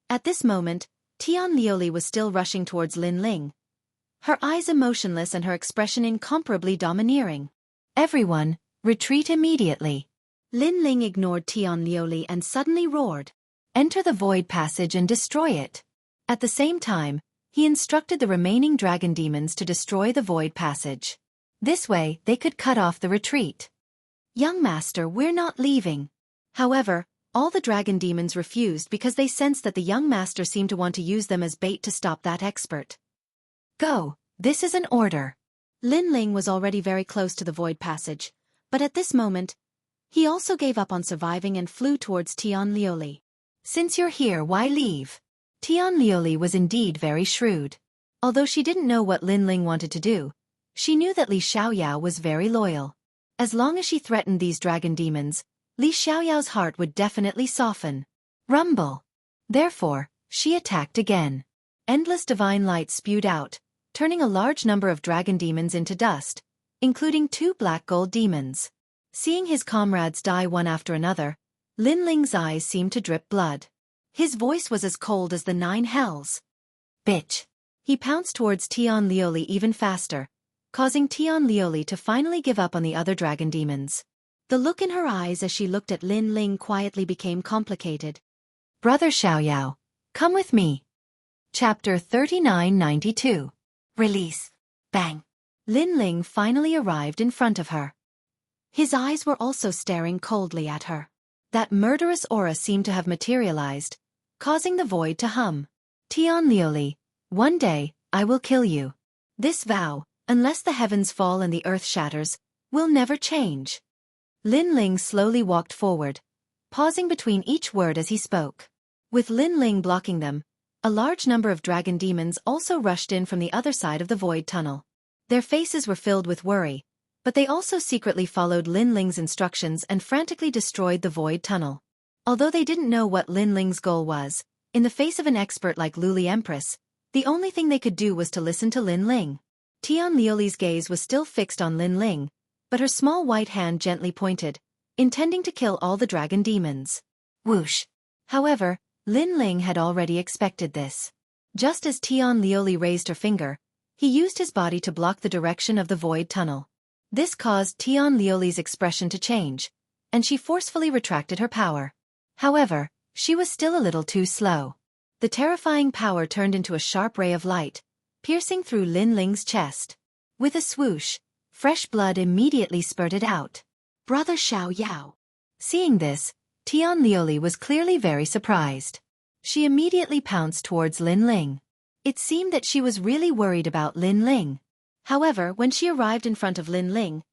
Speaker 1: At this moment, Tian Liuli was still rushing towards Lin Ling, her eyes emotionless and her expression incomparably domineering. Everyone, retreat immediately. Lin Ling ignored Tian Liuli and suddenly roared. Enter the void passage and destroy it. At the same time, he instructed the remaining dragon demons to destroy the void passage. This way, they could cut off the retreat. Young master, we're not leaving. However, all the dragon demons refused because they sensed that the young master seemed to want to use them as bait to stop that expert. Go, this is an order. Lin Ling was already very close to the void passage, but at this moment, he also gave up on surviving and flew towards Tian Liuli. Since you're here, why leave? Tian Liuli was indeed very shrewd. Although she didn't know what Lin Ling wanted to do, she knew that Li Xiaoyao was very loyal. As long as she threatened these dragon demons, Li Xiaoyao's heart would definitely soften. Rumble. Therefore, she attacked again. Endless divine light spewed out, turning a large number of dragon demons into dust, including 2 black gold demons. Seeing his comrades die one after another, Lin Ling's eyes seemed to drip blood. His voice was as cold as the 9 hells. Bitch. He pounced towards Tian Liuli even faster, causing Tian Liuli to finally give up on the other dragon demons. The look in her eyes as she looked at Lin Ling quietly became complicated. Brother Xiaoyao, come with me. Chapter 3992. Release. Bang. Lin Ling finally arrived in front of her. His eyes were also staring coldly at her. That murderous aura seemed to have materialized, causing the void to hum. Tian Liuli, one day, I will kill you. This vow, unless the heavens fall and the earth shatters, will never change. Lin Ling slowly walked forward, pausing between each word as he spoke. With Lin Ling blocking them, a large number of dragon demons also rushed in from the other side of the void tunnel. Their faces were filled with worry, but they also secretly followed Lin Ling's instructions and frantically destroyed the void tunnel. Although they didn't know what Lin Ling's goal was, in the face of an expert like Luli Empress, the only thing they could do was to listen to Lin Ling. Tian Liuli's gaze was still fixed on Lin Ling, but her small white hand gently pointed, intending to kill all the dragon demons. Whoosh. However, Lin Ling had already expected this. Just as Tian Liuli raised her finger, he used his body to block the direction of the void tunnel. This caused Tian Liuli's expression to change, and she forcefully retracted her power. However, she was still a little too slow. The terrifying power turned into a sharp ray of light, piercing through Lin Ling's chest. With a swoosh, fresh blood immediately spurted out. Brother Xiaoyao. Seeing this, Tian Liuli was clearly very surprised. She immediately pounced towards Lin Ling. It seemed that she was really worried about Lin Ling. However, when she arrived in front of Lin Ling,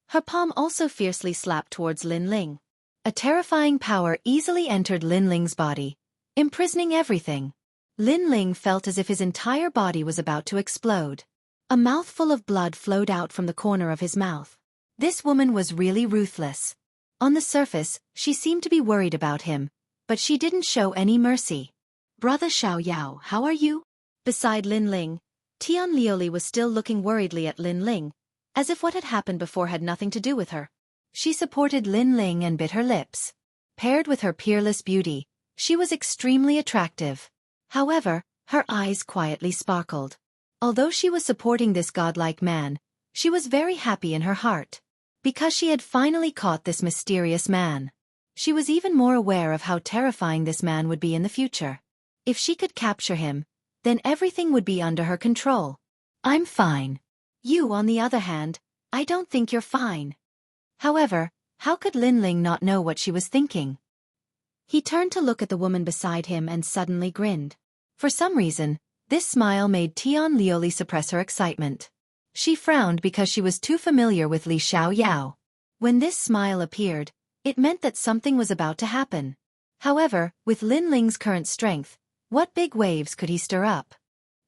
Speaker 1: her palm also fiercely slapped towards Lin Ling. A terrifying power easily entered Lin Ling's body, imprisoning everything. Lin Ling felt as if his entire body was about to explode. A mouthful of blood flowed out from the corner of his mouth. This woman was really ruthless. On the surface, she seemed to be worried about him, but she didn't show any mercy. Brother Xiaoyao, how are you? Beside Lin Ling, Tian Liuli was still looking worriedly at Lin Ling, as if what had happened before had nothing to do with her. She supported Lin Ling and bit her lips. Paired with her peerless beauty, she was extremely attractive. However, her eyes quietly sparkled. Although she was supporting this godlike man, she was very happy in her heart. Because she had finally caught this mysterious man. She was even more aware of how terrifying this man would be in the future. If she could capture him, then everything would be under her control. I'm fine. You, on the other hand, I don't think you're fine. However, How could Linling not know what she was thinking? He turned to look at the woman beside him and suddenly grinned. For some reason, this smile made Tian Liuli suppress her excitement. She frowned because she was too familiar with Li Xiaoyao. When this smile appeared, it meant that something was about to happen. However, with Linling's current strength, what big waves could he stir up?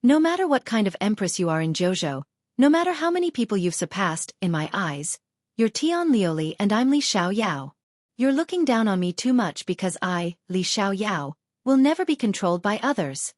Speaker 1: No matter what kind of empress you are in Zhou, no matter how many people you've surpassed, in my eyes, you're Tian Liuli and I'm Li Xiaoyao. You're looking down on me too much because I, Li Xiaoyao, will never be controlled by others.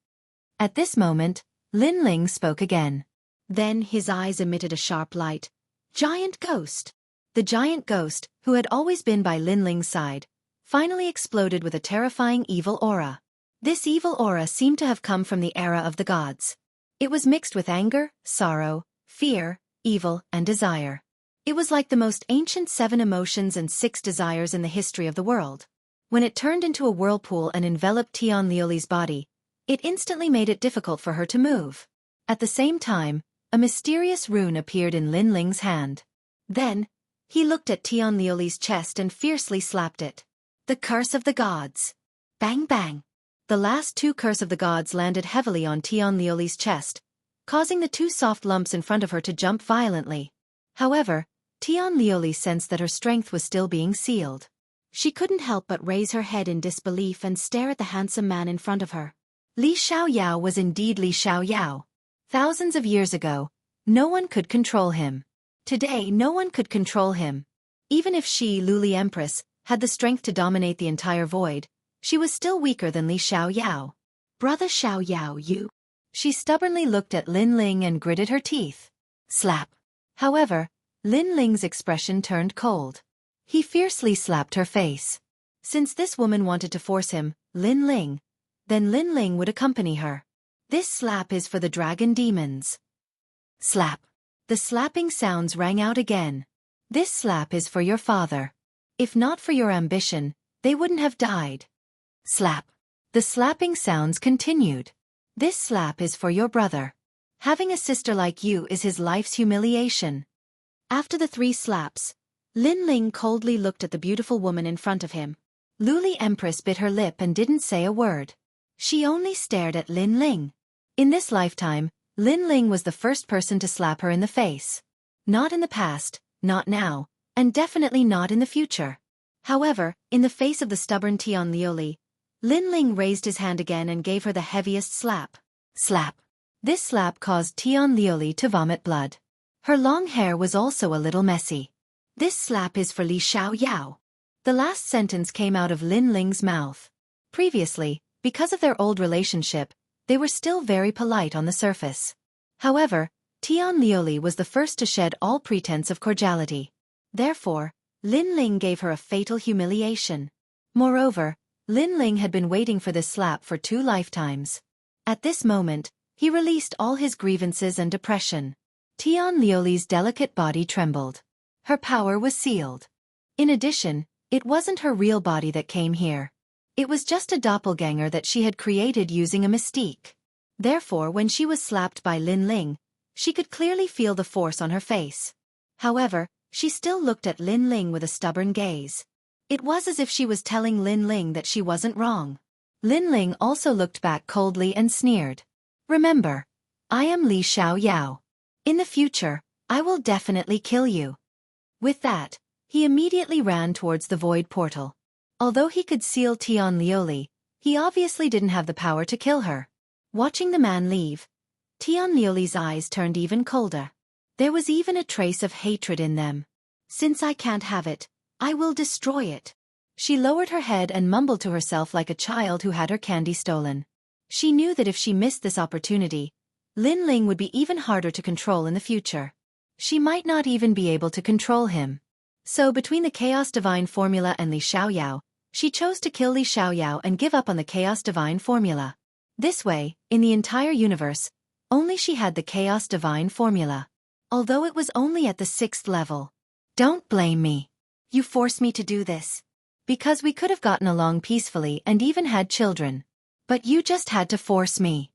Speaker 1: At this moment, Linling spoke again. Then his eyes emitted a sharp light. Giant ghost! The giant ghost, who had always been by Linling's side, finally exploded with a terrifying evil aura. This evil aura seemed to have come from the era of the gods. It was mixed with anger, sorrow, fear, evil, and desire. It was like the most ancient 7 emotions and 6 desires in the history of the world. When it turned into a whirlpool and enveloped Tian Liuli's body, it instantly made it difficult for her to move. At the same time, a mysterious rune appeared in Linling's hand. Then, he looked at Tian Liuli's chest and fiercely slapped it. The curse of the gods. Bang bang. The last 2 curse of the gods landed heavily on Tian Liuli's chest, causing the 2 soft lumps in front of her to jump violently. However, Tian Liuli sensed that her strength was still being sealed. She couldn't help but raise her head in disbelief and stare at the handsome man in front of her. Li Xiaoyao was indeed Li Xiaoyao. Thousands of years ago, no one could control him. Today no one could control him. Even if she, Luli Empress, had the strength to dominate the entire void, she was still weaker than Li Xiaoyao. Brother Xiaoyao, you. She stubbornly looked at Linling and gritted her teeth. Slap. However, Linling's expression turned cold. He fiercely slapped her face. Since this woman wanted to force him, Linling, then Linling would accompany her. This slap is for the dragon demons. Slap. The slapping sounds rang out again. This slap is for your father. If not for your ambition, they wouldn't have died. Slap. The slapping sounds continued. This slap is for your brother. Having a sister like you is his life's humiliation. After the 3 slaps, Linling coldly looked at the beautiful woman in front of him. Luli Empress bit her lip and didn't say a word. She only stared at Linling. In this lifetime, Linling was the first person to slap her in the face. Not in the past, not now, and definitely not in the future. However, in the face of the stubborn Tian Liuli, Linling raised his hand again and gave her the heaviest slap. Slap. This slap caused Tian Liuli to vomit blood. Her long hair was also a little messy. This slap is for Li Xiaoyao. The last sentence came out of Linling's mouth. Previously, because of their old relationship, they were still very polite on the surface. However, Tian Liuli was the first to shed all pretense of cordiality. Therefore, Linling gave her a fatal humiliation. Moreover, Linling had been waiting for this slap for 2 lifetimes. At this moment, he released all his grievances and depression. Tian Liuli's delicate body trembled. Her power was sealed. In addition, it wasn't her real body that came here. It was just a doppelganger that she had created using a mystique. Therefore, when she was slapped by Linling, she could clearly feel the force on her face. However, she still looked at Linling with a stubborn gaze. It was as if she was telling Linling that she wasn't wrong. Linling also looked back coldly and sneered. Remember, I am Li Xiaoyao. In the future, I will definitely kill you. With that, he immediately ran towards the void portal. Although he could seal Tian Liuli, he obviously didn't have the power to kill her. Watching the man leave, Tian Liuli's eyes turned even colder. There was even a trace of hatred in them. Since I can't have it, I will destroy it. She lowered her head and mumbled to herself like a child who had her candy stolen. She knew that if she missed this opportunity, Linling would be even harder to control in the future. She might not even be able to control him. So between the Chaos Divine Formula and Li Xiaoyao, she chose to kill Li Xiaoyao and give up on the Chaos Divine Formula. This way, in the entire universe, only she had the Chaos Divine Formula. Although it was only at the 6th level. Don't blame me. You forced me to do this. Because we could have gotten along peacefully and even had children. But you just had to force me.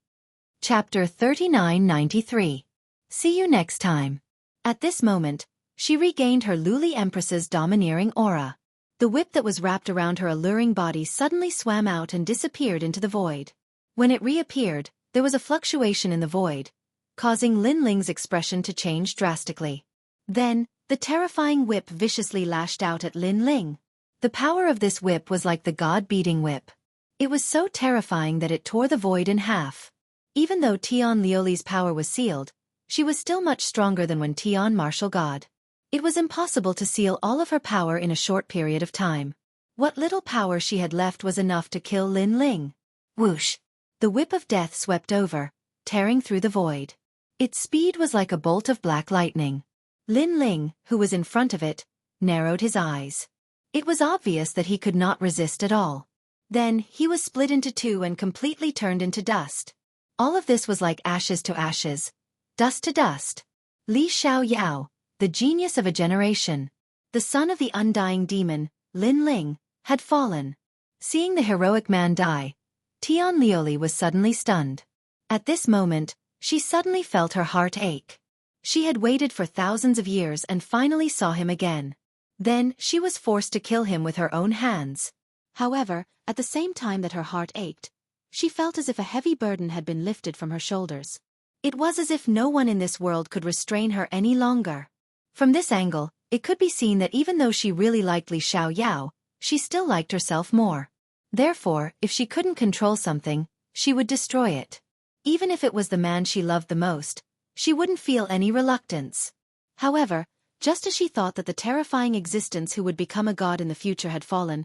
Speaker 1: Chapter 3993. See you next time. At this moment, She regained her Luli Empress's domineering aura. The whip that was wrapped around her alluring body suddenly swam out and disappeared into the void. When it reappeared, there was a fluctuation in the void, causing Lin Ling's expression to change drastically. Then, the terrifying whip viciously lashed out at Lin Ling. The power of this whip was like the god-beating whip. It was so terrifying that it tore the void in half. Even though Tian Liuli's power was sealed, she was still much stronger than when Tian martial god. It was impossible to seal all of her power in a short period of time. What little power she had left was enough to kill Lin Ling. Whoosh! The whip of death swept over, tearing through the void. Its speed was like a bolt of black lightning. Lin Ling, who was in front of it, narrowed his eyes. It was obvious that he could not resist at all. Then, he was split into two and completely turned into dust. All of this was like ashes to ashes, dust to dust. Li Xiaoyao, the genius of a generation, the son of the undying demon, Lin Ling, had fallen. Seeing the heroic man die, Tian Liuli was suddenly stunned. At this moment, she suddenly felt her heart ache. She had waited for thousands of years and finally saw him again. Then, she was forced to kill him with her own hands. However, at the same time that her heart ached, she felt as if a heavy burden had been lifted from her shoulders. It was as if no one in this world could restrain her any longer. From this angle, it could be seen that even though she really liked Li Xiaoyao, she still liked herself more. Therefore, if she couldn't control something, she would destroy it. Even if it was the man she loved the most, she wouldn't feel any reluctance. However, just as she thought that the terrifying existence who would become a god in the future had fallen,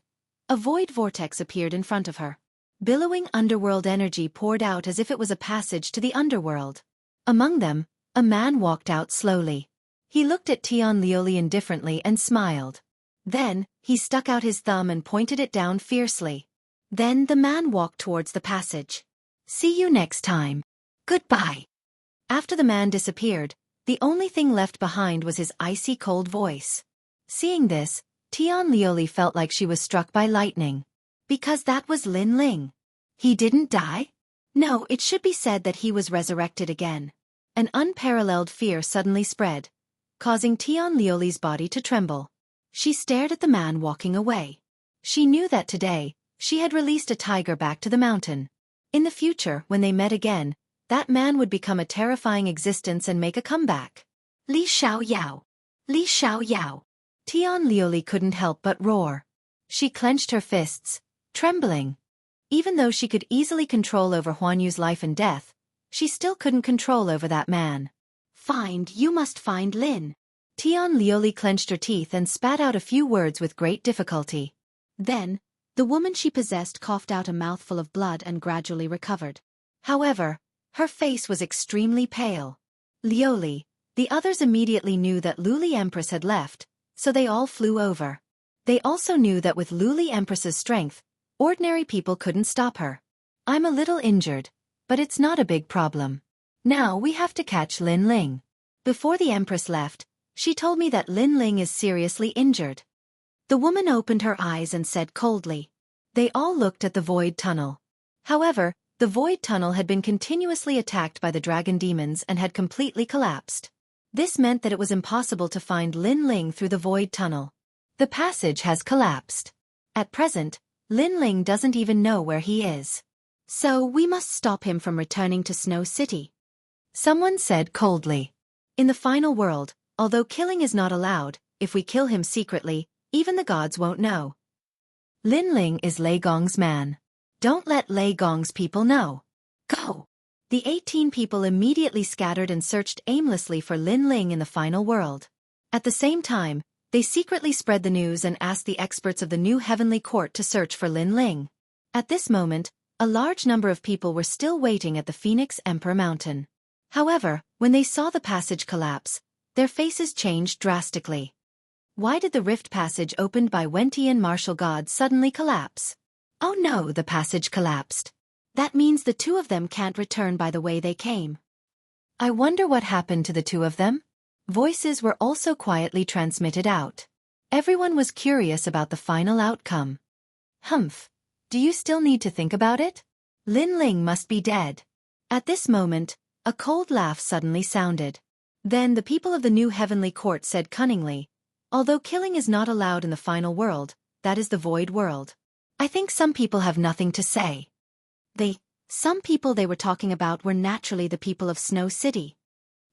Speaker 1: a void vortex appeared in front of her. Billowing underworld energy poured out as if it was a passage to the underworld. Among them, a man walked out slowly. He looked at Tian Liuli indifferently and smiled. Then, he stuck out his thumb and pointed it down fiercely. Then the man walked towards the passage. See you next time. Goodbye. After the man disappeared, the only thing left behind was his icy cold voice. Seeing this, Tian Liuli felt like she was struck by lightning. Because that was Lin Ling. He didn't die? No, it should be said that he was resurrected again. An unparalleled fear suddenly spread, causing Tian Liuli's body to tremble. She stared at the man walking away. She knew that today, she had released a tiger back to the mountain. In the future, when they met again, that man would become a terrifying existence and make a comeback. Li Xiaoyao! Li Xiaoyao! Tian Liuli couldn't help but roar. She clenched her fists, trembling. Even though she could easily control over Huan Yu's life and death, she still couldn't control over that man. You must find Lin. Tian Liuli clenched her teeth and spat out a few words with great difficulty. Then, the woman she possessed coughed out a mouthful of blood and gradually recovered. However, her face was extremely pale. Liuli, the others immediately knew that Luli Empress had left, so they all flew over. They also knew that with Luli Empress's strength, ordinary people couldn't stop her. I'm a little injured, but it's not a big problem. Now we have to catch Lin Ling. Before the Empress left, she told me that Lin Ling is seriously injured. The woman opened her eyes and said coldly. They all looked at the void tunnel. However, the void tunnel had been continuously attacked by the dragon demons and had completely collapsed. This meant that it was impossible to find Lin Ling through the void tunnel. The passage has collapsed. At present, Lin Ling doesn't even know where he is. So we must stop him from returning to Snow City. Someone said coldly. In the final world, although killing is not allowed, if we kill him secretly, even the gods won't know. Lin Ling is Lei Gong's man. Don't let Lei Gong's people know. Go! The 18 people immediately scattered and searched aimlessly for Lin Ling in the final world. At the same time, they secretly spread the news and asked the experts of the new heavenly court to search for Lin Ling. At this moment, a large number of people were still waiting at the Phoenix Emperor Mountain. However, when they saw the passage collapse, their faces changed drastically. Why did the rift passage opened by Wentian martial god suddenly collapse? Oh no, the passage collapsed. That means the two of them can't return by the way they came. I wonder what happened to the two of them? Voices were also quietly transmitted out. Everyone was curious about the final outcome. Humph. Do you still need to think about it? Lin Ling must be dead. At this moment, a cold laugh suddenly sounded. Then the people of the new heavenly court said cunningly, although killing is not allowed in the final world, that is the void world. I think some people have nothing to say. Some people they were talking about were naturally the people of Snow City.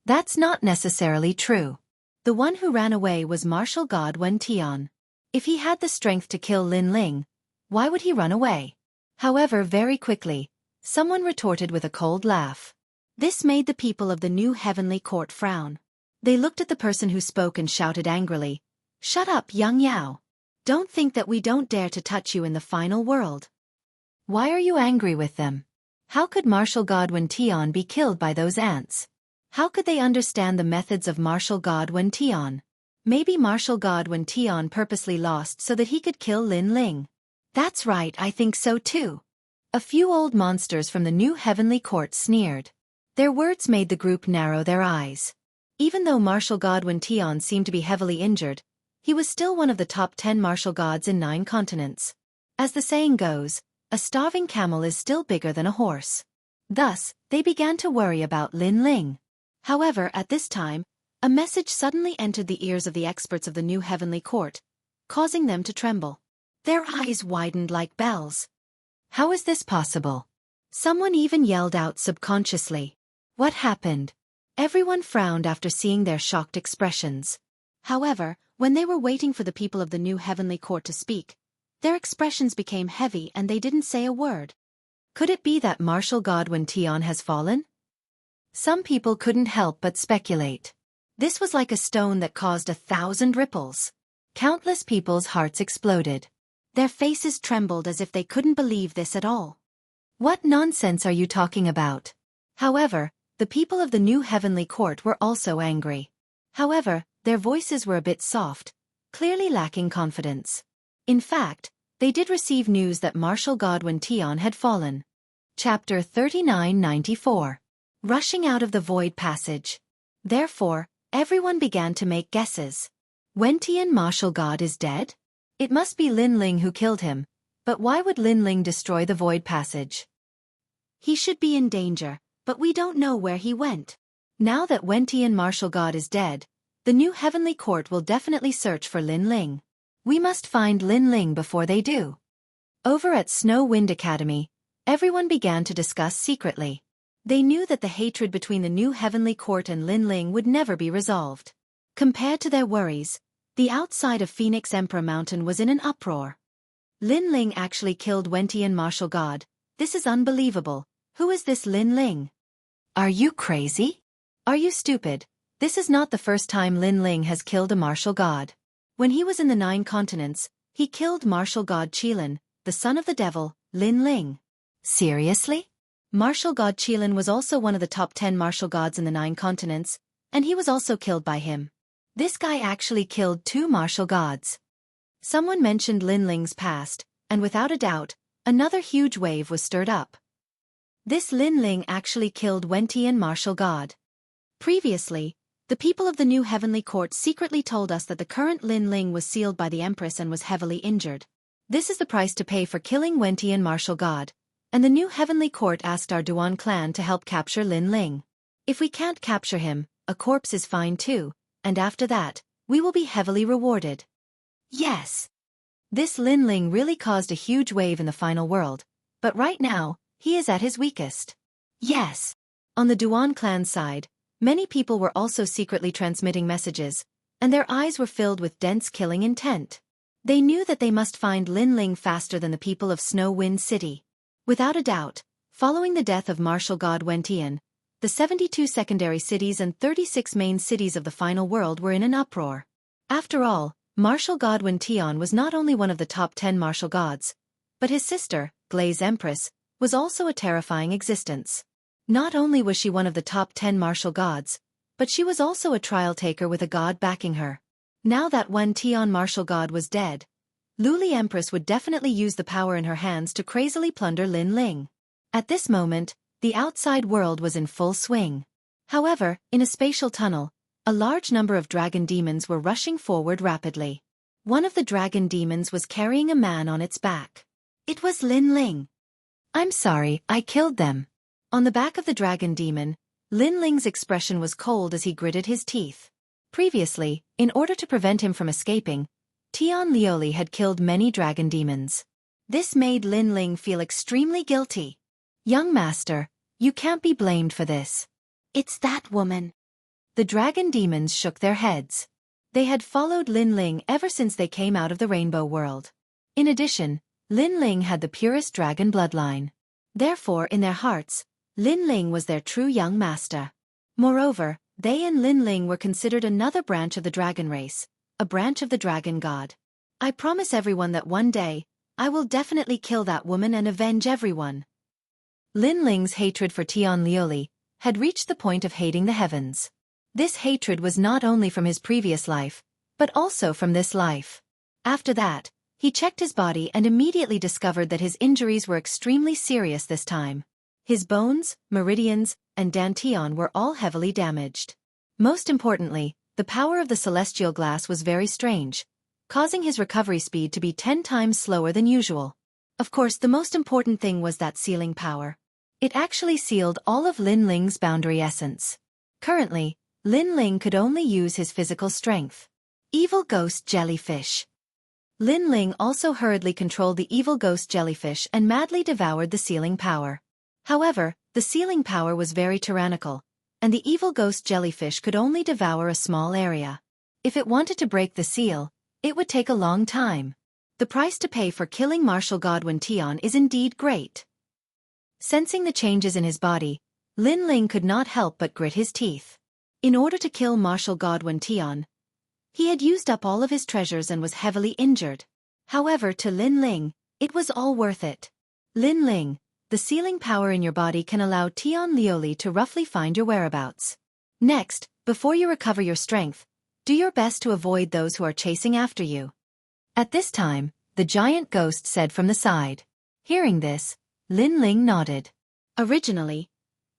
Speaker 1: That's not necessarily true. The one who ran away was martial god Wen Tian. If he had the strength to kill Lin Ling, why would he run away? However, very quickly, someone retorted with a cold laugh. This made the people of the new heavenly court frown. They looked at the person who spoke and shouted angrily, "Shut up, young Yao. Don't think that we don't dare to touch you in the final world." Why are you angry with them? How could martial god Wen Tian be killed by those ants? How could they understand the methods of martial god Wen Tian? Maybe martial god Wen Tian purposely lost so that he could kill Lin Ling. That's right, I think so too. A few old monsters from the new heavenly court sneered. Their words made the group narrow their eyes. Even though martial god Wen Tian seemed to be heavily injured, he was still one of the top 10 martial gods in 9 continents. As the saying goes, a starving camel is still bigger than a horse. Thus, they began to worry about Lin Ling. However, at this time, a message suddenly entered the ears of the experts of the new heavenly court, causing them to tremble. Their eyes widened like bells. How is this possible? Someone even yelled out subconsciously. What happened? Everyone frowned after seeing their shocked expressions. However, when they were waiting for the people of the new heavenly court to speak, their expressions became heavy and they didn't say a word. Could it be that martial god Wen Tian has fallen? Some people couldn't help but speculate. This was like a stone that caused 1,000 ripples. Countless people's hearts exploded. Their faces trembled as if they couldn't believe this at all. What nonsense are you talking about? However, the people of the new heavenly court were also angry. However, their voices were a bit soft, clearly lacking confidence. In fact, they did receive news that martial god Wen Tian had fallen. Chapter 3994. Rushing out of the void passage. Therefore, everyone began to make guesses. Wen Tian martial god is dead? It must be Lin Ling who killed him, but why would Lin Ling destroy the void passage? He should be in danger, but we don't know where he went. Now that Wen Tian martial god is dead, the new heavenly court will definitely search for Lin Ling. We must find Lin Ling before they do. Over at Snow Wind Academy, everyone began to discuss secretly. They knew that the hatred between the new heavenly court and Lin Ling would never be resolved. Compared to their worries, the outside of Phoenix Emperor Mountain was in an uproar. Lin Ling actually killed Wen Tian martial god. This is unbelievable. Who is this Lin Ling? Are you crazy? Are you stupid? This is not the first time Lin Ling has killed a martial god. When he was in the 9 continents, he killed martial god Qilin, the son of the devil, Lin Ling. Seriously? Martial god Qilin was also one of the top 10 martial gods in the 9 continents, and he was also killed by him. This guy actually killed 2 martial gods. Someone mentioned Lin Ling's past, and without a doubt, another huge wave was stirred up. This Lin Ling actually killed Wen Tian martial god. Previously, the people of the new heavenly court secretly told us that the current Lin Ling was sealed by the empress and was heavily injured. This is the price to pay for killing Wen Tian martial god, and the new heavenly court asked our Duan clan to help capture Lin Ling. If we can't capture him, a corpse is fine too, and after that, we will be heavily rewarded. Yes. This Lin Ling really caused a huge wave in the final world, but right now, he is at his weakest. Yes. On the Duan clan side, many people were also secretly transmitting messages, and their eyes were filled with dense killing intent. They knew that they must find Lin Ling faster than the people of Snow Wind City. Without a doubt, following the death of martial god Wen Tian, the 72 secondary cities and 36 main cities of the final world were in an uproar. After all, martial god Wen Tian was not only one of the top 10 martial gods, but his sister, Glaze Empress, was also a terrifying existence. Not only was she one of the top 10 martial gods, but she was also a trial taker with a god backing her. Now that Wen Tian martial god was dead, Luli Empress would definitely use the power in her hands to crazily plunder Lin Ling. At this moment, the outside world was in full swing. However, in a spatial tunnel, a large number of dragon demons were rushing forward rapidly. One of the dragon demons was carrying a man on its back. It was Lin Ling. I'm sorry, I killed them. On the back of the dragon demon, Lin Ling's expression was cold as he gritted his teeth. Previously, in order to prevent him from escaping, Tian Lioli had killed many dragon demons. This made Lin Ling feel extremely guilty. Young master, you can't be blamed for this. It's that woman. The dragon demons shook their heads. They had followed Lin Ling ever since they came out of the rainbow world. In addition, Lin Ling had the purest dragon bloodline. Therefore, in their hearts, Lin Ling was their true young master. Moreover, they and Lin Ling were considered another branch of the dragon race, a branch of the dragon god. I promise everyone that one day, I will definitely kill that woman and avenge everyone. Lin Ling's hatred for Tian Lioli had reached the point of hating the heavens. This hatred was not only from his previous life, but also from this life. After that, he checked his body and immediately discovered that his injuries were extremely serious this time. His bones, meridians, and dantian were all heavily damaged. Most importantly, the power of the celestial glass was very strange, causing his recovery speed to be 10 times slower than usual. Of course, the most important thing was that sealing power. It actually sealed all of Lin Ling's boundary essence. Currently, Lin Ling could only use his physical strength. Evil Ghost Jellyfish. Lin Ling also hurriedly controlled the evil ghost jellyfish and madly devoured the sealing power. However, the sealing power was very tyrannical, and the evil ghost jellyfish could only devour a small area. If it wanted to break the seal, it would take a long time. The price to pay for killing Martial Godwin Tian is indeed great. Sensing the changes in his body, Lin Ling could not help but grit his teeth. In order to kill Martial Godwin Tian, he had used up all of his treasures and was heavily injured. However, to Lin Ling, it was all worth it. Lin Ling, the sealing power in your body can allow Tian Lioli to roughly find your whereabouts. Next, before you recover your strength, do your best to avoid those who are chasing after you. At this time, the giant ghost said from the side. Hearing this, Lin Ling nodded. Originally,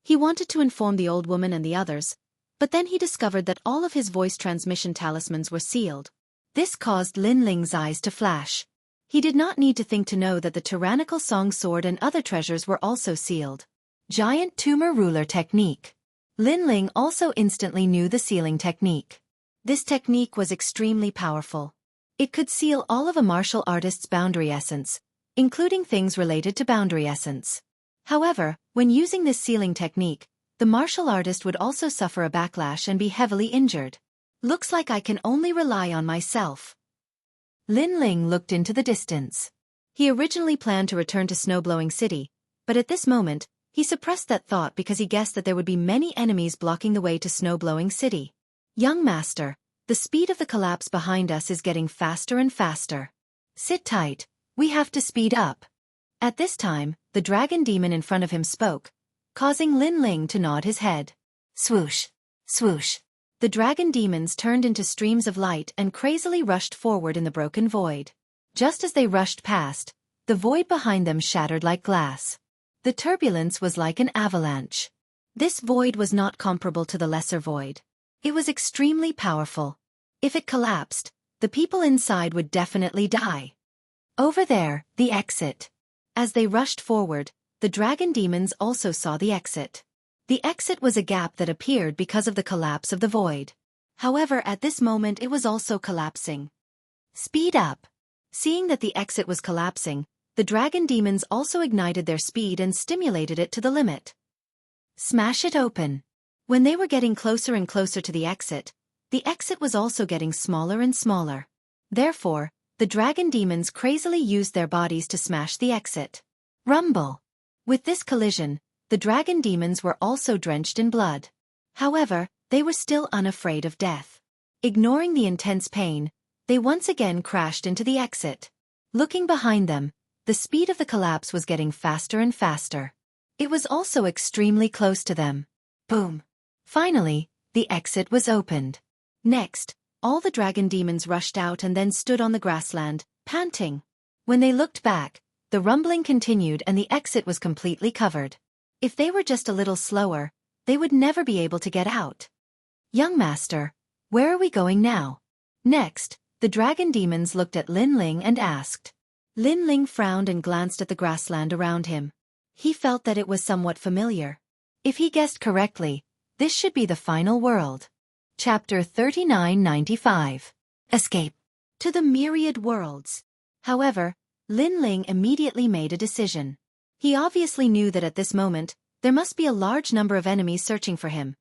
Speaker 1: he wanted to inform the old woman and the others, but then he discovered that all of his voice transmission talismans were sealed. This caused Lin Ling's eyes to flash. He did not need to think to know that the tyrannical song sword and other treasures were also sealed. Giant tumor ruler technique. Lin Ling also instantly knew the sealing technique. This technique was extremely powerful. It could seal all of a martial artist's boundary essence, including things related to boundary essence. However, when using this sealing technique, the martial artist would also suffer a backlash and be heavily injured. Looks like I can only rely on myself. Lin Ling looked into the distance. He originally planned to return to Snowblowing City, but at this moment, he suppressed that thought because he guessed that there would be many enemies blocking the way to Snowblowing City. Young master, the speed of the collapse behind us is getting faster and faster. Sit tight, we have to speed up. At this time, the dragon demon in front of him spoke, causing Lin Ling to nod his head. Swoosh, swoosh. The dragon demons turned into streams of light and crazily rushed forward in the broken void. Just as they rushed past, the void behind them shattered like glass. The turbulence was like an avalanche. This void was not comparable to the lesser void. It was extremely powerful. If it collapsed, the people inside would definitely die. Over there, the exit. As they rushed forward, the dragon demons also saw the exit. The exit was a gap that appeared because of the collapse of the void. However, at this moment it was also collapsing. Speed up. Seeing that the exit was collapsing, the dragon demons also ignited their speed and stimulated it to the limit. Smash it open. When they were getting closer and closer to the exit was also getting smaller and smaller. Therefore, the dragon demons crazily used their bodies to smash the exit. Rumble. With this collision, the dragon demons were also drenched in blood. However, they were still unafraid of death. Ignoring the intense pain, they once again crashed into the exit. Looking behind them, the speed of the collapse was getting faster and faster. It was also extremely close to them. Boom. Finally, the exit was opened. Next, all the dragon demons rushed out and then stood on the grassland, panting. When they looked back, the rumbling continued and the exit was completely covered. If they were just a little slower, they would never be able to get out. Young master, where are we going now? Next, the dragon demons looked at Lin Ling and asked. Lin Ling frowned and glanced at the grassland around him. He felt that it was somewhat familiar. If he guessed correctly, This should be the final world. Chapter 3995. Escape to the myriad worlds. However, Lin Ling immediately made a decision. He obviously knew that at this moment, there must be a large number of enemies searching for him,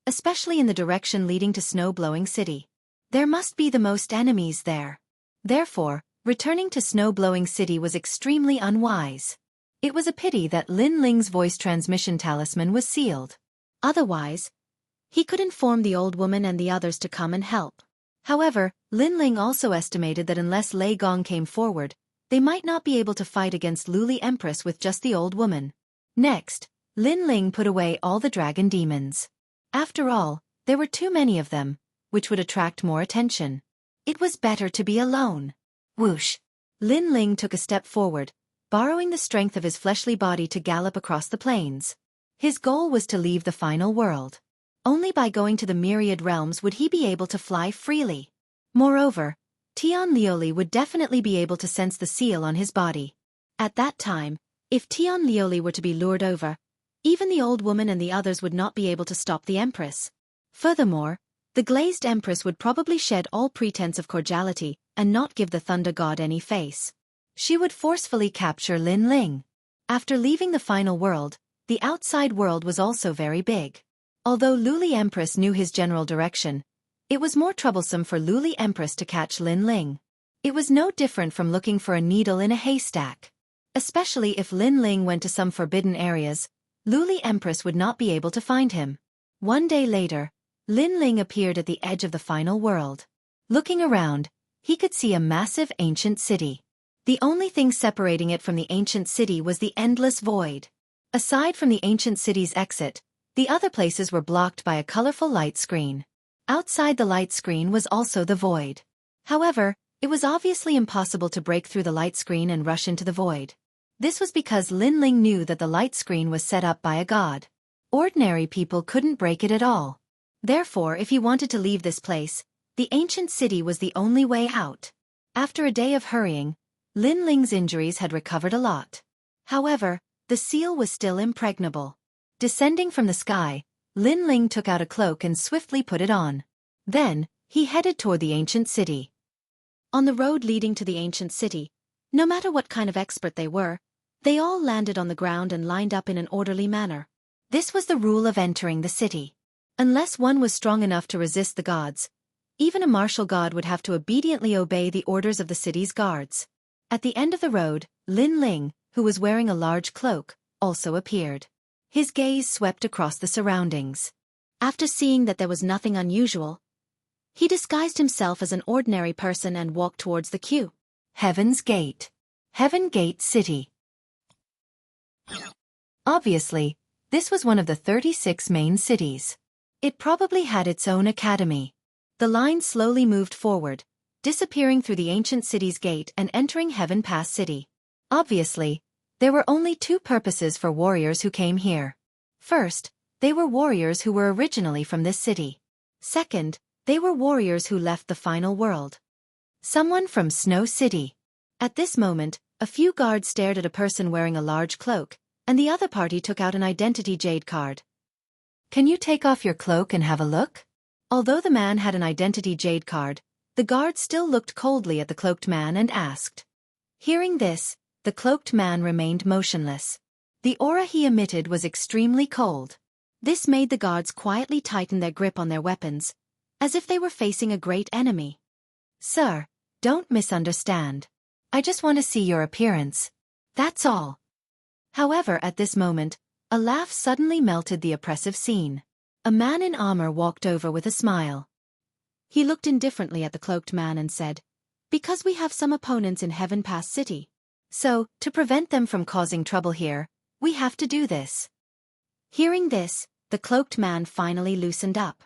Speaker 1: especially in the direction leading to Snow-Blowing City. There must be the most enemies there. Therefore, returning to Snow-Blowing City was extremely unwise. It was a pity that Lin Ling's voice transmission talisman was sealed. Otherwise, he could inform the old woman and the others to come and help. However, Lin Ling also estimated that unless Lei Gong came forward, they might not be able to fight against Luli Empress with just the old woman. Next, Lin Ling put away all the dragon demons. After all, there were too many of them, which would attract more attention. It was better to be alone. Whoosh! Lin Ling took a step forward, borrowing the strength of his fleshly body to gallop across the plains. His goal was to leave the final world. Only by going to the myriad realms would he be able to fly freely. Moreover, Tian Lioli would definitely be able to sense the seal on his body. At that time, if Tian Lioli were to be lured over, even the old woman and the others would not be able to stop the Empress. Furthermore, the glazed Empress would probably shed all pretense of cordiality and not give the Thunder God any face. She would forcefully capture Lin Ling. After leaving the final world, the outside world was also very big. Although Luli Empress knew his general direction, it was more troublesome for Luli Empress to catch Lin Ling. It was no different from looking for a needle in a haystack. Especially if Lin Ling went to some forbidden areas, Luli Empress would not be able to find him. One day later, Lin Ling appeared at the edge of the final world. Looking around, he could see a massive ancient city. The only thing separating it from the ancient city was the endless void. Aside from the ancient city's exit, the other places were blocked by a colorful light screen. Outside the light screen was also the void. However, it was obviously impossible to break through the light screen and rush into the void. This was because Lin Ling knew that the light screen was set up by a god. Ordinary people couldn't break it at all. Therefore, if he wanted to leave this place, the ancient city was the only way out. After a day of hurrying, Lin Ling's injuries had recovered a lot. However, the seal was still impregnable. Descending from the sky, Lin Ling took out a cloak and swiftly put it on. Then, he headed toward the ancient city. On the road leading to the ancient city, no matter what kind of expert they were, they all landed on the ground and lined up in an orderly manner. This was the rule of entering the city. Unless one was strong enough to resist the gods, even a martial god would have to obediently obey the orders of the city's guards. At the end of the road, Lin Ling, who was wearing a large cloak, also appeared. His gaze swept across the surroundings. After seeing that there was nothing unusual, he disguised himself as an ordinary person and walked towards the queue. Heaven's Gate. Heaven Gate City. Obviously, this was one of the 36 main cities. It probably had its own academy. The line slowly moved forward, disappearing through the ancient city's gate and entering Heaven Pass City. Obviously, there were only two purposes for warriors who came here. First, they were warriors who were originally from this city. Second, they were warriors who left the final world. Someone from Snow City. At this moment, a few guards stared at a person wearing a large cloak, and the other party took out an identity jade card. Can you take off your cloak and have a look? Although the man had an identity jade card, the guard still looked coldly at the cloaked man and asked. Hearing this, the cloaked man remained motionless. The aura he emitted was extremely cold. This made the guards quietly tighten their grip on their weapons, as if they were facing a great enemy. Sir, don't misunderstand. I just want to see your appearance. That's all. However, at this moment, a laugh suddenly melted the oppressive scene. A man in armor walked over with a smile. He looked indifferently at the cloaked man and said, "Because we have some opponents in Heaven Pass City. So, to prevent them from causing trouble here, we have to do this." Hearing this, the cloaked man finally loosened up.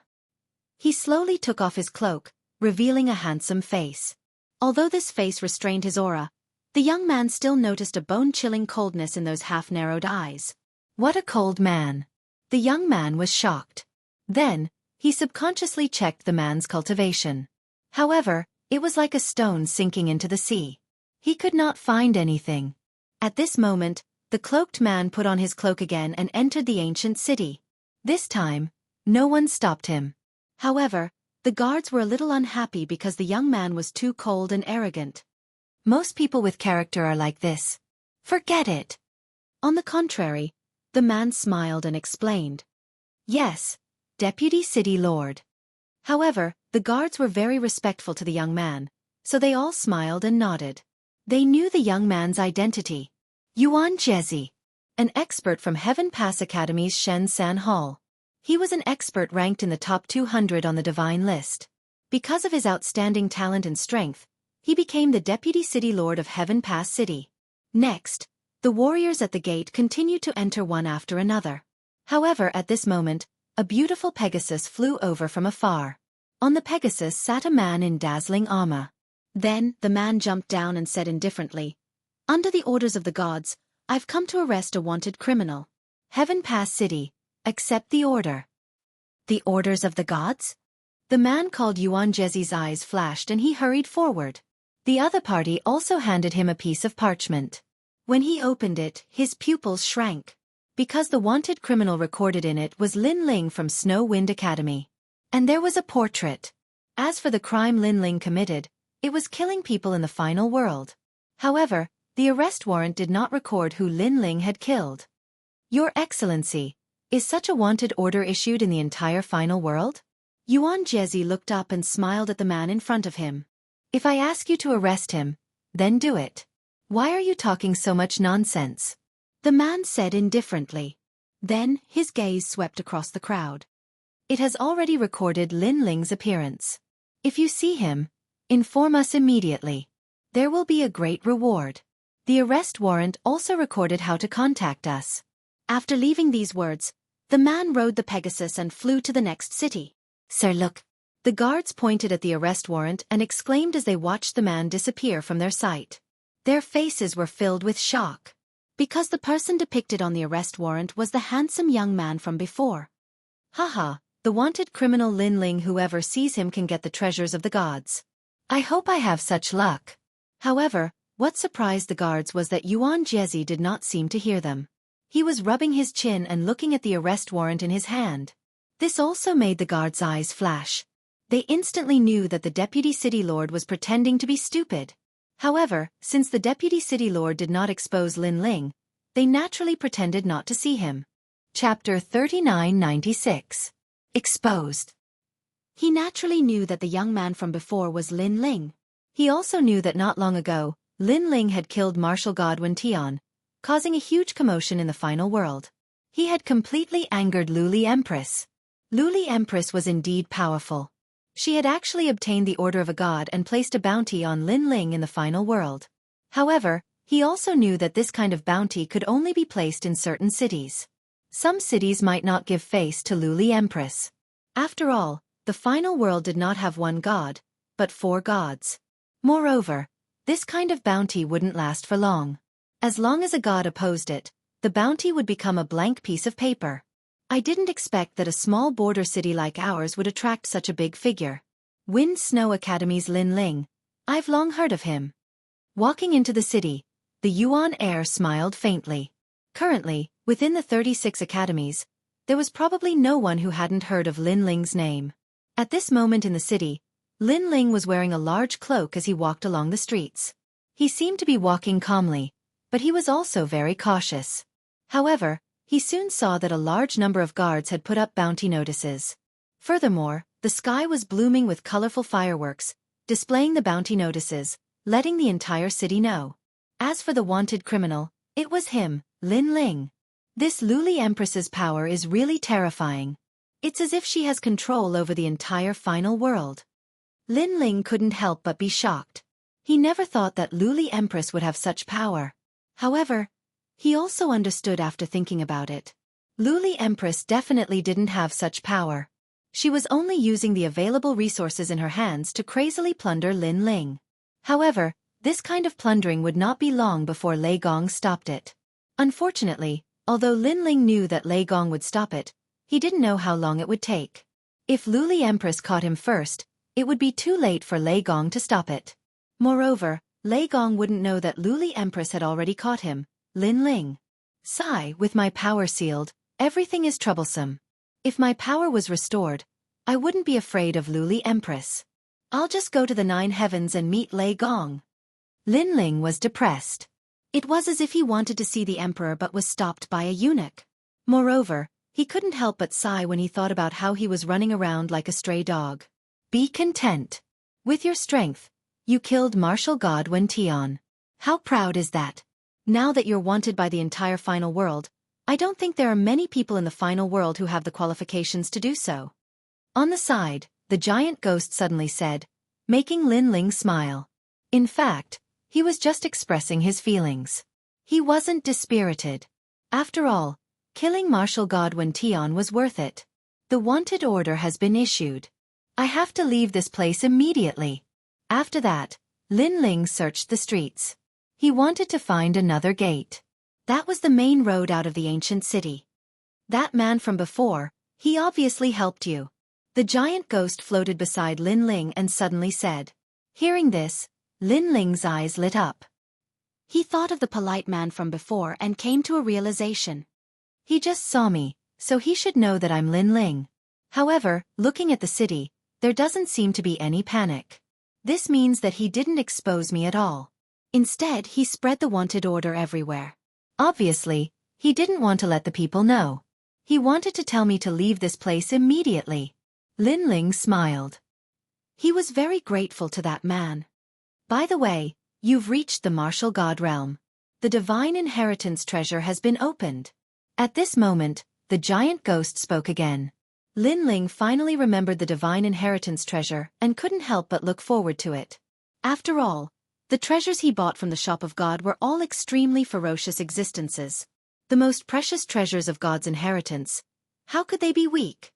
Speaker 1: He slowly took off his cloak, revealing a handsome face. Although this face restrained his aura, the young man still noticed a bone-chilling coldness in those half-narrowed eyes. What a cold man! The young man was shocked. Then, he subconsciously checked the man's cultivation. However, it was like a stone sinking into the sea. He could not find anything. At this moment, the cloaked man put on his cloak again and entered the ancient city. This time, No one stopped him. However, the guards were a little unhappy because the young man was too cold and arrogant. Most people with character are like this. Forget it. On the contrary, the man smiled and explained. Yes, Deputy City Lord. However, the guards were very respectful to the young man, so they all smiled and nodded. They knew the young man's identity. Yuan Jezi, an expert from Heaven Pass Academy's Shen-San Hall. He was an expert ranked in the top 200 on the divine list. Because of his outstanding talent and strength, he became the Deputy City Lord of Heaven Pass City. Next, the warriors at the gate continued to enter one after another. However, at this moment, a beautiful Pegasus flew over from afar. On the Pegasus sat a man in dazzling armor. Then, the man jumped down and said indifferently, "Under the orders of the gods, I've come to arrest a wanted criminal. Heaven Pass City, accept the order." The orders of the gods? The man called Yuan Jezi's eyes flashed and he hurried forward. The other party also handed him a piece of parchment. When he opened it, his pupils shrank. Because the wanted criminal recorded in it was Lin Ling from Snow Wind Academy. And there was a portrait. As for the crime Lin Ling committed, it was killing people in the final world. However, the arrest warrant did not record who Lin Ling had killed. Your Excellency, is such a wanted order issued in the entire final world? Yuan Jezi looked up and smiled at the man in front of him. If I ask you to arrest him, then do it. Why are you talking so much nonsense? The man said indifferently. Then, his gaze swept across the crowd. It has already recorded Lin Ling's appearance. If you see him, inform us immediately. There will be a great reward. The arrest warrant also recorded how to contact us. After leaving these words, the man rode the Pegasus and flew to the next city. Sir, look. The guards pointed at the arrest warrant and exclaimed as they watched the man disappear from their sight. Their faces were filled with shock. Because the person depicted on the arrest warrant was the handsome young man from before. Haha, the wanted criminal Lin Ling, whoever sees him can get the treasures of the gods. I hope I have such luck. However, what surprised the guards was that Yuan Jezi did not seem to hear them. He was rubbing his chin and looking at the arrest warrant in his hand. This also made the guards' eyes flash. They instantly knew that the Deputy City Lord was pretending to be stupid. However, since the Deputy City Lord did not expose Lin Ling, they naturally pretended not to see him. Chapter 3996. Exposed. He naturally knew that the young man from before was Lin Ling. He also knew that not long ago, Lin Ling had killed Martial God Wen Tian, causing a huge commotion in the final world. He had completely angered Luli Empress. Luli Empress was indeed powerful. She had actually obtained the order of a god and placed a bounty on Lin Ling in the final world. However, he also knew that this kind of bounty could only be placed in certain cities. Some cities might not give face to Luli Empress. After all, the final world did not have one god, but 4 gods. Moreover, this kind of bounty wouldn't last for long. As long as a god opposed it, the bounty would become a blank piece of paper. I didn't expect that a small border city like ours would attract such a big figure. Wind Snow Academy's Lin Ling. I've long heard of him. Walking into the city, the Yuan heir smiled faintly. Currently, within the 36 academies, there was probably no one who hadn't heard of Lin Ling's name. At this moment in the city, Lin Ling was wearing a large cloak as he walked along the streets. He seemed to be walking calmly, but he was also very cautious. However, he soon saw that a large number of guards had put up bounty notices. Furthermore, the sky was blooming with colorful fireworks, displaying the bounty notices, letting the entire city know. As for the wanted criminal, it was him, Lin Ling. This Luli Empress's power is really terrifying. It's as if she has control over the entire final world. Lin Ling couldn't help but be shocked. He never thought that Luli Empress would have such power. However, he also understood after thinking about it. Luli Empress definitely didn't have such power. She was only using the available resources in her hands to crazily plunder Lin Ling. However, this kind of plundering would not be long before Lei Gong stopped it. Unfortunately, although Lin Ling knew that Lei Gong would stop it, he didn't know how long it would take. If Luli Empress caught him first, it would be too late for Lei Gong to stop it. Moreover, Lei Gong wouldn't know that Luli Empress had already caught him, Lin Ling. Sigh, with my power sealed, everything is troublesome. If my power was restored, I wouldn't be afraid of Luli Empress. I'll just go to the 9 heavens and meet Lei Gong. Lin Ling was depressed. It was as if he wanted to see the emperor but was stopped by a eunuch. Moreover, he couldn't help but sigh when he thought about how he was running around like a stray dog. Be content. With your strength, you killed martial god Wen Tian. How proud is that? Now that you're wanted by the entire final world, I don't think there are many people in the final world who have the qualifications to do so. On the side, the giant ghost suddenly said, making Lin Ling smile. In fact, he was just expressing his feelings. He wasn't dispirited. After all, killing martial god Wen Tian was worth it. The wanted order has been issued. I have to leave this place immediately. After that, Lin Ling searched the streets. He wanted to find another gate. That was the main road out of the ancient city. That man from before, he obviously helped you. The giant ghost floated beside Lin Ling and suddenly said. Hearing this, Lin Ling's eyes lit up. He thought of the polite man from before and came to a realization. He just saw me, so he should know that I'm Lin Ling. However, looking at the city, there doesn't seem to be any panic. This means that he didn't expose me at all. Instead, he spread the wanted order everywhere. Obviously, he didn't want to let the people know. He wanted to tell me to leave this place immediately. Lin Ling smiled. He was very grateful to that man. By the way, you've reached the martial god realm. The divine inheritance treasure has been opened. At this moment, the giant ghost spoke again. Lin Ling finally remembered the divine inheritance treasure and couldn't help but look forward to it. After all, the treasures he bought from the shop of God were all extremely ferocious existences. The most precious treasures of God's inheritance. How could they be weak?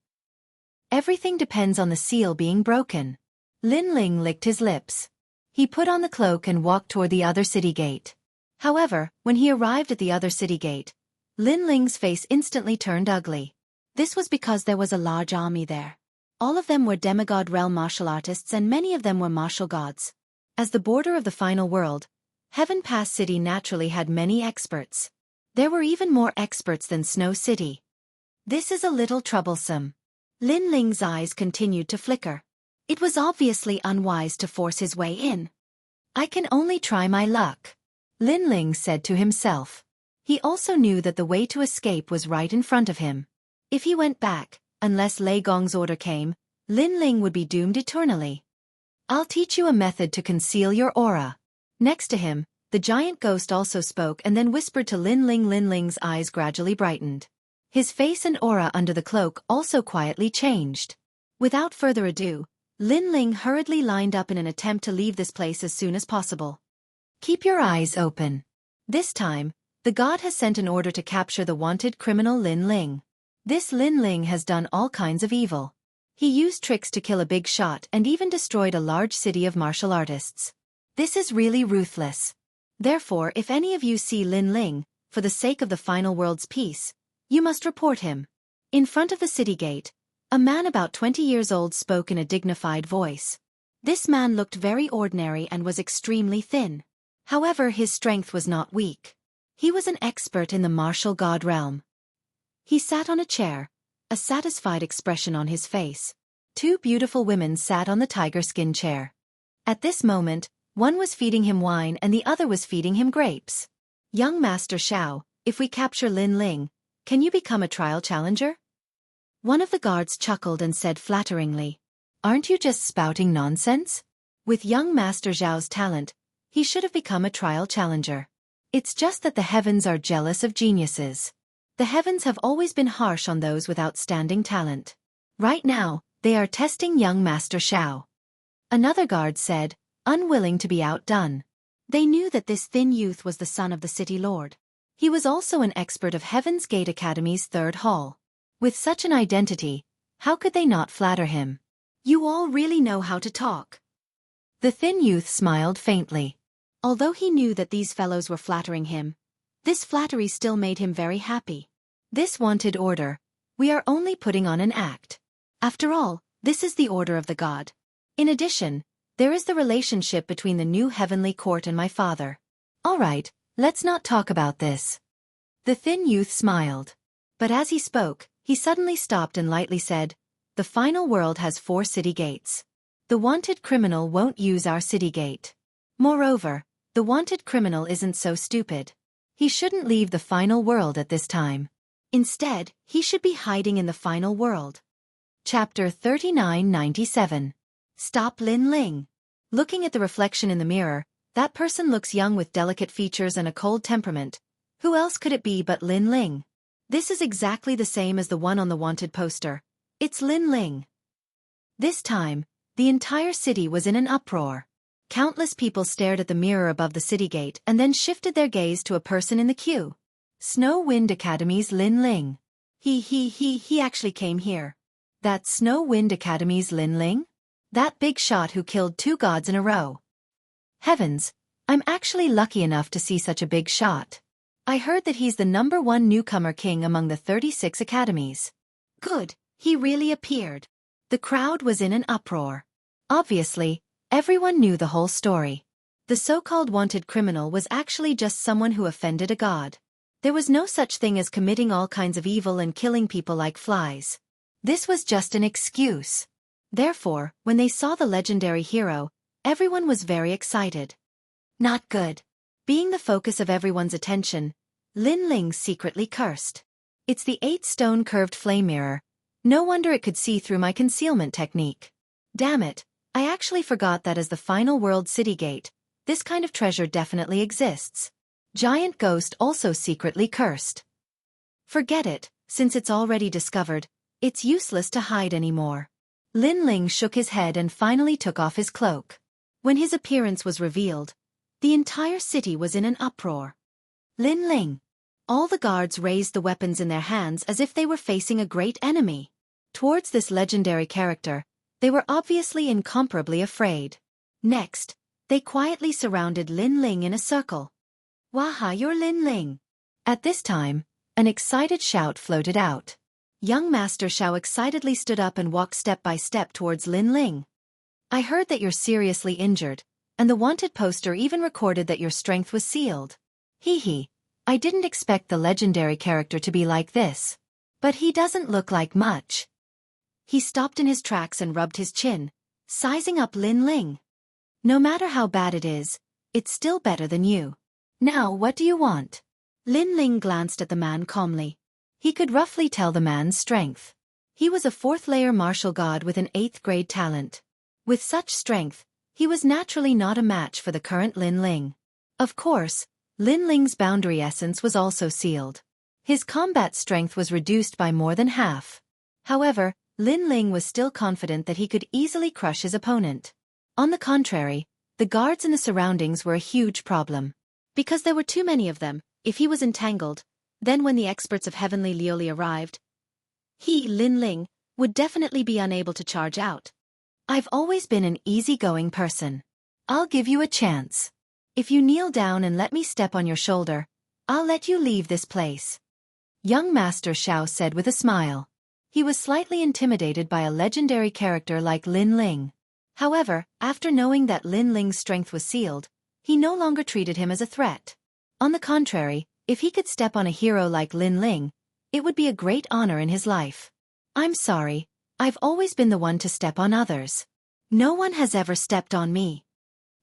Speaker 1: Everything depends on the seal being broken. Lin Ling licked his lips. He put on the cloak and walked toward the other city gate. However, when he arrived at the other city gate, Lin Ling's face instantly turned ugly. This was because there was a large army there. All of them were demigod realm martial artists and many of them were martial gods. As the border of the final world, Heaven Pass City naturally had many experts. There were even more experts than Snow City. This is a little troublesome. Lin Ling's eyes continued to flicker. It was obviously unwise to force his way in. I can only try my luck, Lin Ling said to himself. He also knew that the way to escape was right in front of him. If he went back, unless Lei Gong's order came, Lin Ling would be doomed eternally. I'll teach you a method to conceal your aura. Next to him, the giant ghost also spoke and then whispered to Lin Ling. Lin Ling's eyes gradually brightened. His face and aura under the cloak also quietly changed. Without further ado, Lin Ling hurriedly lined up in an attempt to leave this place as soon as possible. Keep your eyes open. This time, the god has sent an order to capture the wanted criminal Lin Ling. This Lin Ling has done all kinds of evil. He used tricks to kill a big shot and even destroyed a large city of martial artists. This is really ruthless. Therefore, if any of you see Lin Ling, for the sake of the final world's peace, you must report him. In front of the city gate, a man about 20 years old spoke in a dignified voice. This man looked very ordinary and was extremely thin. However, his strength was not weak. He was an expert in the martial god realm. He sat on a chair, a satisfied expression on his face. Two beautiful women sat on the tiger skin chair. At this moment, one was feeding him wine and the other was feeding him grapes. Young Master Xiao, if we capture Lin Ling, can you become a trial challenger? One of the guards chuckled and said flatteringly, Aren't you just spouting nonsense? With young Master Xiao's talent, he should have become a trial challenger. It's just that the heavens are jealous of geniuses. The heavens have always been harsh on those with outstanding talent. Right now, they are testing young Master Xiao. Another guard said, unwilling to be outdone. They knew that this thin youth was the son of the city lord. He was also an expert of Heaven's Gate Academy's third hall. With such an identity, how could they not flatter him? You all really know how to talk. The thin youth smiled faintly. Although he knew that these fellows were flattering him, this flattery still made him very happy. This wanted order, we are only putting on an act. After all, this is the order of the god. In addition, there is the relationship between the new heavenly court and my father. All right, let's not talk about this. The thin youth smiled. But as he spoke, He suddenly stopped and lightly said, "The final world has 4 city gates. The wanted criminal won't use our city gate. Moreover, the wanted criminal isn't so stupid. He shouldn't leave the final world at this time. Instead, he should be hiding in the final world." Chapter 3997. Stop Lin Ling. Looking at the reflection in the mirror, that person looks young with delicate features and a cold temperament. Who else could it be but Lin Ling? This is exactly the same as the one on the wanted poster. It's Lin Ling. This time, the entire city was in an uproar. Countless people stared at the mirror above the city gate and then shifted their gaze to a person in the queue. Snow Wind Academy's Lin Ling. He actually came here. That's Snow Wind Academy's Lin Ling? That big shot who killed 2 gods in a row. Heavens, I'm actually lucky enough to see such a big shot. I heard that he's the #1 newcomer king among the 36 academies. Good, he really appeared. The crowd was in an uproar. Obviously, everyone knew the whole story. The so-called wanted criminal was actually just someone who offended a god. There was no such thing as committing all kinds of evil and killing people like flies. This was just an excuse. Therefore, when they saw the legendary hero, everyone was very excited. Not good. Being the focus of everyone's attention, Lin Ling secretly cursed. It's the 8-stone curved flame mirror. No wonder it could see through my concealment technique. Damn it, I actually forgot that as the final world city gate, this kind of treasure definitely exists. Giant Ghost also secretly cursed. Forget it, since it's already discovered, it's useless to hide anymore. Lin Ling shook his head and finally took off his cloak. When his appearance was revealed, the entire city was in an uproar. Lin Ling. All the guards raised the weapons in their hands as if they were facing a great enemy. Towards this legendary character, they were obviously incomparably afraid. Next, they quietly surrounded Lin Ling in a circle. "Waha, you're Lin Ling." At this time, an excited shout floated out. Young Master Xiao excitedly stood up and walked step by step towards Lin Ling. "I heard that you're seriously injured, and the wanted poster even recorded that your strength was sealed. Hee, I didn't expect the legendary character to be like this. But he doesn't look like much." He stopped in his tracks and rubbed his chin, sizing up Lin Ling. "No matter how bad it is, it's still better than you. Now what do you want?" Lin Ling glanced at the man calmly. He could roughly tell the man's strength. He was a 4th-layer martial god with an 8th-grade talent. With such strength, he was naturally not a match for the current Lin Ling. Of course, Lin Ling's boundary essence was also sealed. His combat strength was reduced by more than half. However, Lin Ling was still confident that he could easily crush his opponent. On the contrary, the guards in the surroundings were a huge problem. Because there were too many of them, if he was entangled, then when the experts of Heavenly Lioli arrived, he, Lin Ling, would definitely be unable to charge out. "I've always been an easygoing person. I'll give you a chance. If you kneel down and let me step on your shoulder, I'll let you leave this place." Young Master Xiao said with a smile. He was slightly intimidated by a legendary character like Lin Ling. However, after knowing that Lin Ling's strength was sealed, he no longer treated him as a threat. On the contrary, if he could step on a hero like Lin Ling, it would be a great honor in his life. "I'm sorry, I've always been the one to step on others. No one has ever stepped on me."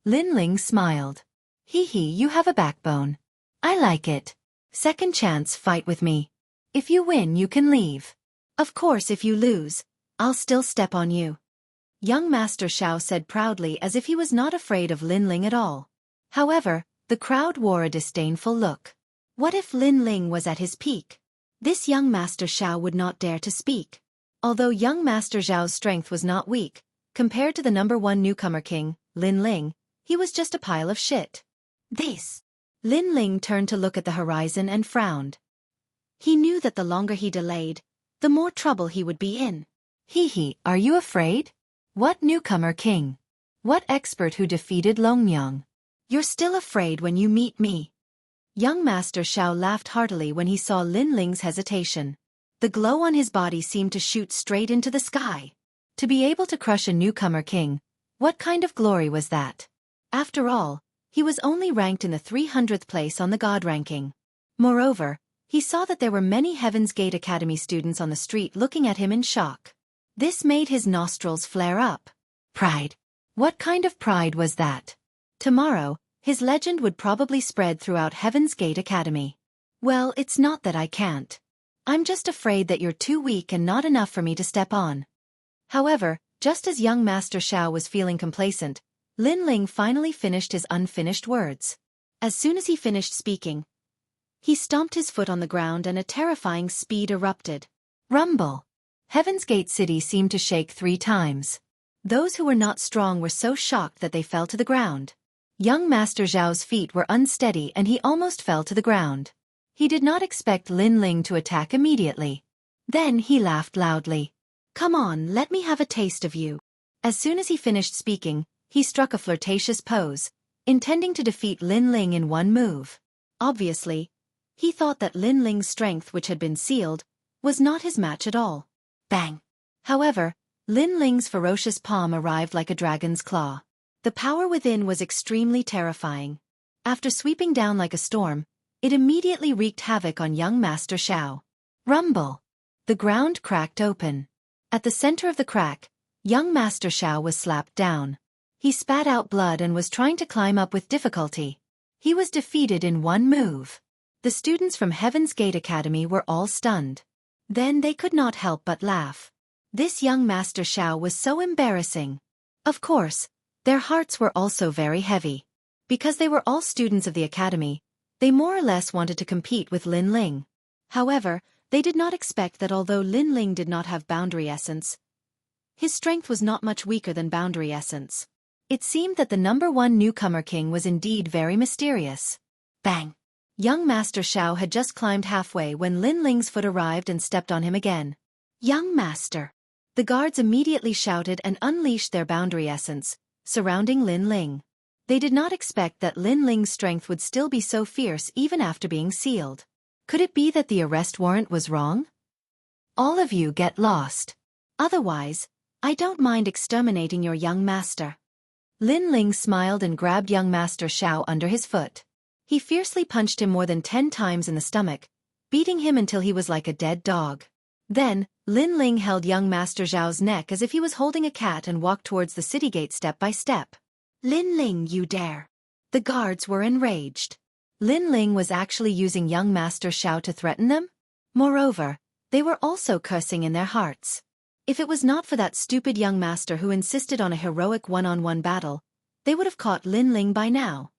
Speaker 1: Lin Ling smiled. Hee, you have a backbone. I like it. Second chance, fight with me. If you win, you can leave. Of course, if you lose, I'll still step on you." Young Master Xiao said proudly as if he was not afraid of Lin Ling at all. However, the crowd wore a disdainful look. What if Lin Ling was at his peak? This young Master Xiao would not dare to speak. Although young Master Zhao's strength was not weak, compared to the #1 newcomer king, Lin Ling, he was just a pile of shit. This. Lin Ling turned to look at the horizon and frowned. He knew that the longer he delayed, the more trouble he would be in. Hee, are you afraid? What newcomer king? What expert who defeated Longyang? You're still afraid when you meet me. Young Master Xiao laughed heartily when he saw Lin Ling's hesitation. The glow on his body seemed to shoot straight into the sky. To be able to crush a newcomer king, what kind of glory was that? After all, he was only ranked in the 300th place on the god ranking. Moreover, He saw that there were many Heaven's Gate Academy students on the street looking at him in shock. This made his nostrils flare up. Pride. What kind of pride was that? Tomorrow, his legend would probably spread throughout Heaven's Gate Academy. Well, it's not that I can't. I'm just afraid that you're too weak and not enough for me to step on. However, just as young Master Xiao was feeling complacent, Lin Ling finally finished his unfinished words. As soon as he finished speaking, he stomped his foot on the ground and a terrifying speed erupted. Rumble! Heaven's Gate City seemed to shake 3 times. Those who were not strong were so shocked that they fell to the ground. Young Master Zhao's feet were unsteady and he almost fell to the ground. He did not expect Lin Ling to attack immediately. Then he laughed loudly. Come on, let me have a taste of you. As soon as he finished speaking, he struck a flirtatious pose, intending to defeat Lin Ling in one move. Obviously, he thought that Lin Ling's strength, which had been sealed, was not his match at all. Bang! However, Lin Ling's ferocious palm arrived like a dragon's claw. The power within was extremely terrifying. After sweeping down like a storm, it immediately wreaked havoc on young Master Xiao. Rumble! The ground cracked open. At the center of the crack, young Master Xiao was slapped down. He spat out blood and was trying to climb up with difficulty. He was defeated in one move. The students from Heaven's Gate Academy were all stunned. Then they could not help but laugh. This young Master Xiao was so embarrassing. Of course, their hearts were also very heavy. Because they were all students of the academy, they more or less wanted to compete with Lin Ling. However, they did not expect that although Lin Ling did not have boundary essence, his strength was not much weaker than boundary essence. It seemed that the #1 newcomer king was indeed very mysterious. Bang! Young Master Xiao had just climbed halfway when Lin Ling's foot arrived and stepped on him again. Young Master! The guards immediately shouted and unleashed their boundary essence, surrounding Lin Ling. They did not expect that Lin Ling's strength would still be so fierce even after being sealed. Could it be that the arrest warrant was wrong? All of you get lost. Otherwise, I don't mind exterminating your young master. Lin Ling smiled and grabbed young Master Xiao under his foot. He fiercely punched him more than 10 times in the stomach, beating him until he was like a dead dog. Then, Lin Ling held young Master Zhao's neck as if he was holding a cat and walked towards the city gate step by step. Lin Ling, you dare! The guards were enraged. Lin Ling was actually using young Master Xiao to threaten them? Moreover, they were also cursing in their hearts. If it was not for that stupid young master who insisted on a heroic one-on-one battle, they would have caught Lin Ling by now.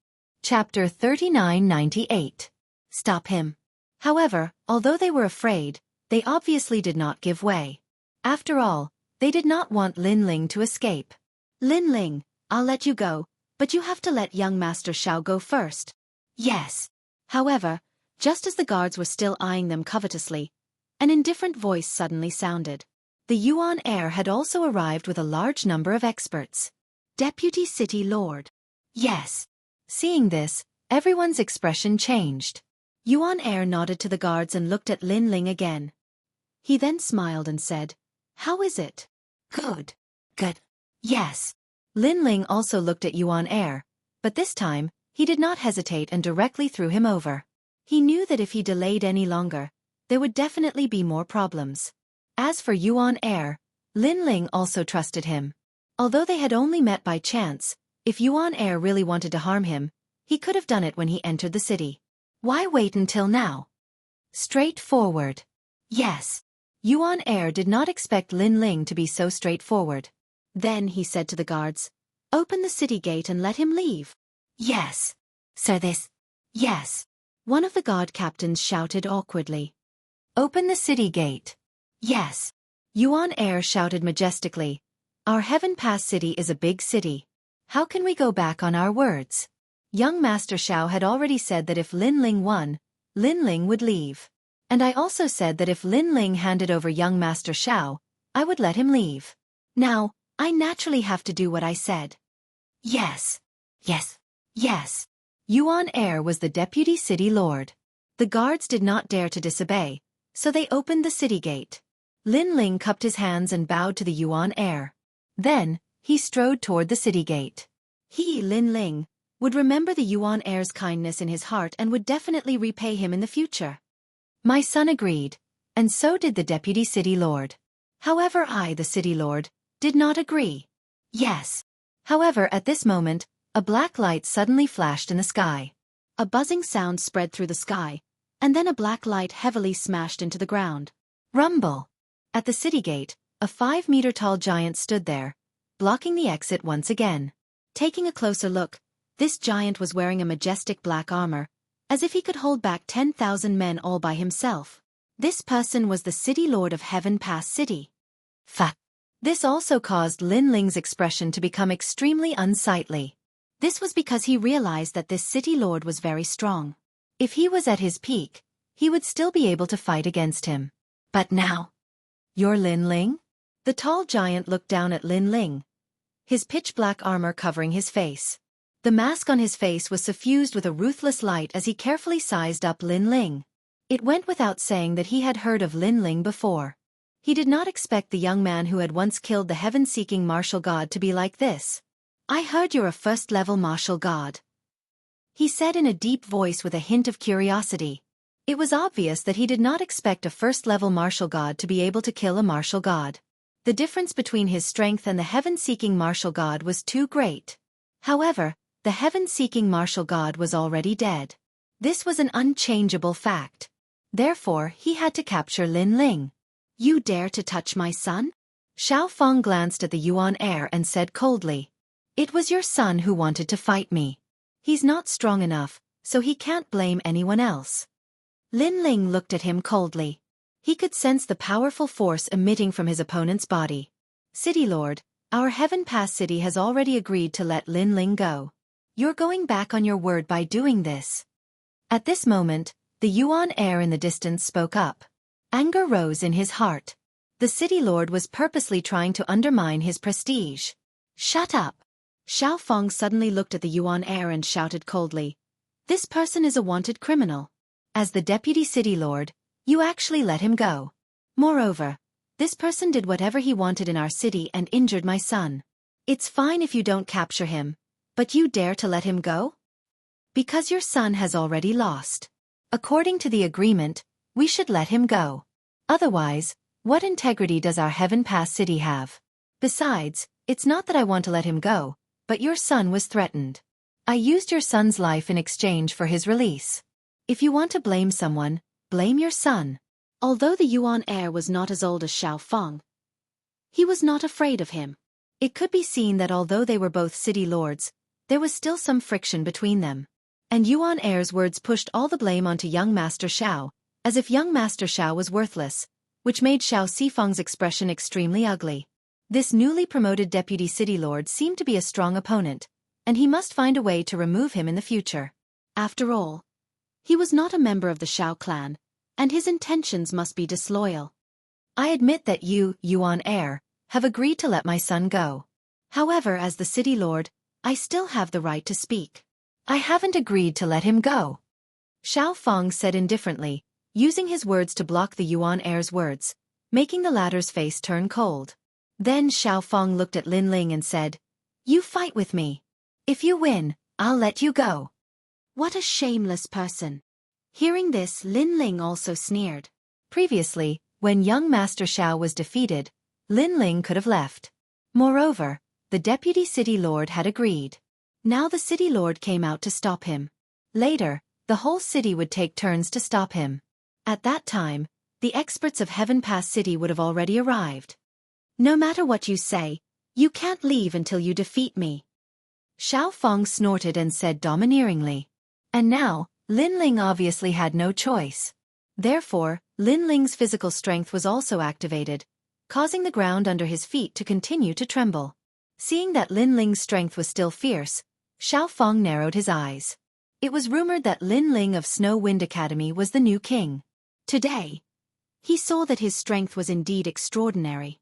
Speaker 1: Chapter 3998. Stop him. However, although they were afraid, they obviously did not give way. After all, they did not want Lin Ling to escape. Lin Ling, I'll let you go, but you have to let young Master Xiao go first. Yes. However, just as the guards were still eyeing them covetously, an indifferent voice suddenly sounded. The Yuan heir had also arrived with a large number of experts. Deputy City Lord. Yes. Seeing this, everyone's expression changed. Yuan heir nodded to the guards and looked at Lin Ling again. He then smiled and said, "How is it?" "Good. Good. Yes." Lin Ling also looked at Yuan heir, but this time, he did not hesitate and directly threw him over. He knew that if he delayed any longer, there would definitely be more problems. As for Yuan heir, Lin Ling also trusted him. Although they had only met by chance, if Yuan heir really wanted to harm him, he could have done it when he entered the city. Why wait until now? Straightforward. Yes. Yuan heir did not expect Lin Ling to be so straightforward. Then he said to the guards, "Open the city gate and let him leave." Yes. Sir, this. Yes. One of the guard captains shouted awkwardly. Open the city gate. Yes. Yuan heir shouted majestically. Our Heaven Pass city is a big city. How can we go back on our words? Young Master Xiao had already said that if Lin Ling won, Lin Ling would leave. And I also said that if Lin Ling handed over young Master Xiao, I would let him leave. Now, I naturally have to do what I said. Yes. Yes. Yes. Yuan heir was the deputy city lord. The guards did not dare to disobey, so they opened the city gate. Lin Ling cupped his hands and bowed to the Yuan heir. Then, he strode toward the city gate. He, Lin Ling, would remember the Yuan heir's kindness in his heart and would definitely repay him in the future. My son agreed, and so did the deputy city lord. However, I, the city lord, did not agree. Yes. However, at this moment, a black light suddenly flashed in the sky. A buzzing sound spread through the sky, and then a black light heavily smashed into the ground. Rumble! At the city gate, a 5-meter-tall giant stood there, blocking the exit once again. Taking a closer look, this giant was wearing a majestic black armor, as if he could hold back 10,000 men all by himself. This person was the city lord of Heaven Pass City. Fuck. This also caused Lin Ling's expression to become extremely unsightly. This was because he realized that this city lord was very strong. If he was at his peak, he would still be able to fight against him. But now... You're Lin Ling? The tall giant looked down at Lin Ling, his pitch-black armor covering his face. The mask on his face was suffused with a ruthless light as he carefully sized up Lin Ling. It went without saying that he had heard of Lin Ling before. He did not expect the young man who had once killed the heaven-seeking martial god to be like this. I heard you're a first-level martial god, he said in a deep voice with a hint of curiosity. It was obvious that he did not expect a first-level martial god to be able to kill a martial god. The difference between his strength and the heaven-seeking martial god was too great. However, the heaven-seeking martial god was already dead. This was an unchangeable fact. Therefore, he had to capture Lin Ling. You dare to touch my son? Xiao Feng glanced at the Yuan heir and said coldly. It was your son who wanted to fight me. He's not strong enough, so he can't blame anyone else. Lin Ling looked at him coldly. He could sense the powerful force emitting from his opponent's body. City Lord, our Heaven Pass City has already agreed to let Lin Ling go. You're going back on your word by doing this. At this moment, the Yuan heir in the distance spoke up. Anger rose in his heart. The City Lord was purposely trying to undermine his prestige. Shut up! Xiao Feng suddenly looked at the Yuan heir and shouted coldly. This person is a wanted criminal. As the deputy city lord, you actually let him go. Moreover, this person did whatever he wanted in our city and injured my son. It's fine if you don't capture him, but you dare to let him go? Because your son has already lost. According to the agreement, we should let him go. Otherwise, what integrity does our Heaven Pass City have? Besides, it's not that I want to let him go, but your son was threatened. I used your son's life in exchange for his release. If you want to blame someone, blame your son. Although the Yuan heir was not as old as Xiao Feng, he was not afraid of him. It could be seen that although they were both city lords, there was still some friction between them. And Yuan heir's words pushed all the blame onto young Master Xiao, as if young Master Xiao was worthless, which made Xiao Sifeng's expression extremely ugly. This newly promoted deputy city lord seemed to be a strong opponent, and he must find a way to remove him in the future. After all, he was not a member of the Xiao clan, and his intentions must be disloyal. I admit that you, Yuan heir, have agreed to let my son go. However, as the city lord, I still have the right to speak. I haven't agreed to let him go. Xiao Feng said indifferently, using his words to block the Yuan heir's words, making the latter's face turn cold. Then Xiao Feng looked at Lin Ling and said, You fight with me. If you win, I'll let you go. What a shameless person. Hearing this, Lin Ling also sneered. Previously, when young Master Xiao was defeated, Lin Ling could have left. Moreover, the deputy city lord had agreed. Now the city lord came out to stop him. Later, the whole city would take turns to stop him. At that time, the experts of Heaven Pass City would have already arrived. No matter what you say, you can't leave until you defeat me. Xiao Feng snorted and said domineeringly. And now, Lin Ling obviously had no choice. Therefore, Lin Ling's physical strength was also activated, causing the ground under his feet to continue to tremble. Seeing that Lin Ling's strength was still fierce, Xiao Feng narrowed his eyes. It was rumored that Lin Ling of Snow Wind Academy was the new king. Today, he saw that his strength was indeed extraordinary.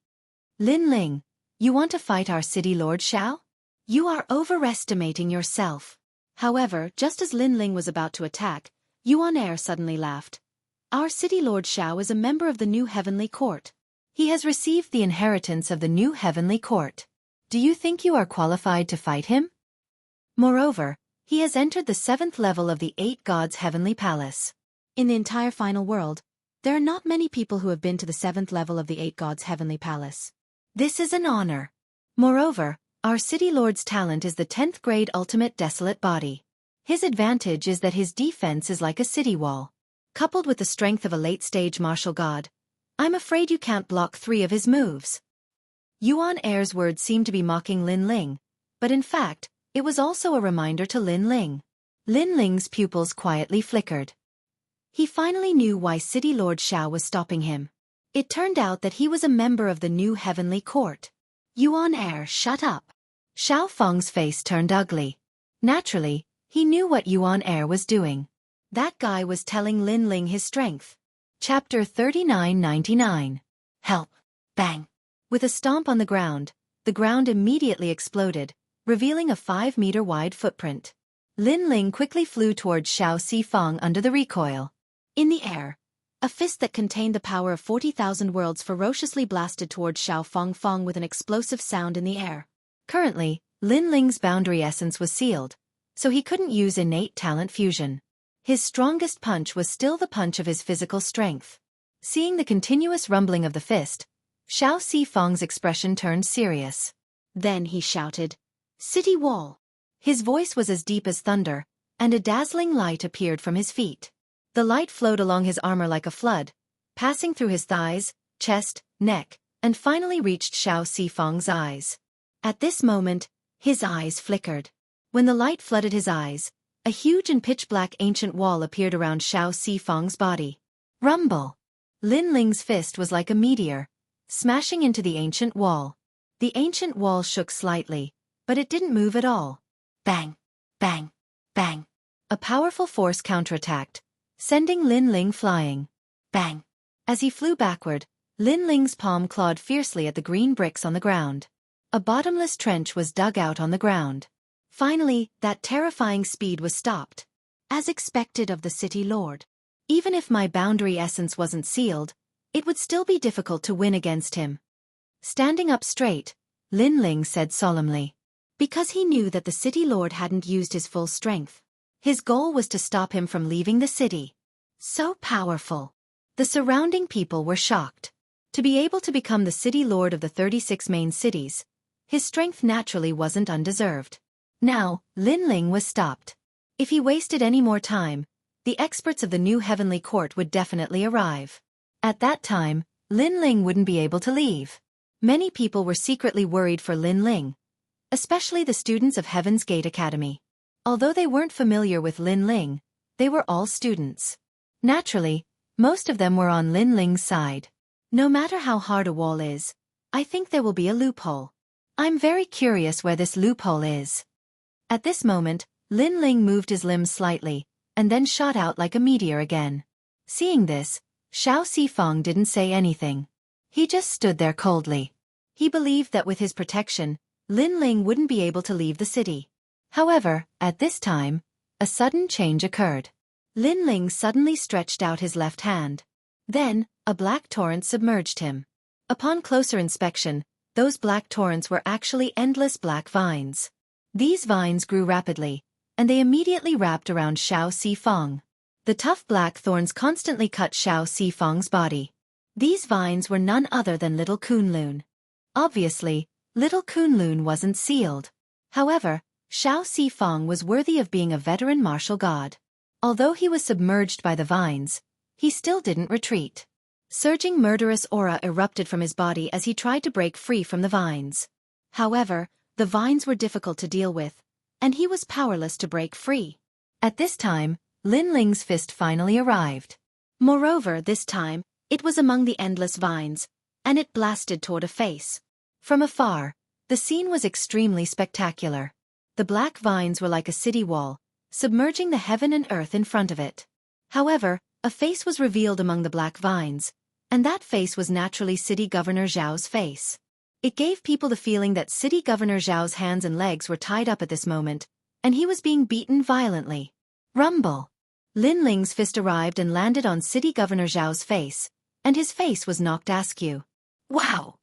Speaker 1: Lin Ling, you want to fight our city lord Xiao? You are overestimating yourself. However, just as Lin Ling was about to attack, Yuan heir suddenly laughed. Our city lord Xiao is a member of the new heavenly court. He has received the inheritance of the new heavenly court. Do you think you are qualified to fight him? Moreover, he has entered the 7th level of the 8 gods' heavenly palace. In the entire final world, There are not many people who have been to the 7th level of the 8 gods' heavenly palace. This is an honor. Moreover, our city lord's talent is the 10th grade ultimate desolate body. His advantage is that his defense is like a city wall. Coupled with the strength of a late-stage martial god, I'm afraid you can't block 3 of his moves. Yuan Heir's words seemed to be mocking Lin Ling, but in fact, it was also a reminder to Lin Ling. Lin Ling's pupils quietly flickered. He finally knew why City Lord Xiao was stopping him. It turned out that he was a member of the new heavenly court. Yuan Heir, shut up. Xiao Feng's face turned ugly. Naturally, he knew what Yuan Heir was doing. That guy was telling Lin Ling his strength. Chapter 3999. Help. Bang. With a stomp on the ground immediately exploded, revealing a 5-meter-wide footprint. Lin Ling quickly flew towards Xiao Sifeng under the recoil. In the air, a fist that contained the power of 40,000 worlds ferociously blasted towards Xiao Feng with an explosive sound in the air. Currently, Lin Ling's boundary essence was sealed, so he couldn't use innate talent fusion. His strongest punch was still the punch of his physical strength. Seeing the continuous rumbling of the fist, Xiao Sifeng's expression turned serious. Then he shouted, "City wall!" His voice was as deep as thunder, and a dazzling light appeared from his feet. The light flowed along his armor like a flood, passing through his thighs, chest, neck, and finally reached Xiao Sifeng's eyes. At this moment, his eyes flickered. When the light flooded his eyes, a huge and pitch-black ancient wall appeared around Xiao Sifeng's body. Rumble! Lin Ling's fist was like a meteor, smashing into the ancient wall. The ancient wall shook slightly, but it didn't move at all. Bang! Bang! Bang! A powerful force counterattacked, sending Lin Ling flying. Bang! As he flew backward, Lin Ling's palm clawed fiercely at the green bricks on the ground. A bottomless trench was dug out on the ground. Finally, that terrifying speed was stopped. As expected of the city lord. Even if my boundary essence wasn't sealed, it would still be difficult to win against him. Standing up straight, Lin Ling said solemnly. Because he knew that the city lord hadn't used his full strength. His goal was to stop him from leaving the city. So powerful. The surrounding people were shocked. To be able to become the city lord of the 36 main cities, his strength naturally wasn't undeserved. Now, Lin Ling was stopped. If he wasted any more time, the experts of the new heavenly court would definitely arrive. At that time, Lin Ling wouldn't be able to leave. Many people were secretly worried for Lin Ling, especially the students of Heaven's Gate Academy. Although they weren't familiar with Lin Ling, they were all students. Naturally, most of them were on Lin Ling's side. No matter how hard a wall is, I think there will be a loophole. I'm very curious where this loophole is. At this moment, Lin Ling moved his limbs slightly, and then shot out like a meteor again. Seeing this, Xiao Sifeng didn't say anything. He just stood there coldly. He believed that with his protection, Lin Ling wouldn't be able to leave the city. However, at this time, a sudden change occurred. Lin Ling suddenly stretched out his left hand. Then, a black torrent submerged him. Upon closer inspection, those black torrents were actually endless black vines. These vines grew rapidly, and they immediately wrapped around Xiao Sifeng. The tough black thorns constantly cut Xiao Sifeng's body. These vines were none other than Little Kunlun. Obviously, Little Kunlun wasn't sealed. However, Xiao Sifeng was worthy of being a veteran martial god. Although he was submerged by the vines, he still didn't retreat. Surging murderous aura erupted from his body as he tried to break free from the vines. However, the vines were difficult to deal with, and he was powerless to break free. At this time, Lin Ling's fist finally arrived. Moreover, this time, it was among the endless vines, and it blasted toward a face. From afar, the scene was extremely spectacular. The black vines were like a city wall, submerging the heaven and earth in front of it. However, a face was revealed among the black vines, and that face was naturally City Governor Zhao's face. It gave people the feeling that City Governor Zhao's hands and legs were tied up at this moment, and he was being beaten violently. Rumble! Lin Ling's fist arrived and landed on City Governor Zhao's face, and his face was knocked askew. Wow!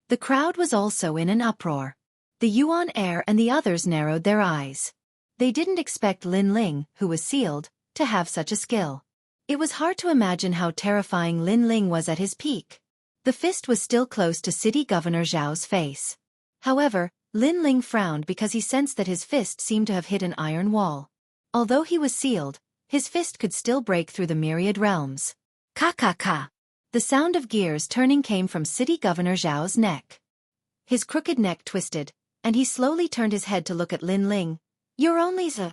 Speaker 1: The crowd was also in an uproar. The Yuan Heir and the others narrowed their eyes. They didn't expect Lin Ling, who was sealed, to have such a skill. It was hard to imagine how terrifying Lin Ling was at his peak. The fist was still close to City Governor Zhao's face. However, Lin Ling frowned because he sensed that his fist seemed to have hit an iron wall. Although he was sealed, his fist could still break through the myriad realms. Ka ka ka. The sound of gears turning came from City Governor Zhao's neck. His crooked neck twisted, and he slowly turned his head to look at Lin Ling. "You're only a..."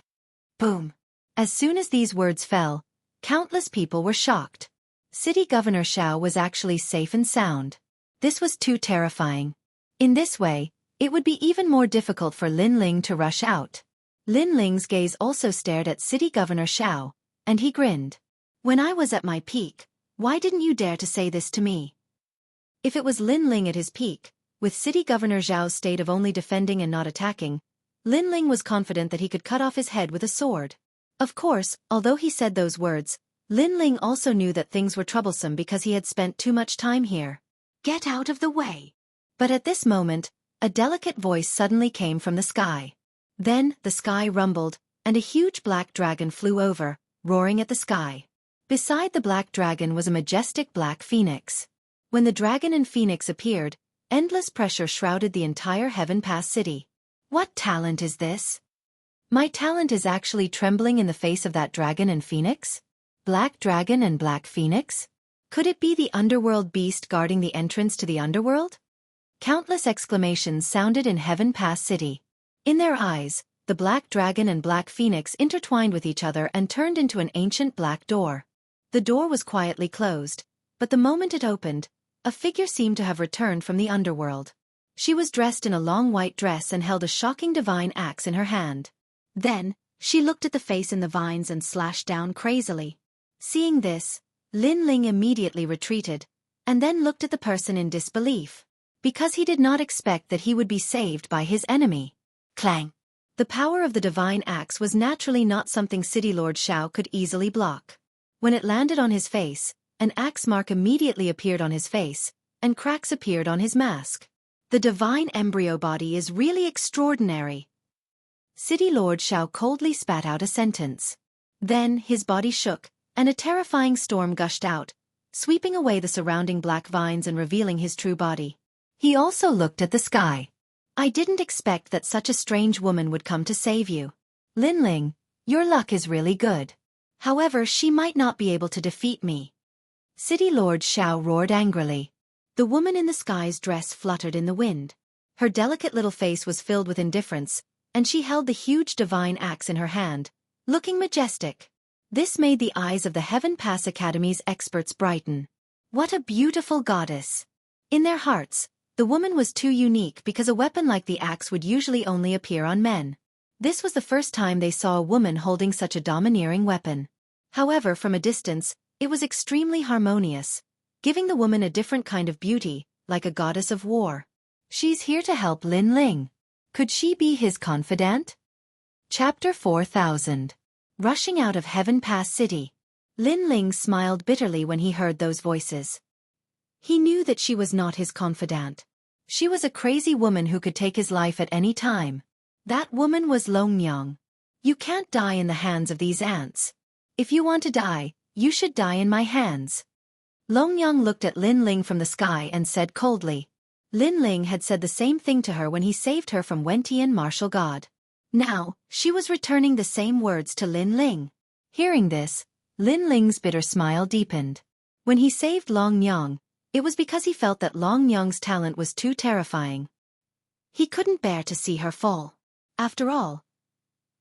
Speaker 1: Boom. As soon as these words fell, countless people were shocked. City Governor Xiao was actually safe and sound. This was too terrifying. In this way, it would be even more difficult for Lin Ling to rush out. Lin Ling's gaze also stared at City Governor Xiao, and he grinned. "When I was at my peak, why didn't you dare to say this to me?" If it was Lin Ling at his peak, with City Governor Zhao's state of only defending and not attacking, Lin Ling was confident that he could cut off his head with a sword. Of course, although he said those words, Lin Ling also knew that things were troublesome because he had spent too much time here. "Get out of the way!" But at this moment, a delicate voice suddenly came from the sky. Then, the sky rumbled, and a huge black dragon flew over, roaring at the sky. Beside the black dragon was a majestic black phoenix. When the dragon and phoenix appeared, endless pressure shrouded the entire Heaven Pass city. "What talent is this?" "My talent is actually trembling in the face of that dragon and phoenix." Black dragon and black phoenix? Could it be the underworld beast guarding the entrance to the underworld? Countless exclamations sounded in Heaven Pass city. In their eyes, the black dragon and black phoenix intertwined with each other and turned into an ancient black door. The door was quietly closed, but the moment it opened, a figure seemed to have returned from the underworld. She was dressed in a long white dress and held a shocking divine axe in her hand. Then, she looked at the face in the vines and slashed down crazily. Seeing this, Lin Ling immediately retreated, and then looked at the person in disbelief, because he did not expect that he would be saved by his enemy. Clang! The power of the divine axe was naturally not something City Lord Xiao could easily block. When it landed on his face, an axe mark immediately appeared on his face, and cracks appeared on his mask. The divine embryo body is really extraordinary. City Lord Xiao coldly spat out a sentence. Then his body shook, and a terrifying storm gushed out, sweeping away the surrounding black vines and revealing his true body. He also looked at the sky. "I didn't expect that such a strange woman would come to save you. Lin Ling, your luck is really good. However, she might not be able to defeat me." City Lord Xiao roared angrily. The woman in the sky's dress fluttered in the wind. Her delicate little face was filled with indifference, and she held the huge divine axe in her hand, looking majestic. This made the eyes of the Heaven Pass Academy's experts brighten. What a beautiful goddess! In their hearts, the woman was too unique because a weapon like the axe would usually only appear on men. This was the first time they saw a woman holding such a domineering weapon. However, from a distance, it was extremely harmonious, giving the woman a different kind of beauty, like a goddess of war. She's here to help Lin Ling. Could she be his confidant? Chapter 4000. Rushing out of Heaven Pass City. Lin Ling smiled bitterly when he heard those voices. He knew that she was not his confidant. She was a crazy woman who could take his life at any time. That woman was Longyang. "You can't die in the hands of these ants. If you want to die, you should die in my hands." Longyang looked at Lin Ling from the sky and said coldly. Lin Ling had said the same thing to her when he saved her from Wentian martial god. Now, she was returning the same words to Lin Ling. Hearing this, Lin Ling's bitter smile deepened. When he saved Longyang, it was because he felt that Longyang's talent was too terrifying. He couldn't bear to see her fall. After all,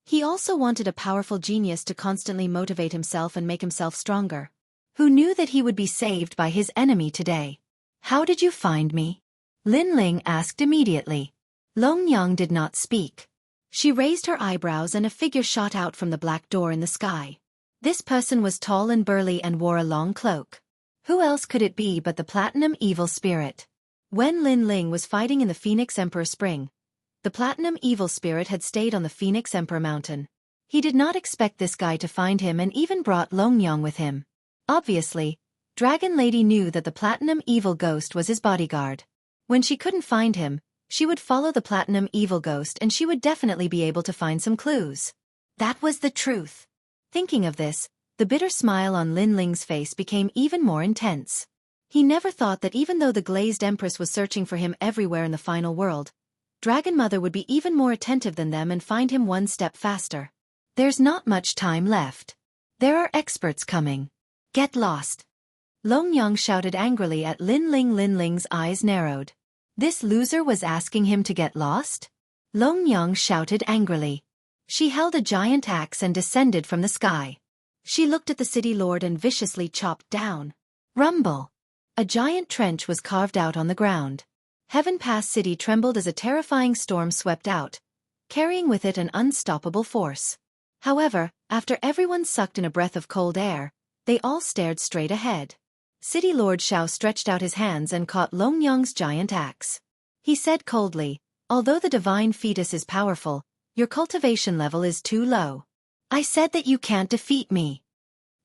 Speaker 1: he also wanted a powerful genius to constantly motivate himself and make himself stronger. Who knew that he would be saved by his enemy today? "How did you find me?" Lin Ling asked immediately. Longyang did not speak. She raised her eyebrows and a figure shot out from the black door in the sky. This person was tall and burly and wore a long cloak. Who else could it be but the Platinum Evil Spirit? When Lin Ling was fighting in the Phoenix Emperor Spring, the Platinum Evil Spirit had stayed on the Phoenix Emperor Mountain. He did not expect this guy to find him and even brought Longyang with him. Obviously, Dragon Lady knew that the Platinum Evil Ghost was his bodyguard. When she couldn't find him, she would follow the Platinum Evil Ghost and she would definitely be able to find some clues. That was the truth. Thinking of this, The bitter smile on Lin Ling's face became even more intense. He never thought that even though the glazed empress was searching for him everywhere in the final world, Dragon Mother would be even more attentive than them and find him one step faster. There's not much time left. There are experts coming. Get lost. Long Yang shouted angrily at Lin Ling. Lin Ling's eyes narrowed. This loser was asking him to get lost? Long Yang shouted angrily. She held a giant axe and descended from the sky. She looked at the city lord and viciously chopped down. Rumble. A giant trench was carved out on the ground. Heaven Pass City trembled as a terrifying storm swept out, carrying with it an unstoppable force. However, after everyone sucked in a breath of cold air, they all stared straight ahead. City Lord Xiao stretched out his hands and caught Long Yang's giant axe. He said coldly, although the divine fetus is powerful, your cultivation level is too low. I said that you can't defeat me.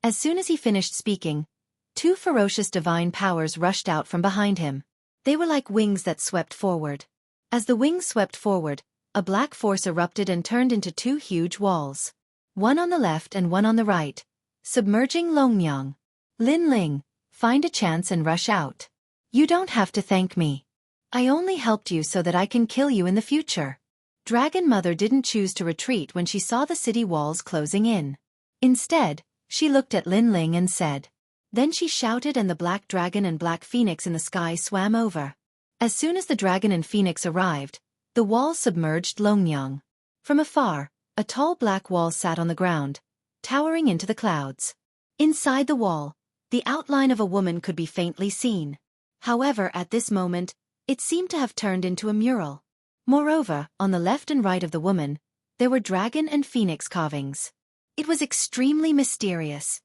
Speaker 1: As soon as he finished speaking, two ferocious divine powers rushed out from behind him. They were like wings that swept forward. As the wings swept forward, a black force erupted and turned into two huge walls. One on the left and one on the right, submerging Longyang. Lin Ling, find a chance and rush out. You don't have to thank me. I only helped you so that I can kill you in the future. Dragon Mother didn't choose to retreat when she saw the city walls closing in. Instead, she looked at Lin Ling and said. Then she shouted and the black dragon and black phoenix in the sky swam over. As soon as the dragon and phoenix arrived, the wall submerged Longyang. From afar, a tall black wall sat on the ground, towering into the clouds. Inside the wall, the outline of a woman could be faintly seen. However, at this moment, it seemed to have turned into a mural. Moreover, on the left and right of the woman, there were dragon and phoenix carvings. It was extremely mysterious.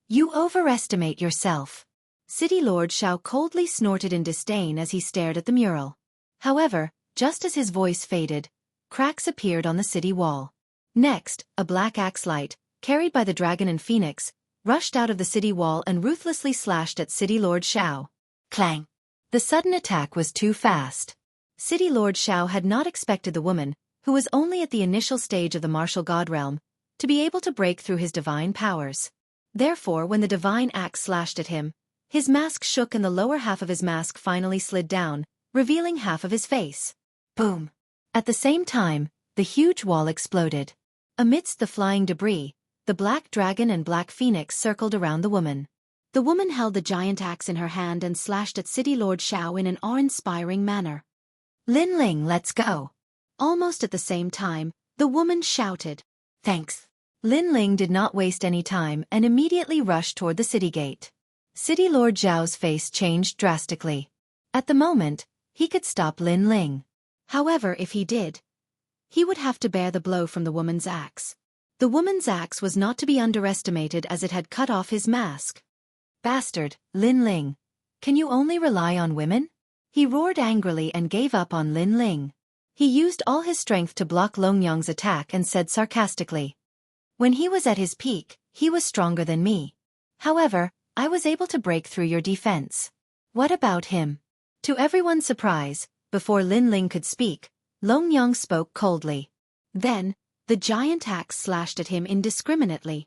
Speaker 1: You overestimate yourself. City Lord Xiao coldly snorted in disdain as he stared at the mural. However, just as his voice faded, cracks appeared on the city wall. Next, a black axe light, carried by the dragon and phoenix, rushed out of the city wall and ruthlessly slashed at City Lord Xiao. Clang! The sudden attack was too fast. City Lord Xiao had not expected the woman, who was only at the initial stage of the martial god realm, to be able to break through his divine powers. Therefore, when the divine axe slashed at him, his mask shook and the lower half of his mask finally slid down, revealing half of his face. Boom! At the same time, the huge wall exploded. Amidst the flying debris, the black dragon and black phoenix circled around the woman. The woman held the giant axe in her hand and slashed at City Lord Xiao in an awe-inspiring manner. Lin Ling, let's go! Almost at the same time, the woman shouted. Thanks. Lin Ling did not waste any time and immediately rushed toward the city gate. City Lord Zhao's face changed drastically. At the moment, he could stop Lin Ling. However, if he did, he would have to bear the blow from the woman's axe. The woman's axe was not to be underestimated as it had cut off his mask. Bastard, Lin Ling. Can you only rely on women? He roared angrily and gave up on Lin Ling. He used all his strength to block Longyang's attack and said sarcastically. When he was at his peak, he was stronger than me. However, I was able to break through your defense. What about him? To everyone's surprise, before Lin Ling could speak, Longyang spoke coldly. Then, the giant axe slashed at him indiscriminately.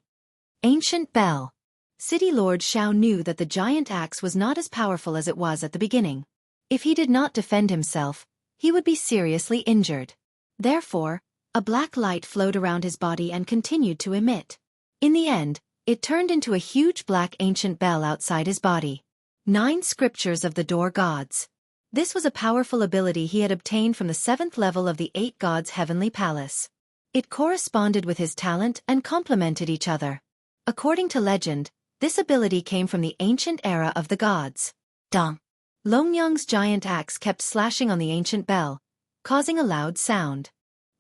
Speaker 1: Ancient Bell. City Lord Xiao knew that the giant axe was not as powerful as it was at the beginning. If he did not defend himself, he would be seriously injured. Therefore, a black light flowed around his body and continued to emit. In the end, it turned into a huge black ancient bell outside his body. 9 Scriptures of the Door Gods. This was a powerful ability he had obtained from the 7th level of the 8 Gods' heavenly palace. It corresponded with his talent and complemented each other. According to legend, this ability came from the ancient era of the gods. Dong. Longyang's giant axe kept slashing on the ancient bell, causing a loud sound.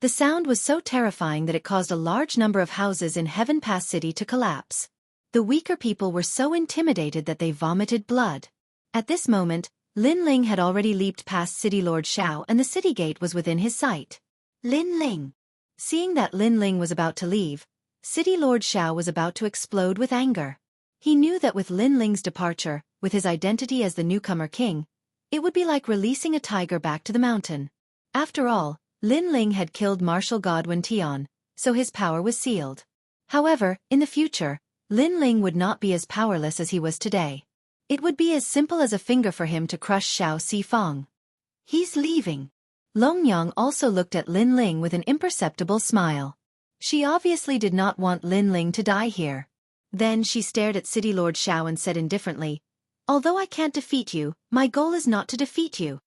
Speaker 1: The sound was so terrifying that it caused a large number of houses in Heaven Pass City to collapse. The weaker people were so intimidated that they vomited blood. At this moment, Lin Ling had already leaped past City Lord Xiao and the city gate was within his sight. Lin Ling. Seeing that Lin Ling was about to leave, City Lord Xiao was about to explode with anger. He knew that with Lin Ling's departure, with his identity as the newcomer king, it would be like releasing a tiger back to the mountain. After all, Lin Ling had killed martial god Wen Tian, so his power was sealed. However, in the future, Lin Ling would not be as powerless as he was today. It would be as simple as a finger for him to crush Xiao Sifang. He's leaving. Long Yang also looked at Lin Ling with an imperceptible smile. She obviously did not want Lin Ling to die here. Then she stared at City Lord Xiao and said indifferently, "Although I can't defeat you, my goal is not to defeat you."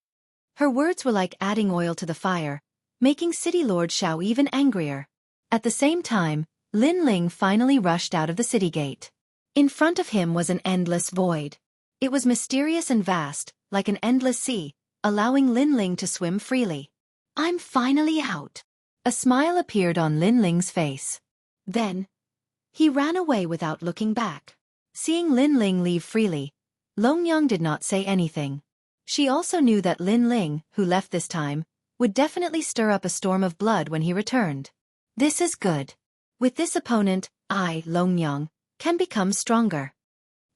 Speaker 1: Her words were like adding oil to the fire, making City Lord Xiao even angrier. At the same time, Lin Ling finally rushed out of the city gate. In front of him was an endless void. It was mysterious and vast, like an endless sea, allowing Lin Ling to swim freely. "I'm finally out." A smile appeared on Lin Ling's face. Then, he ran away without looking back. Seeing Lin Ling leave freely, Long Yang did not say anything. She also knew that Lin Ling, who left this time, would definitely stir up a storm of blood when he returned. This is good. With this opponent, I, Long Yang, can become stronger.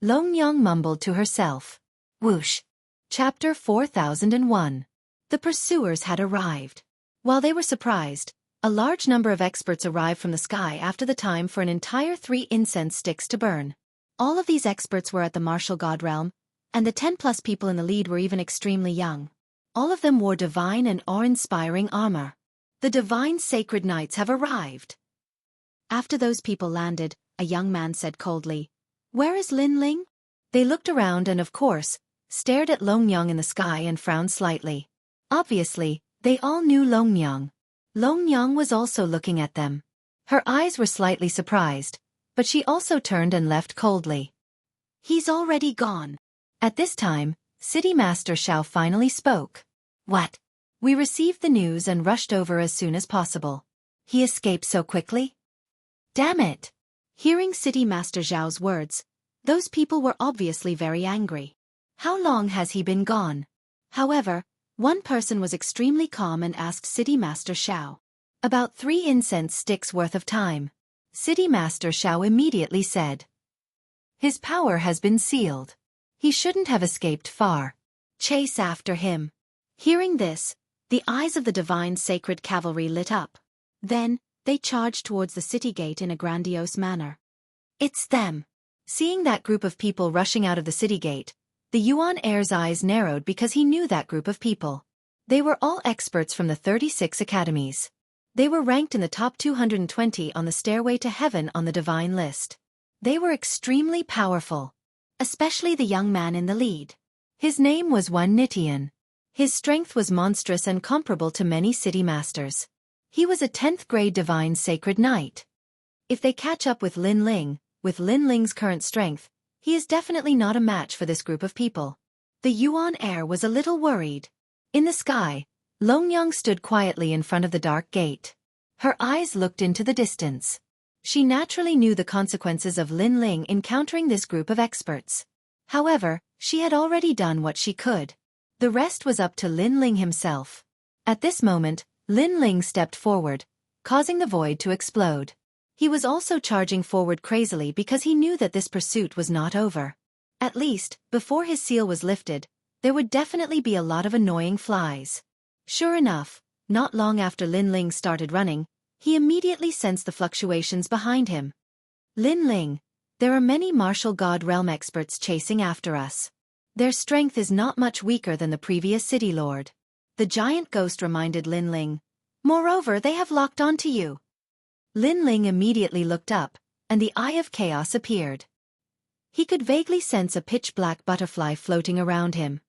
Speaker 1: Long Yang mumbled to herself. Whoosh. Chapter 4001. The pursuers had arrived. While they were surprised, a large number of experts arrived from the sky after the time for an entire 3 incense sticks to burn. All of these experts were at the martial god realm, and the 10+ people in the lead were even extremely young. All of them wore divine and awe-inspiring armor. The divine sacred knights have arrived. After those people landed, a young man said coldly, "Where is Lin Ling?" They looked around and of course, stared at Long Yang in the sky and frowned slightly. Obviously, they all knew Long Yang. Long Yang was also looking at them. Her eyes were slightly surprised, but she also turned and left coldly. "He's already gone." At this time, City Master Xiao finally spoke. "What?" "We received the news and rushed over as soon as possible." "He escaped so quickly?" "Damn it!" Hearing City Master Zhao's words, those people were obviously very angry. How long has he been gone? However, one person was extremely calm and asked City Master Xiao. "About 3 incense sticks worth of time." City Master Xiao immediately said. "His power has been sealed. He shouldn't have escaped far. Chase after him." Hearing this, the eyes of the divine sacred cavalry lit up. Then, they charged towards the city gate in a grandiose manner. "It's them." Seeing that group of people rushing out of the city gate, the Yuan heir's eyes narrowed because he knew that group of people. They were all experts from the 36 academies. They were ranked in the top 220 on the stairway to heaven on the divine list. They were extremely powerful. Especially the young man in the lead. His name was Wan Nitian. His strength was monstrous and comparable to many city masters. He was a 10th grade divine sacred knight. If they catch up with Lin Ling, with Lin Ling's current strength, he is definitely not a match for this group of people. The Yuan heir was a little worried. In the sky, Long Yang stood quietly in front of the dark gate. Her eyes looked into the distance. She naturally knew the consequences of Lin Ling encountering this group of experts. However, she had already done what she could. The rest was up to Lin Ling himself. At this moment, Lin Ling stepped forward, causing the void to explode. He was also charging forward crazily because he knew that this pursuit was not over. At least, before his seal was lifted, there would definitely be a lot of annoying flies. Sure enough, not long after Lin Ling started running, he immediately sensed the fluctuations behind him. "Lin Ling, there are many martial god realm experts chasing after us. Their strength is not much weaker than the previous city lord." The giant ghost reminded Lin Ling. "Moreover, they have locked onto you." Lin Ling immediately looked up, and the Eye of Chaos appeared. He could vaguely sense a pitch-black butterfly floating around him.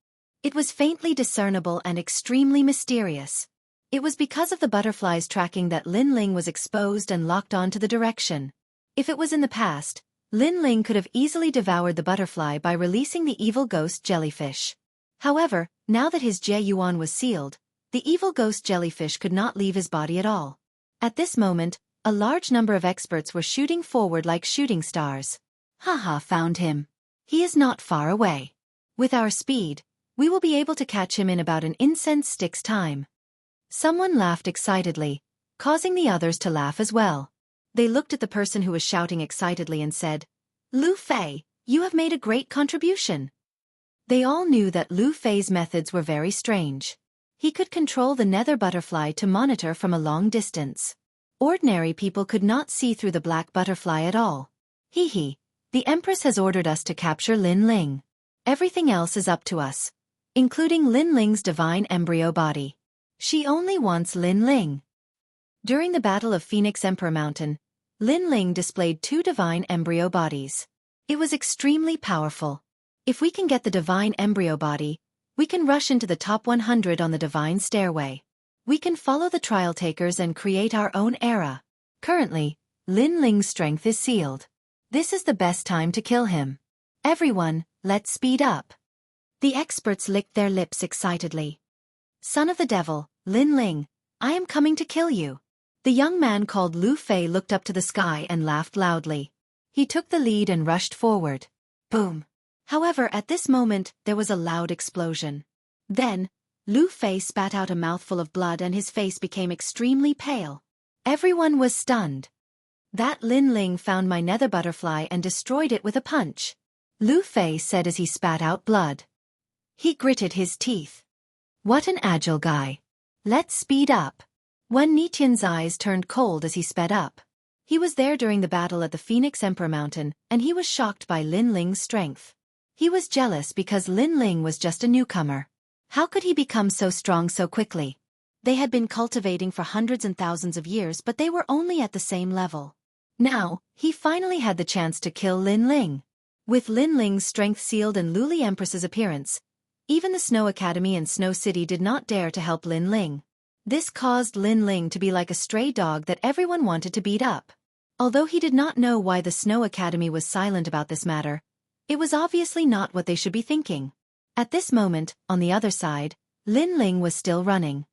Speaker 1: It was faintly discernible and extremely mysterious. It was because of the butterfly's tracking that Lin Ling was exposed and locked onto the direction. If it was in the past, Lin Ling could have easily devoured the butterfly by releasing the evil ghost jellyfish. However, now that his Jie Yuan was sealed, the evil ghost jellyfish could not leave his body at all. At this moment, a large number of experts were shooting forward like shooting stars. "Haha, found him. He is not far away. With our speed, we will be able to catch him in about an incense stick's time." Someone laughed excitedly, causing the others to laugh as well. They looked at the person who was shouting excitedly and said, "Lu Fei, you have made a great contribution." They all knew that Lu Fei's methods were very strange. He could control the nether butterfly to monitor from a long distance. Ordinary people could not see through the black butterfly at all. Hee hee, The Empress has ordered us to capture Lin Ling. Everything else is up to us, including Lin Ling's divine embryo body. She only wants Lin Ling. During the Battle of Phoenix Emperor Mountain, Lin Ling displayed 2 divine embryo bodies. It was extremely powerful. If we can get the divine embryo body, we can rush into the top 100 on the divine stairway. We can follow the trial takers and create our own era. Currently, Lin Ling's strength is sealed. This is the best time to kill him. Everyone, let's speed up. The experts licked their lips excitedly. Son of the devil, Lin Ling, I am coming to kill you. The young man called Lu Fei looked up to the sky and laughed loudly. He took the lead and rushed forward. Boom. However, at this moment, there was a loud explosion. Then, Lu Fei spat out a mouthful of blood and his face became extremely pale. Everyone was stunned. That Lin Ling found my nether butterfly and destroyed it with a punch, Lu Fei said as he spat out blood. He gritted his teeth. What an agile guy. Let's speed up. Wen Nitian's eyes turned cold as he sped up. He was there during the battle at the Phoenix Emperor Mountain, and he was shocked by Lin Ling's strength. He was jealous because Lin Ling was just a newcomer. How could he become so strong so quickly? They had been cultivating for hundreds and thousands of years, but they were only at the same level. Now, he finally had the chance to kill Lin Ling. With Lin Ling's strength sealed and Luli Empress's appearance, even the Snow Academy and Snow City did not dare to help Lin Ling. This caused Lin Ling to be like a stray dog that everyone wanted to beat up. Although he did not know why the Snow Academy was silent about this matter, it was obviously not what they should be thinking. At this moment, on the other side, Lin Ling was still running.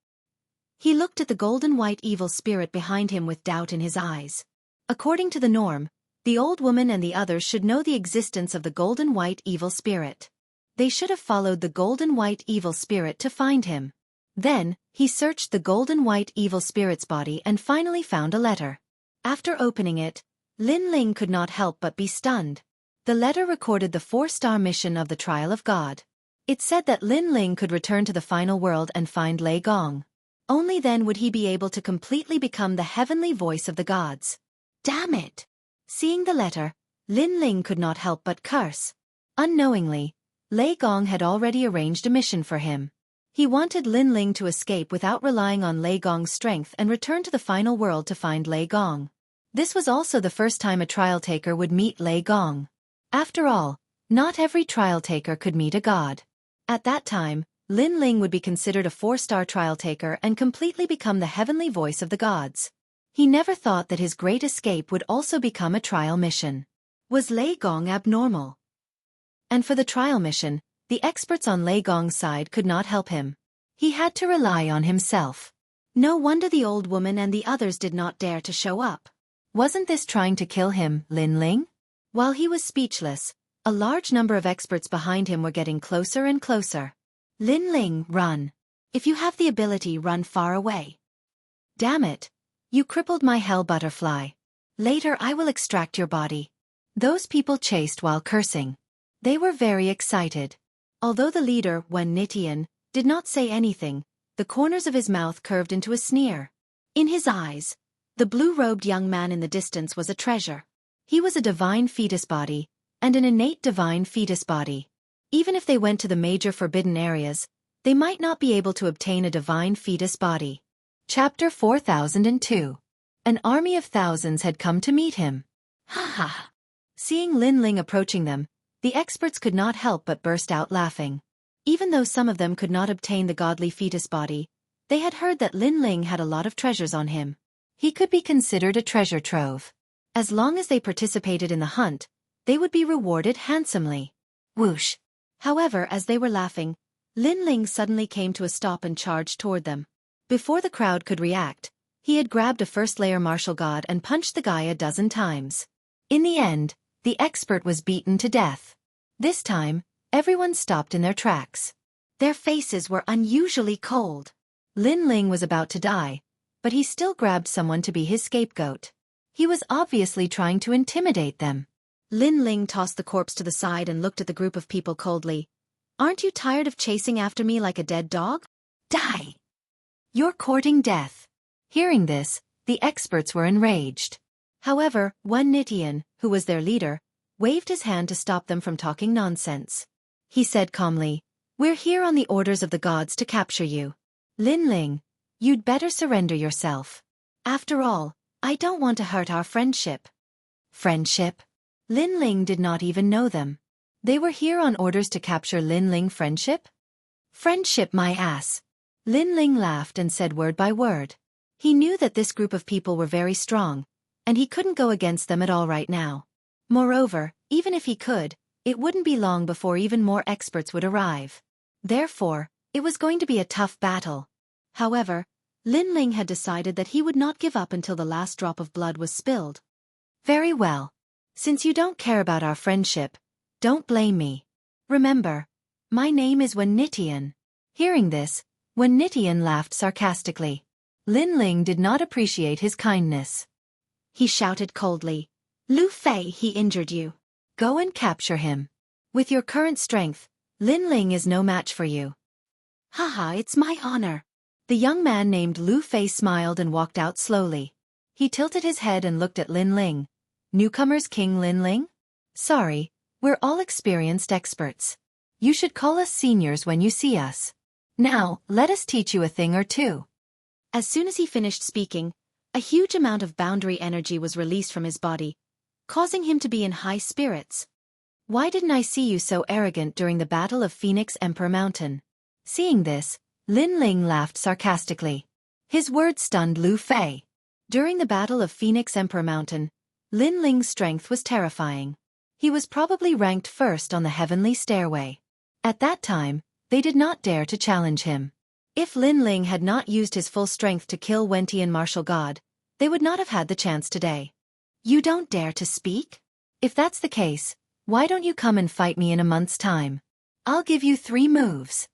Speaker 1: He looked at the golden white evil spirit behind him with doubt in his eyes. According to the norm, the old woman and the others should know the existence of the golden white evil spirit. They should have followed the golden white evil spirit to find him. Then, he searched the golden white evil spirit's body and finally found a letter. After opening it, Lin Ling could not help but be stunned. The letter recorded the 4-star mission of the Trial of God. It said that Lin Ling could return to the final world and find Lei Gong. Only then would he be able to completely become the heavenly voice of the gods. Damn it! Seeing the letter, Lin Ling could not help but curse. Unknowingly, Lei Gong had already arranged a mission for him. He wanted Lin Ling to escape without relying on Lei Gong's strength and return to the final world to find Lei Gong. This was also the first time a trial taker would meet Lei Gong. After all, not every trial taker could meet a god. At that time, Lin Ling would be considered a 4-star trial taker and completely become the heavenly voice of the gods. He never thought that his great escape would also become a trial mission. Was Lei Gong abnormal? And for the trial mission, the experts on Lei Gong's side could not help him. He had to rely on himself. No wonder the old woman and the others did not dare to show up. Wasn't this trying to kill him, Lin Ling? While he was speechless, a large number of experts behind him were getting closer and closer. Lin Ling, run. If you have the ability, run far away. Damn it. You crippled my hell butterfly. Later I will extract your body. Those people chased while cursing. They were very excited. Although the leader, Wen Nitian, did not say anything, the corners of his mouth curved into a sneer. In his eyes, the blue-robed young man in the distance was a treasure. He was a divine fetus body, and an innate divine fetus body. Even if they went to the major forbidden areas, they might not be able to obtain a divine fetus body. Chapter 4002. An army of thousands had come to meet him. Ha ha! Seeing Lin Ling approaching them, the experts could not help but burst out laughing. Even though some of them could not obtain the godly fetus body, they had heard that Lin Ling had a lot of treasures on him. He could be considered a treasure trove. As long as they participated in the hunt, they would be rewarded handsomely. Whoosh! However, as they were laughing, Lin Ling suddenly came to a stop and charged toward them. Before the crowd could react, he had grabbed a first-layer martial god and punched the guy a dozen times. In the end, the expert was beaten to death. This time, everyone stopped in their tracks. Their faces were unusually cold. Lin Ling was about to die, but he still grabbed someone to be his scapegoat. He was obviously trying to intimidate them. Lin Ling tossed the corpse to the side and looked at the group of people coldly. Aren't you tired of chasing after me like a dead dog? Die! You're courting death. Hearing this, the experts were enraged. However, Wen Nitian, who was their leader, waved his hand to stop them from talking nonsense. He said calmly, "We're here on the orders of the gods to capture you. Lin Ling, you'd better surrender yourself. After all, I don't want to hurt our friendship." Friendship? Lin Ling did not even know them. They were here on orders to capture Lin Ling. Friendship? Friendship my ass. Lin Ling laughed and said word by word. He knew that this group of people were very strong, and he couldn't go against them at all right now. Moreover, even if he could, it wouldn't be long before even more experts would arrive. Therefore, it was going to be a tough battle. However, Lin Ling had decided that he would not give up until the last drop of blood was spilled. Very well. Since you don't care about our friendship, don't blame me. Remember, my name is Wen Nitian. Hearing this, Wen Nitian laughed sarcastically. Lin Ling did not appreciate his kindness. He shouted coldly, "Lu Fei, he injured you. Go and capture him. With your current strength, Lin Ling is no match for you." "Haha, it's my honor." The young man named Lu Fei smiled and walked out slowly. He tilted his head and looked at Lin Ling. "Newcomers King Lin Ling? Sorry, we're all experienced experts. You should call us seniors when you see us. Now, let us teach you a thing or two." As soon as he finished speaking, a huge amount of boundary energy was released from his body, causing him to be in high spirits. "Why didn't I see you so arrogant during the Battle of Phoenix Emperor Mountain?" Seeing this, Lin Ling laughed sarcastically. His words stunned Lu Fei. During the Battle of Phoenix Emperor Mountain, Lin Ling's strength was terrifying. He was probably ranked first on the heavenly stairway. At that time, they did not dare to challenge him. If Lin Ling had not used his full strength to kill Wentian Martial God, they would not have had the chance today. "You don't dare to speak? If that's the case, why don't you come and fight me in a month's time? I'll give you 3 moves."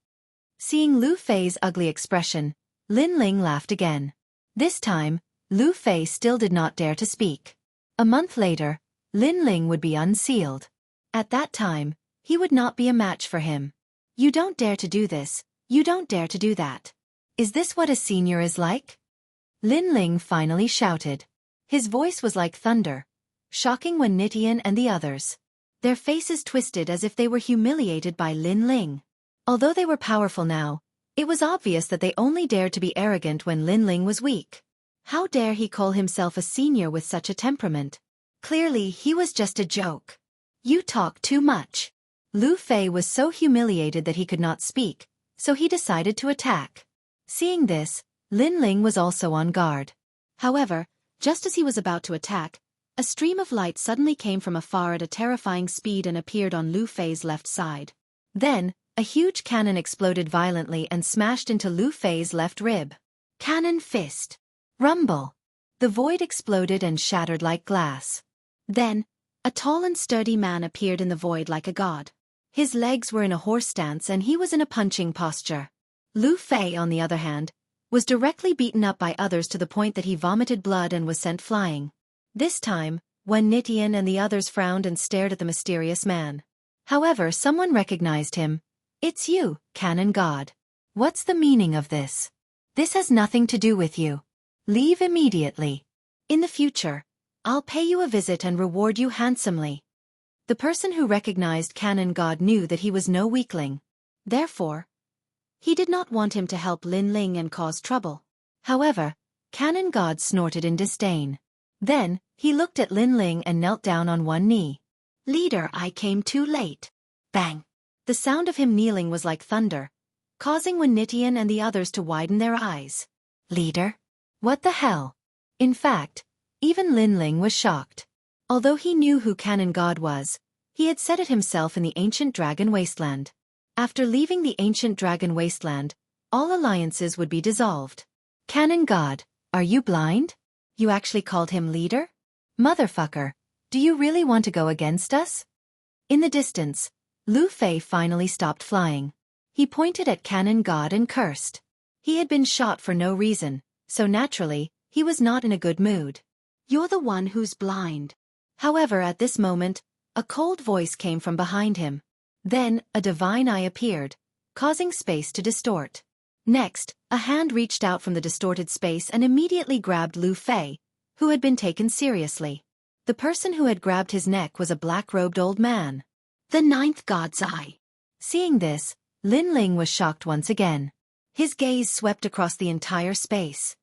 Speaker 1: Seeing Lu Fei's ugly expression, Lin Ling laughed again. This time, Lu Fei still did not dare to speak. A month later, Lin Ling would be unsealed. At that time, he would not be a match for him. "You don't dare to do this, you don't dare to do that. Is this what a senior is like?" Lin Ling finally shouted. His voice was like thunder, shocking Wen Nitian and the others. Their faces twisted as if they were humiliated by Lin Ling. Although they were powerful now, it was obvious that they only dared to be arrogant when Lin Ling was weak. How dare he call himself a senior with such a temperament? Clearly, he was just a joke. "You talk too much." Lu Fei was so humiliated that he could not speak, so he decided to attack. Seeing this, Lin Ling was also on guard. However, just as he was about to attack, a stream of light suddenly came from afar at a terrifying speed and appeared on Lu Fei's left side. Then, a huge cannon exploded violently and smashed into Lu Fei's left rib. Cannon fist. Rumble. The void exploded and shattered like glass. Then, a tall and sturdy man appeared in the void like a god. His legs were in a horse stance and he was in a punching posture. Lu Fei, on the other hand, was directly beaten up by others to the point that he vomited blood and was sent flying. This time, Wen Nitian and the others frowned and stared at the mysterious man. However, someone recognized him. "It's you, Cannon God. What's the meaning of this? This has nothing to do with you. Leave immediately. In the future, I'll pay you a visit and reward you handsomely." The person who recognized Cannon God knew that he was no weakling. Therefore, he did not want him to help Lin Ling and cause trouble. However, Cannon God snorted in disdain. Then, he looked at Lin Ling and knelt down on one knee. "Leader, I came too late." Bang! The sound of him kneeling was like thunder, causing Wen Nitian and the others to widen their eyes. "Leader? What the hell?" In fact, even Lin Ling was shocked. Although he knew who Cannon God was, he had said it himself in the ancient dragon wasteland. After leaving the ancient dragon wasteland, all alliances would be dissolved. "Cannon God, are you blind? You actually called him leader? Motherfucker, do you really want to go against us?" In the distance, Lu Fei finally stopped flying. He pointed at Cannon God and cursed. He had been shot for no reason, so naturally, he was not in a good mood. "You're the one who's blind." However, at this moment, a cold voice came from behind him. Then, a divine eye appeared, causing space to distort. Next, a hand reached out from the distorted space and immediately grabbed Lu Fei, who had been taken seriously. The person who had grabbed his neck was a black-robed old man. The ninth god's eye. Seeing this, Lin Ling was shocked once again. His gaze swept across the entire space.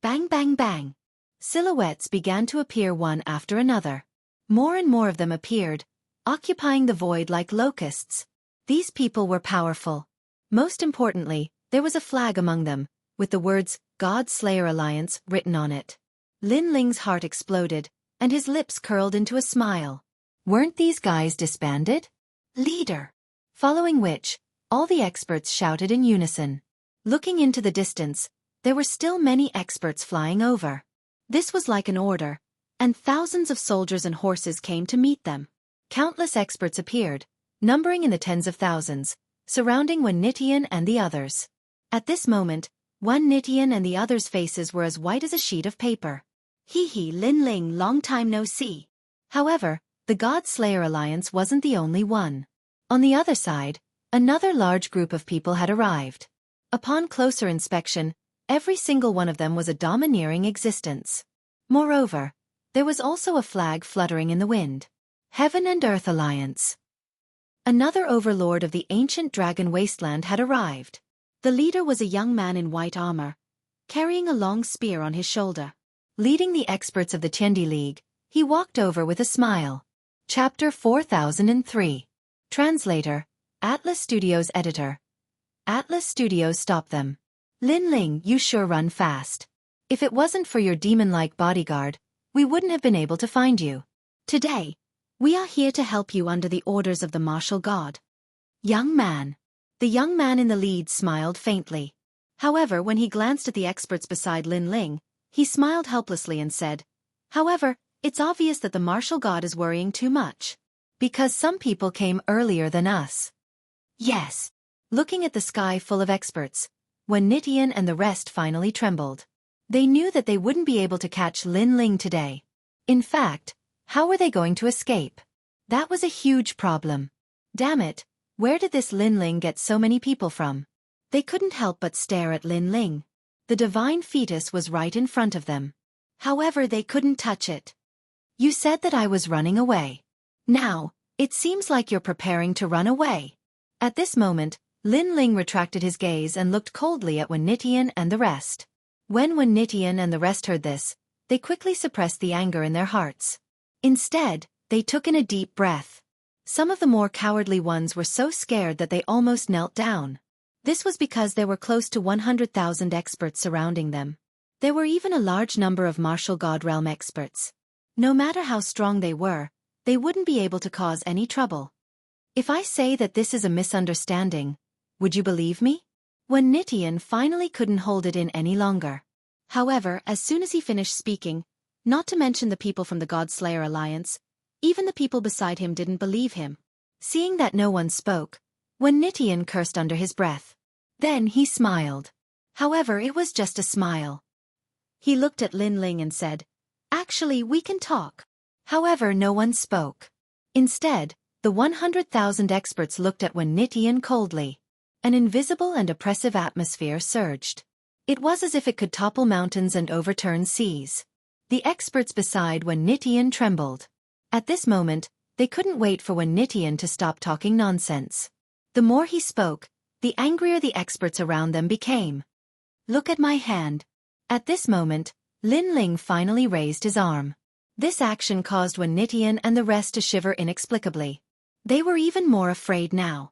Speaker 1: Bang bang bang. Silhouettes began to appear one after another. More and more of them appeared, occupying the void like locusts. These people were powerful. Most importantly, there was a flag among them, with the words, God Slayer Alliance, written on it. Lin Ling's heart exploded, and his lips curled into a smile. Weren't these guys disbanded? Leader. Following which, all the experts shouted in unison. Looking into the distance, there were still many experts flying over. This was like an order, and thousands of soldiers and horses came to meet them. Countless experts appeared, numbering in the tens of thousands, surrounding Wen Nitian and the others. At this moment, Wen Nitian and the others' faces were as white as a sheet of paper. Hee Lin Ling, long time no see. However, the God Slayer Alliance wasn't the only one. On the other side, another large group of people had arrived. Upon closer inspection, every single one of them was a domineering existence. Moreover, there was also a flag fluttering in the wind. Heaven and Earth Alliance. Another overlord of the ancient dragon wasteland had arrived. The leader was a young man in white armor, carrying a long spear on his shoulder. Leading the experts of the Tiandi League, he walked over with a smile. Chapter 4003. Translator, Atlas Studios Editor. Atlas Studios, stop them. Lin Ling, you sure run fast. If it wasn't for your demon-like bodyguard, we wouldn't have been able to find you. Today, we are here to help you under the orders of the martial god. Young man. The young man in the lead smiled faintly. However, when he glanced at the experts beside Lin Ling, he smiled helplessly and said, However, it's obvious that the martial god is worrying too much. Because some people came earlier than us. Yes. Looking at the sky full of experts, when Nitian and the rest finally trembled. They knew that they wouldn't be able to catch Lin Ling today. In fact, how were they going to escape? That was a huge problem. Damn it, where did this Lin Ling get so many people from? They couldn't help but stare at Lin Ling. The divine fetus was right in front of them. However, they couldn't touch it. You said that I was running away. Now, it seems like you're preparing to run away. At this moment, Lin Ling retracted his gaze and looked coldly at Wen Nitian and the rest. When Wen Nitian and the rest heard this, they quickly suppressed the anger in their hearts. Instead, they took in a deep breath. Some of the more cowardly ones were so scared that they almost knelt down. This was because there were close to 100,000 experts surrounding them. There were even a large number of martial god realm experts. No matter how strong they were, they wouldn't be able to cause any trouble. If I say that this is a misunderstanding, would you believe me? When Nitian finally couldn't hold it in any longer. However, as soon as he finished speaking, not to mention the people from the God Slayer Alliance, even the people beside him didn't believe him. Seeing that no one spoke, Wen Nitian cursed under his breath. Then he smiled. However, it was just a smile. He looked at Lin Ling and said, Actually, we can talk. However, no one spoke. Instead, the 100,000 experts looked at Wen Nitian coldly. An invisible and oppressive atmosphere surged. It was as if it could topple mountains and overturn seas. The experts beside Wen Nitian trembled. At this moment, they couldn't wait for Wen Nitian to stop talking nonsense. The more he spoke, the angrier the experts around them became. Look at my hand. At this moment, Lin Ling finally raised his arm. This action caused Wen Nitian and the rest to shiver inexplicably. They were even more afraid now.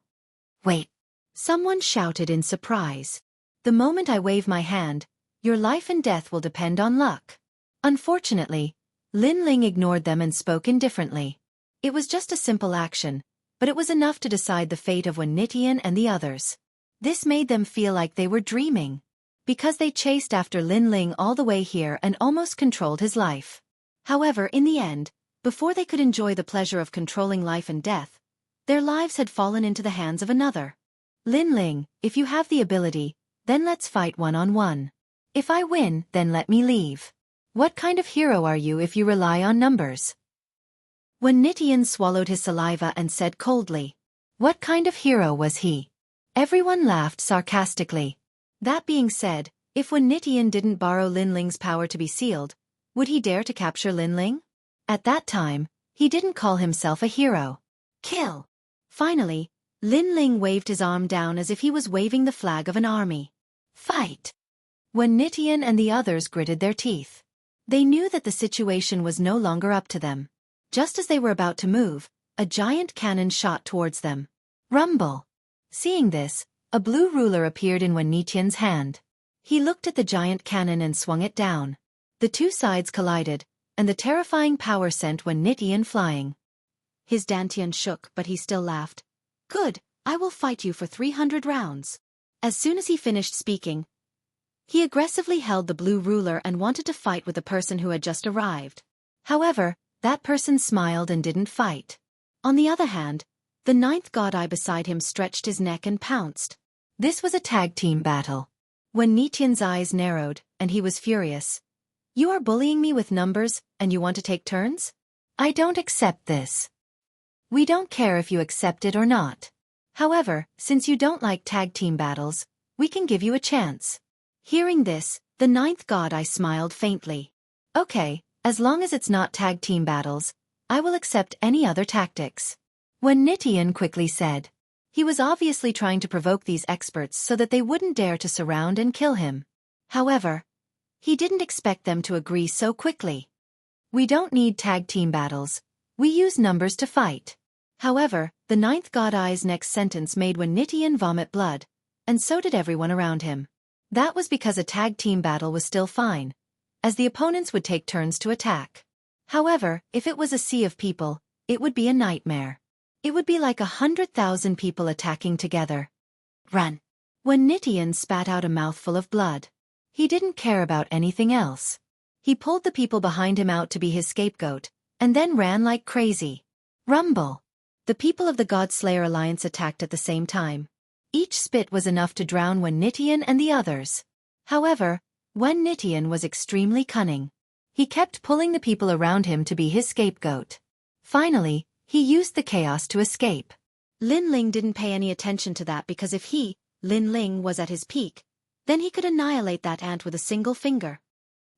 Speaker 1: Wait. Someone shouted in surprise. The moment I wave my hand, your life and death will depend on luck. Unfortunately, Lin Ling ignored them and spoke indifferently. It was just a simple action, but it was enough to decide the fate of Wen Nitian and the others. This made them feel like they were dreaming. Because they chased after Lin Ling all the way here and almost controlled his life. However, in the end, before they could enjoy the pleasure of controlling life and death, their lives had fallen into the hands of another. Lin Ling, if you have the ability, then let's fight one-on-one. If I win, then let me leave. What kind of hero are you if you rely on numbers? When Nitian swallowed his saliva and said coldly, what kind of hero was he? Everyone laughed sarcastically. That being said, if Wen Nitian didn't borrow Lin Ling's power to be sealed, would he dare to capture Lin Ling? At that time, he didn't call himself a hero. Kill! Finally, Lin Ling waved his arm down as if he was waving the flag of an army. Fight! When Nitian and the others gritted their teeth, they knew that the situation was no longer up to them. Just as they were about to move, a giant cannon shot towards them. Rumble! Seeing this, a blue ruler appeared in Wen Nitian's hand. He looked at the giant cannon and swung it down. The two sides collided, and the terrifying power sent Wen Nitian flying. His dantian shook, but he still laughed. Good, I will fight you for 300 rounds. As soon as he finished speaking, he aggressively held the blue ruler and wanted to fight with the person who had just arrived. However, that person smiled and didn't fight. On the other hand, the ninth god eye beside him stretched his neck and pounced. This was a tag team battle. When Nitian's eyes narrowed, and he was furious. You are bullying me with numbers, and you want to take turns? I don't accept this. We don't care if you accept it or not. However, since you don't like tag team battles, we can give you a chance. Hearing this, the ninth god eye smiled faintly. Okay, as long as it's not tag team battles, I will accept any other tactics. When Nitian quickly said. He was obviously trying to provoke these experts so that they wouldn't dare to surround and kill him. However, he didn't expect them to agree so quickly. We don't need tag team battles. We use numbers to fight. However, the ninth god eye's next sentence made Wen Nitian vomit blood, and so did everyone around him. That was because a tag team battle was still fine, as the opponents would take turns to attack. However, if it was a sea of people, it would be a nightmare. It would be like 100,000 people attacking together. Run! When Nitian spat out a mouthful of blood, he didn't care about anything else. He pulled the people behind him out to be his scapegoat, and then ran like crazy. Rumble! The people of the God Slayer Alliance attacked at the same time. Each spit was enough to drown Wen Nitian and the others. However, Wen Nitian was extremely cunning. He kept pulling the people around him to be his scapegoat. Finally, he used the chaos to escape. Lin Ling didn't pay any attention to that because if he, Lin Ling, was at his peak, then he could annihilate that ant with a single finger.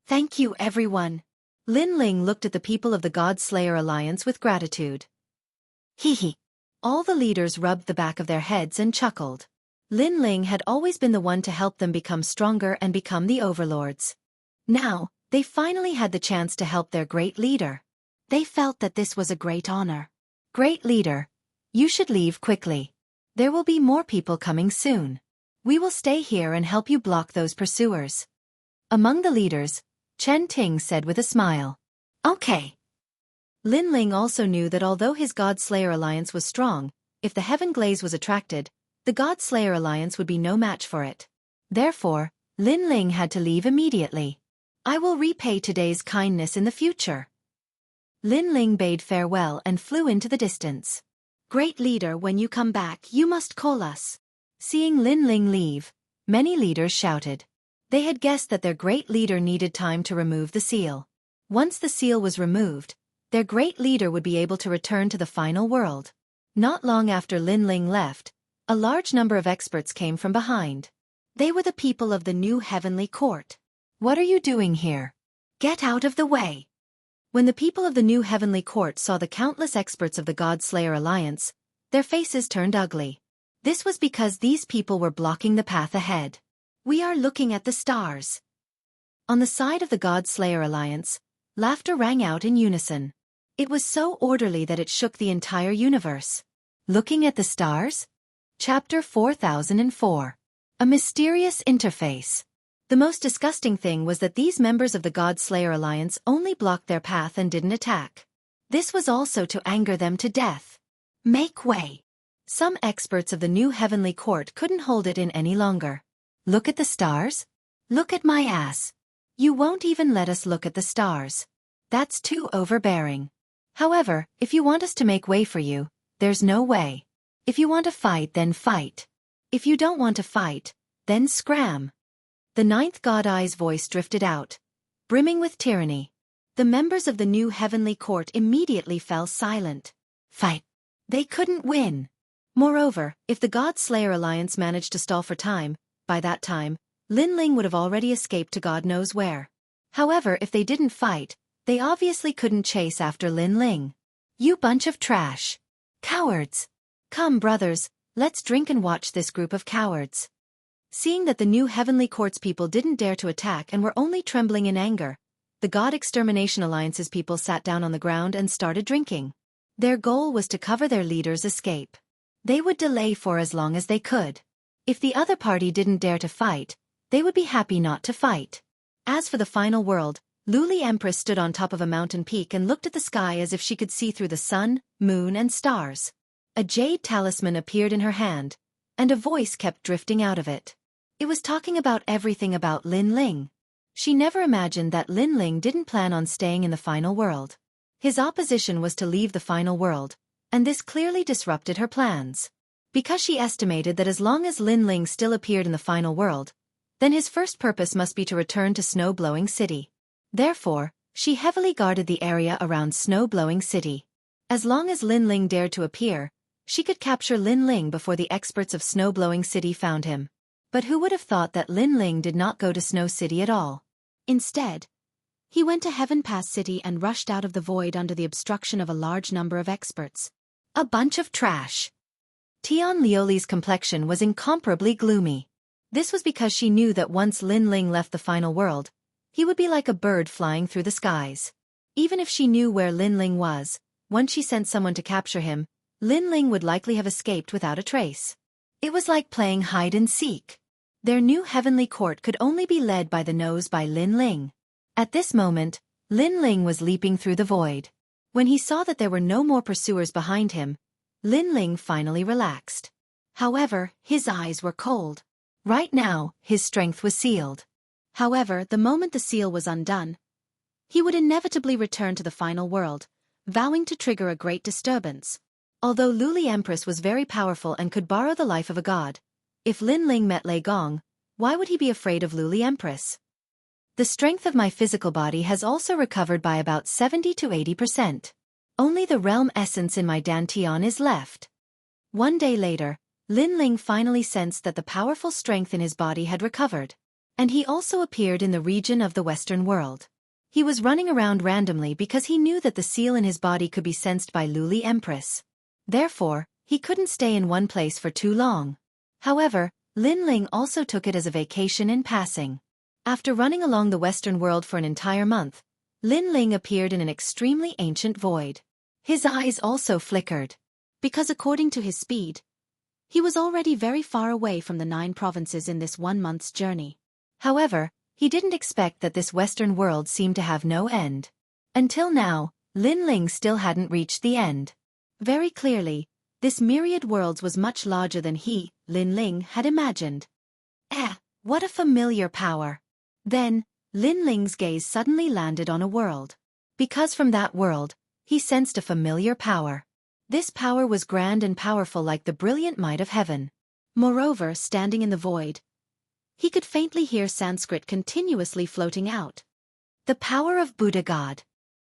Speaker 1: Thank you, everyone. Lin Ling looked at the people of the God Slayer Alliance with gratitude. Hee. All the leaders rubbed the back of their heads and chuckled. Lin Ling had always been the one to help them become stronger and become the overlords. Now, they finally had the chance to help their great leader. They felt that this was a great honor. Great leader, you should leave quickly. There will be more people coming soon. We will stay here and help you block those pursuers. Among the leaders, Chen Ting said with a smile. Okay. Lin Ling also knew that although his God Slayer Alliance was strong, if the Heaven Glaze was attracted, the God Slayer Alliance would be no match for it. Therefore, Lin Ling had to leave immediately. I will repay today's kindness in the future. Lin Ling bade farewell and flew into the distance. Great leader, when you come back, you must call us. Seeing Lin Ling leave, many leaders shouted. They had guessed that their great leader needed time to remove the seal. Once the seal was removed, their great leader would be able to return to the final world. Not long after Lin Ling left, a large number of experts came from behind. They were the people of the new heavenly court. What are you doing here? Get out of the way. When the people of the new heavenly court saw the countless experts of the God Slayer Alliance, their faces turned ugly. This was because these people were blocking the path ahead. We are looking at the stars. On the side of the God Slayer Alliance, laughter rang out in unison. It was so orderly that it shook the entire universe. Looking at the stars? Chapter 4004. A mysterious interface. The most disgusting thing was that these members of the God Slayer Alliance only blocked their path and didn't attack. This was also to anger them to death. Make way. Some experts of the new heavenly court couldn't hold it in any longer. Look at the stars? Look at my ass. You won't even let us look at the stars. That's too overbearing. However, if you want us to make way for you, there's no way. If you want to fight, then fight. If you don't want to fight, then scram. The ninth god eye's voice drifted out, brimming with tyranny. The members of the new heavenly court immediately fell silent. Fight. They couldn't win. Moreover, if the God Slayer Alliance managed to stall for time, by that time, Lin Ling would have already escaped to God knows where. However, if they didn't fight, They obviously couldn't chase after Lin Ling. You bunch of trash. Cowards. Come, brothers, let's drink and watch this group of cowards. Seeing that the new Heavenly Court's people didn't dare to attack and were only trembling in anger, the God Extermination Alliance's people sat down on the ground and started drinking. Their goal was to cover their leader's escape. They would delay for as long as they could. If the other party didn't dare to fight, they would be happy not to fight. As for the final world, Luli Empress stood on top of a mountain peak and looked at the sky as if she could see through the sun, moon and stars. A jade talisman appeared in her hand, and a voice kept drifting out of it. It was talking about everything about Lin Ling. She never imagined that Lin Ling didn't plan on staying in the final world. His opposition was to leave the final world, and this clearly disrupted her plans. Because she estimated that as long as Lin Ling still appeared in the final world, then his first purpose must be to return to Snow-Blowing City. Therefore, she heavily guarded the area around Snow-Blowing City. As long as Lin Ling dared to appear, she could capture Lin Ling before the experts of Snow-Blowing City found him. But who would have thought that Lin Ling did not go to Snow City at all? Instead, he went to Heaven Pass City and rushed out of the void under the obstruction of a large number of experts. A bunch of trash. Tian Lioli's complexion was incomparably gloomy. This was because she knew that once Lin Ling left the final world, he would be like a bird flying through the skies. Even if she knew where Lin Ling was, once she sent someone to capture him, Lin Ling would likely have escaped without a trace. It was like playing hide and seek. Their new heavenly court could only be led by the nose by Lin Ling. At this moment, Lin Ling was leaping through the void. When he saw that there were no more pursuers behind him, Lin Ling finally relaxed. However, his eyes were cold. Right now, his strength was sealed. However, the moment the seal was undone, he would inevitably return to the final world, vowing to trigger a great disturbance. Although Luli Empress was very powerful and could borrow the life of a god, if Lin Ling met Lei Gong, why would he be afraid of Luli Empress? The strength of my physical body has also recovered by about 70 to 80%. Only the realm essence in my dantian is left. One day later, Lin Ling finally sensed that the powerful strength in his body had recovered. And he also appeared in the region of the Western world. He was running around randomly because he knew that the seal in his body could be sensed by Luli Empress. Therefore, he couldn't stay in one place for too long. However, Lin Ling also took it as a vacation in passing. After running along the Western world for an entire month, Lin Ling appeared in an extremely ancient void. His eyes also flickered. Because according to his speed, he was already very far away from the 9 provinces in this 1 month's journey. However, he didn't expect that this Western world seemed to have no end. Until now, Lin Ling still hadn't reached the end. Very clearly, this myriad worlds was much larger than he, Lin Ling, had imagined. What a familiar power! Then, Lin Ling's gaze suddenly landed on a world. Because from that world, he sensed a familiar power. This power was grand and powerful like the brilliant might of heaven. Moreover, standing in the void, he could faintly hear Sanskrit continuously floating out. The power of Buddha God.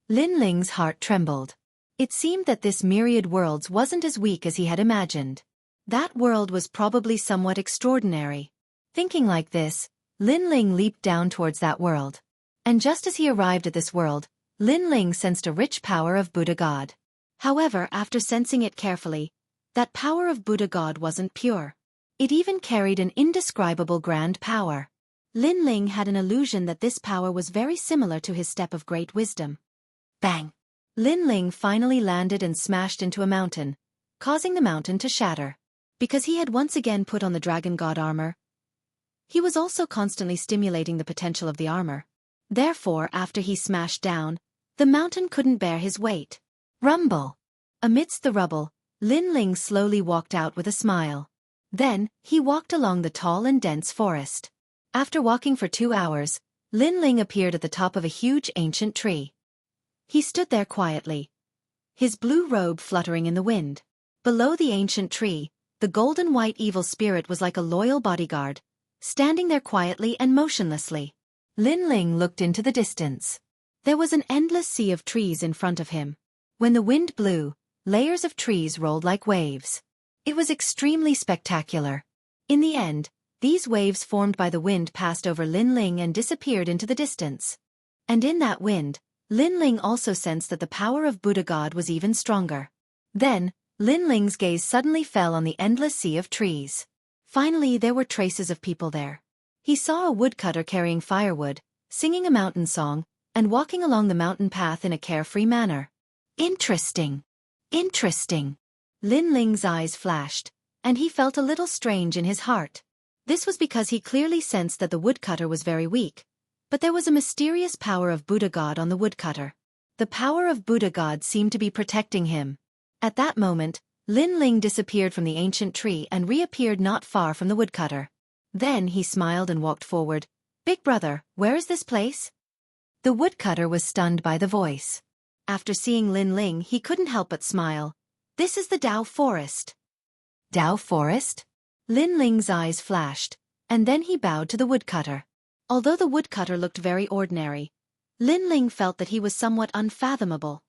Speaker 1: Lin Ling's heart trembled. It seemed that this myriad worlds wasn't as weak as he had imagined. That world was probably somewhat extraordinary. Thinking like this, Lin Ling leaped down towards that world. And just as he arrived at this world, Lin Ling sensed a rich power of Buddha God. However, after sensing it carefully, that power of Buddha God wasn't pure. It even carried an indescribable grand power. Lin Ling had an illusion that this power was very similar to his step of great wisdom. Bang! Lin Ling finally landed and smashed into a mountain, causing the mountain to shatter. Because he had once again put on the dragon god armor, he was also constantly stimulating the potential of the armor. Therefore, after he smashed down, the mountain couldn't bear his weight. Rumble! Amidst the rubble, Lin Ling slowly walked out with a smile. Then, he walked along the tall and dense forest. After walking for 2 hours, Lin Ling appeared at the top of a huge ancient tree. He stood there quietly, his blue robe fluttering in the wind. Below the ancient tree, the golden white evil spirit was like a loyal bodyguard, standing there quietly and motionlessly. Lin Ling looked into the distance. There was an endless sea of trees in front of him. When the wind blew, layers of trees rolled like waves. It was extremely spectacular. In the end, these waves formed by the wind passed over Lin Ling and disappeared into the distance. And in that wind, Lin Ling also sensed that the power of Buddha God was even stronger. Then, Lin Ling's gaze suddenly fell on the endless sea of trees. Finally, there were traces of people there. He saw a woodcutter carrying firewood, singing a mountain song, and walking along the mountain path in a carefree manner. Interesting. Interesting. Lin Ling's eyes flashed, and he felt a little strange in his heart. This was because he clearly sensed that the woodcutter was very weak, but there was a mysterious power of Buddha God on the woodcutter. The power of Buddha God seemed to be protecting him. At that moment, Lin Ling disappeared from the ancient tree and reappeared not far from the woodcutter. Then he smiled and walked forward. "Big brother, where is this place?" The woodcutter was stunned by the voice. After seeing Lin Ling, he couldn't help but smile. "This is the Dao Forest." Dao Forest? Lin Ling's eyes flashed, and then he bowed to the woodcutter. Although the woodcutter looked very ordinary, Lin Ling felt that he was somewhat unfathomable.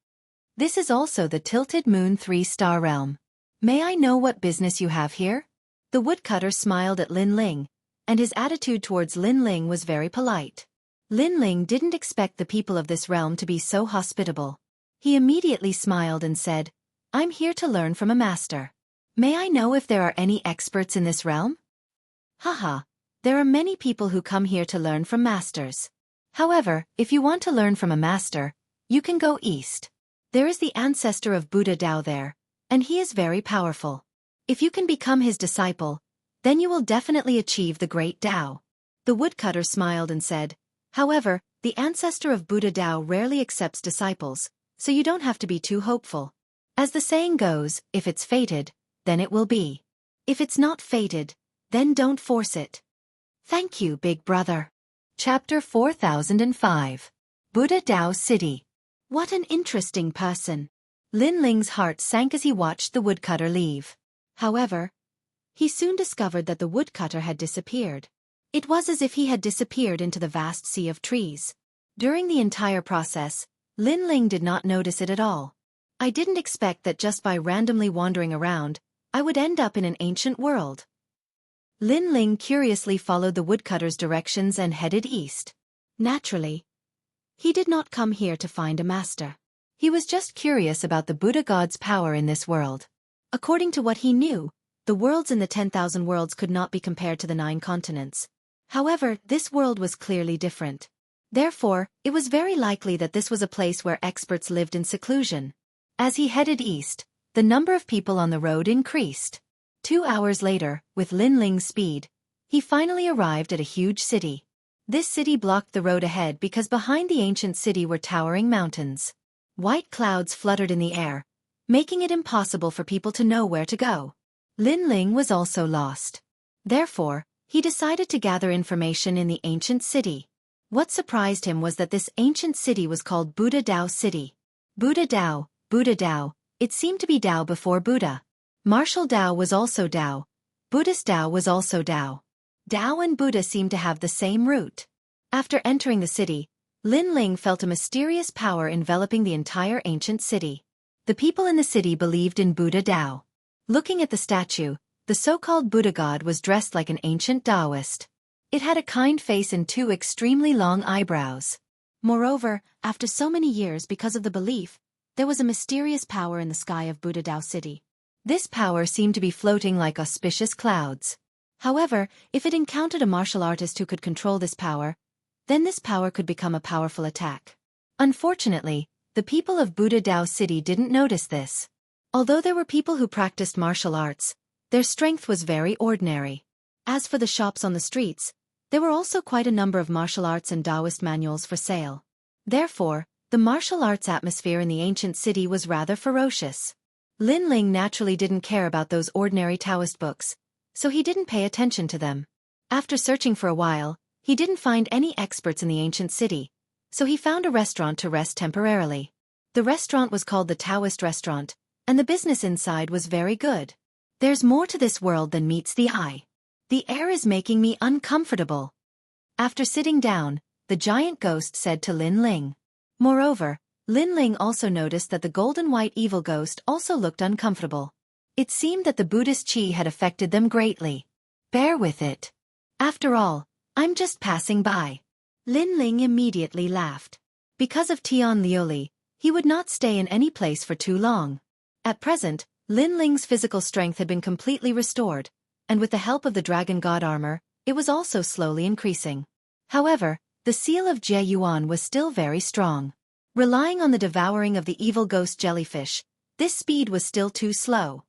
Speaker 1: "This is also the Tilted Moon 3-star realm. May I know what business you have here?" The woodcutter smiled at Lin Ling, and his attitude towards Lin Ling was very polite. Lin Ling didn't expect the people of this realm to be so hospitable. He immediately smiled and said, "I'm here to learn from a master. May I know if there are any experts in this realm?" "Haha, there are many people who come here to learn from masters. However, if you want to learn from a master, you can go east. There is the ancestor of Buddha Dao there, and he is very powerful. If you can become his disciple, then you will definitely achieve the great Dao." The woodcutter smiled and said, "However, the ancestor of Buddha Dao rarely accepts disciples, so you don't have to be too hopeful. As the saying goes, if it's fated, then it will be. If it's not fated, then don't force it." "Thank you, big brother." Chapter 4005. Buddha Dao City. What an interesting person. Lin Ling's heart sank as he watched the woodcutter leave. However, he soon discovered that the woodcutter had disappeared. It was as if he had disappeared into the vast sea of trees. During the entire process, Lin Ling did not notice it at all. "I didn't expect that just by randomly wandering around, I would end up in an ancient world." Lin Ling curiously followed the woodcutter's directions and headed east. Naturally, he did not come here to find a master. He was just curious about the Buddha God's power in this world. According to what he knew, the worlds in the 10,000 worlds could not be compared to the 9 continents. However, this world was clearly different. Therefore, it was very likely that this was a place where experts lived in seclusion. As he headed east, the number of people on the road increased. 2 hours later, with Lin Ling's speed, he finally arrived at a huge city. This city blocked the road ahead because behind the ancient city were towering mountains. White clouds fluttered in the air, making it impossible for people to know where to go. Lin Ling was also lost. Therefore, he decided to gather information in the ancient city. What surprised him was that this ancient city was called Buddha Dao City. Buddha Dao, Buddha Dao, it seemed to be Dao before Buddha. Martial Dao was also Dao. Buddhist Dao was also Dao. Dao and Buddha seemed to have the same root. After entering the city, Lin Ling felt a mysterious power enveloping the entire ancient city. The people in the city believed in Buddha Dao. Looking at the statue, the so-called Buddha God was dressed like an ancient Taoist. It had a kind face and 2 extremely long eyebrows. Moreover, after so many years because of the belief, there was a mysterious power in the sky of Buddha Dao City. This power seemed to be floating like auspicious clouds. However, if it encountered a martial artist who could control this power, then this power could become a powerful attack. Unfortunately, the people of Buddha Dao City didn't notice this. Although there were people who practiced martial arts, their strength was very ordinary. As for the shops on the streets, there were also quite a number of martial arts and Taoist manuals for sale. Therefore, the martial arts atmosphere in the ancient city was rather ferocious. Lin Ling naturally didn't care about those ordinary Taoist books, so he didn't pay attention to them. After searching for a while, he didn't find any experts in the ancient city, so he found a restaurant to rest temporarily. The restaurant was called the Taoist Restaurant, and the business inside was very good. There's more to this world than meets the eye. The air is making me uncomfortable. After sitting down, the giant ghost said to Lin Ling. Moreover, Lin Ling also noticed that the golden white evil ghost also looked uncomfortable. It seemed that the Buddhist chi had affected them greatly. Bear with it. After all, I'm just passing by. Lin Ling immediately laughed. Because of Tian Liuli, he would not stay in any place for too long. At present, Lin Ling's physical strength had been completely restored, and with the help of the dragon god armor, it was also slowly increasing. However, the seal of Jie Yuan was still very strong. Relying on the devouring of the evil ghost jellyfish, this speed was still too slow.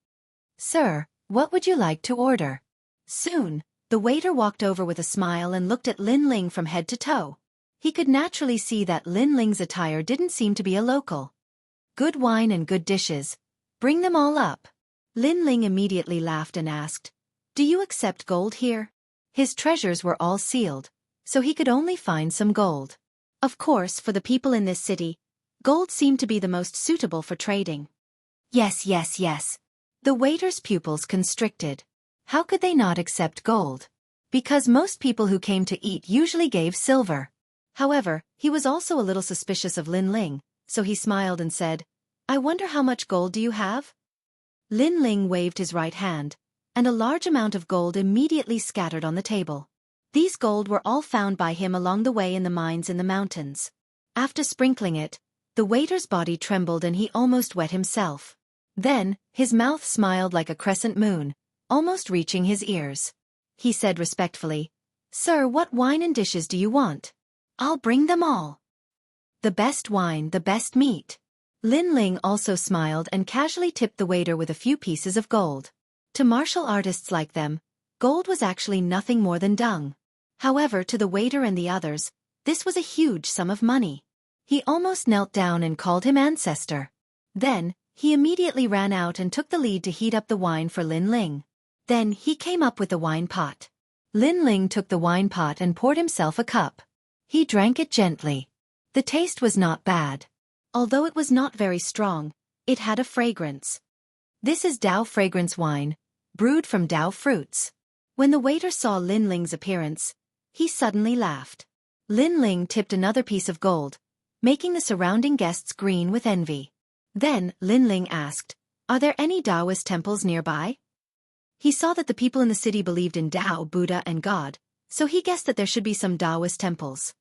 Speaker 1: "Sir, what would you like to order?" Soon, the waiter walked over with a smile and looked at Lin Ling from head to toe. He could naturally see that Lin Ling's attire didn't seem to be a local. "Good wine and good dishes. Bring them all up." Lin Ling immediately laughed and asked, "Do you accept gold here?" His treasures were all sealed, so he could only find some gold. Of course, for the people in this city, gold seemed to be the most suitable for trading. Yes, yes, yes. The waiter's pupils constricted. How could they not accept gold? Because most people who came to eat usually gave silver. However, he was also a little suspicious of Lin Ling, so he smiled and said, "I wonder how much gold do you have?" Lin Ling waved his right hand, and a large amount of gold immediately scattered on the table. These gold were all found by him along the way in the mines in the mountains. After sprinkling it, the waiter's body trembled and he almost wet himself. Then, his mouth smiled like a crescent moon, almost reaching his ears. He said respectfully, "Sir, what wine and dishes do you want? I'll bring them all." "The best wine, the best meat." Lin Ling also smiled and casually tipped the waiter with a few pieces of gold. To martial artists like them, gold was actually nothing more than dung. However, to the waiter and the others, this was a huge sum of money. He almost knelt down and called him ancestor. Then, he immediately ran out and took the lead to heat up the wine for Lin Ling. Then, he came up with the wine pot. Lin Ling took the wine pot and poured himself a cup. He drank it gently. The taste was not bad. Although it was not very strong, it had a fragrance. This is Dao fragrance wine, brewed from Dao fruits. When the waiter saw Lin Ling's appearance, he suddenly laughed. Lin Ling tipped another piece of gold, making the surrounding guests green with envy. Then, Lin Ling asked, "Are there any Taoist temples nearby?" He saw that the people in the city believed in Tao, Buddha, and God, so he guessed that there should be some Taoist temples.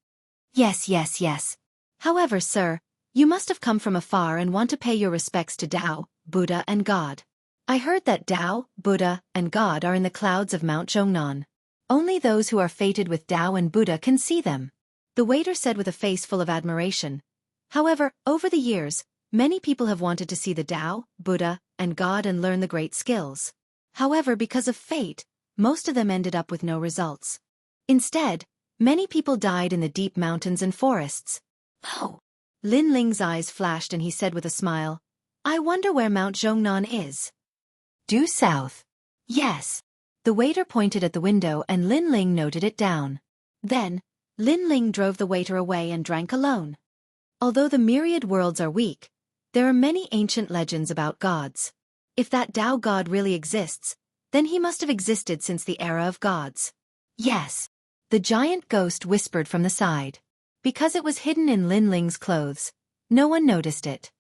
Speaker 1: Yes, yes, yes. However, sir, you must have come from afar and want to pay your respects to Tao, Buddha, and God. I heard that Tao, Buddha, and God are in the clouds of Mount Zhongnan. Only those who are fated with Tao and Buddha can see them," the waiter said with a face full of admiration. However, over the years, many people have wanted to see the Tao, Buddha, and God and learn the great skills. However, because of fate, most of them ended up with no results. Instead, many people died in the deep mountains and forests. "Oh." Lin Ling's eyes flashed and he said with a smile, "I wonder where Mount Zhongnan is." "Due south." "Yes." The waiter pointed at the window and Lin Ling noted it down. Then, Lin Ling drove the waiter away and drank alone. Although the myriad worlds are weak, there are many ancient legends about gods. If that Tao god really exists, then he must have existed since the era of gods. Yes. The giant ghost whispered from the side. Because it was hidden in Lin Ling's clothes, no one noticed it.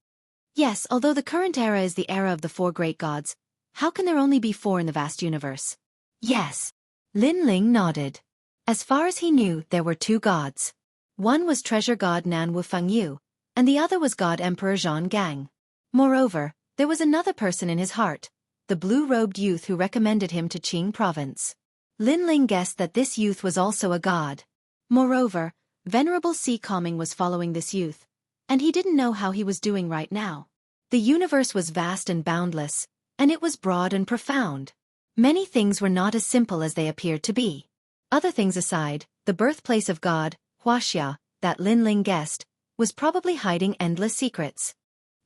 Speaker 1: Yes, although the current era is the era of the four great gods, how can there only be four in the vast universe? Yes. Lin Ling nodded. As far as he knew, there were two gods. One was treasure god Nan Wu Fengyu, and the other was god Emperor Zhang Gang. Moreover, there was another person in his heart, the blue-robed youth who recommended him to Qing province. Lin Ling guessed that this youth was also a god. Moreover, Venerable Si Calming was following this youth, and he didn't know how he was doing right now. The universe was vast and boundless, and it was broad and profound. Many things were not as simple as they appeared to be. Other things aside, the birthplace of God, Wuxia, that Lin Ling guessed, was probably hiding endless secrets.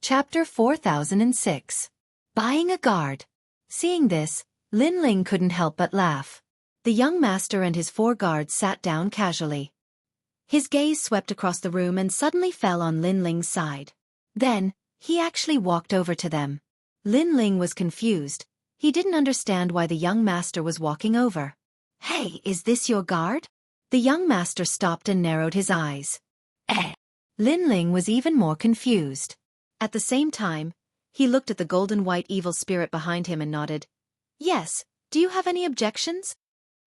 Speaker 1: Chapter 4006. Buying a guard. Seeing this, Lin Ling couldn't help but laugh. The young master and his 4 guards sat down casually. His gaze swept across the room and suddenly fell on Lin Ling's side. Then, he actually walked over to them. Lin Ling was confused. He didn't understand why the young master was walking over. "Hey, is this your guard?" The young master stopped and narrowed his eyes. Lin Ling was even more confused. At the same time, he looked at the golden-white evil spirit behind him and nodded. "Yes, do you have any objections?"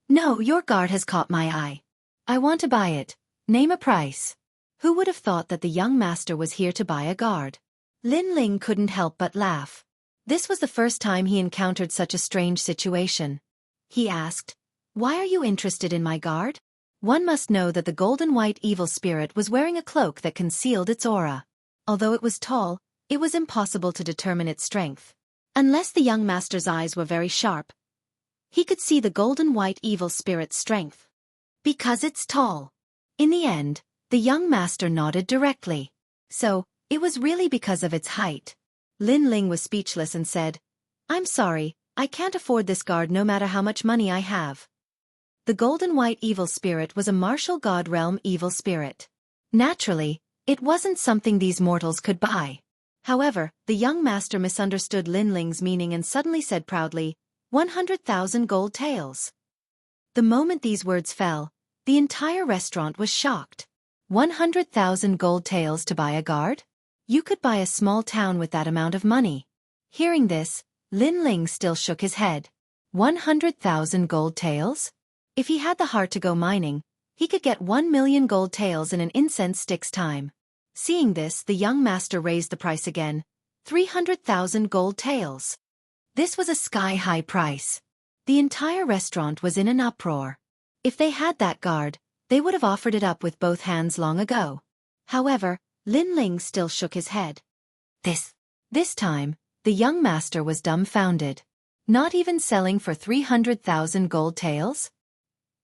Speaker 1: "No, your guard has caught my eye. I want to buy it. Name a price." Who would have thought that the young master was here to buy a guard? Lin Ling couldn't help but laugh. This was the first time he encountered such a strange situation. He asked, "Why are you interested in my guard?" One must know that the golden white evil spirit was wearing a cloak that concealed its aura. Although it was tall, it was impossible to determine its strength. Unless the young master's eyes were very sharp, he could see the golden white evil spirit's strength. Because it's tall. In the end, the young master nodded directly. So, it was really because of its height. Lin Ling was speechless and said, "I'm sorry, I can't afford this guard no matter how much money I have." The golden white evil spirit was a martial god realm evil spirit. Naturally, it wasn't something these mortals could buy. However, the young master misunderstood Lin Ling's meaning and suddenly said proudly, 100,000 gold taels. The moment these words fell, the entire restaurant was shocked. 100,000 gold taels to buy a guard? You could buy a small town with that amount of money. Hearing this, Lin Ling still shook his head. 100,000 gold taels? If he had the heart to go mining, he could get 1 million gold taels in an incense stick's time. Seeing this, the young master raised the price again. 300,000 gold taels. This was a sky-high price. The entire restaurant was in an uproar. If they had that guard, they would have offered it up with both hands long ago. However, Lin Ling still shook his head. This time, the young master was dumbfounded. Not even selling for 300,000 gold taels?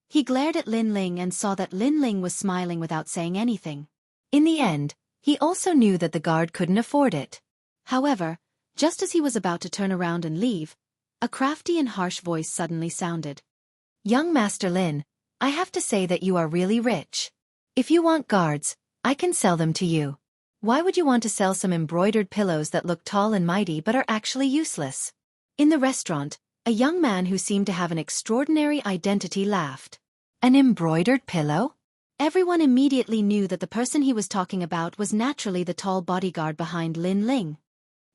Speaker 1: He glared at Lin Ling and saw that Lin Ling was smiling without saying anything. In the end, he also knew that the guard couldn't afford it. However, just as he was about to turn around and leave, a crafty and harsh voice suddenly sounded. "Young Master Lin, I have to say that you are really rich. If you want guards, I can sell them to you. Why would you want to sell some embroidered pillows that look tall and mighty but are actually useless?" In the restaurant, a young man who seemed to have an extraordinary identity laughed. An embroidered pillow? Everyone immediately knew that the person he was talking about was naturally the tall bodyguard behind Lin Ling.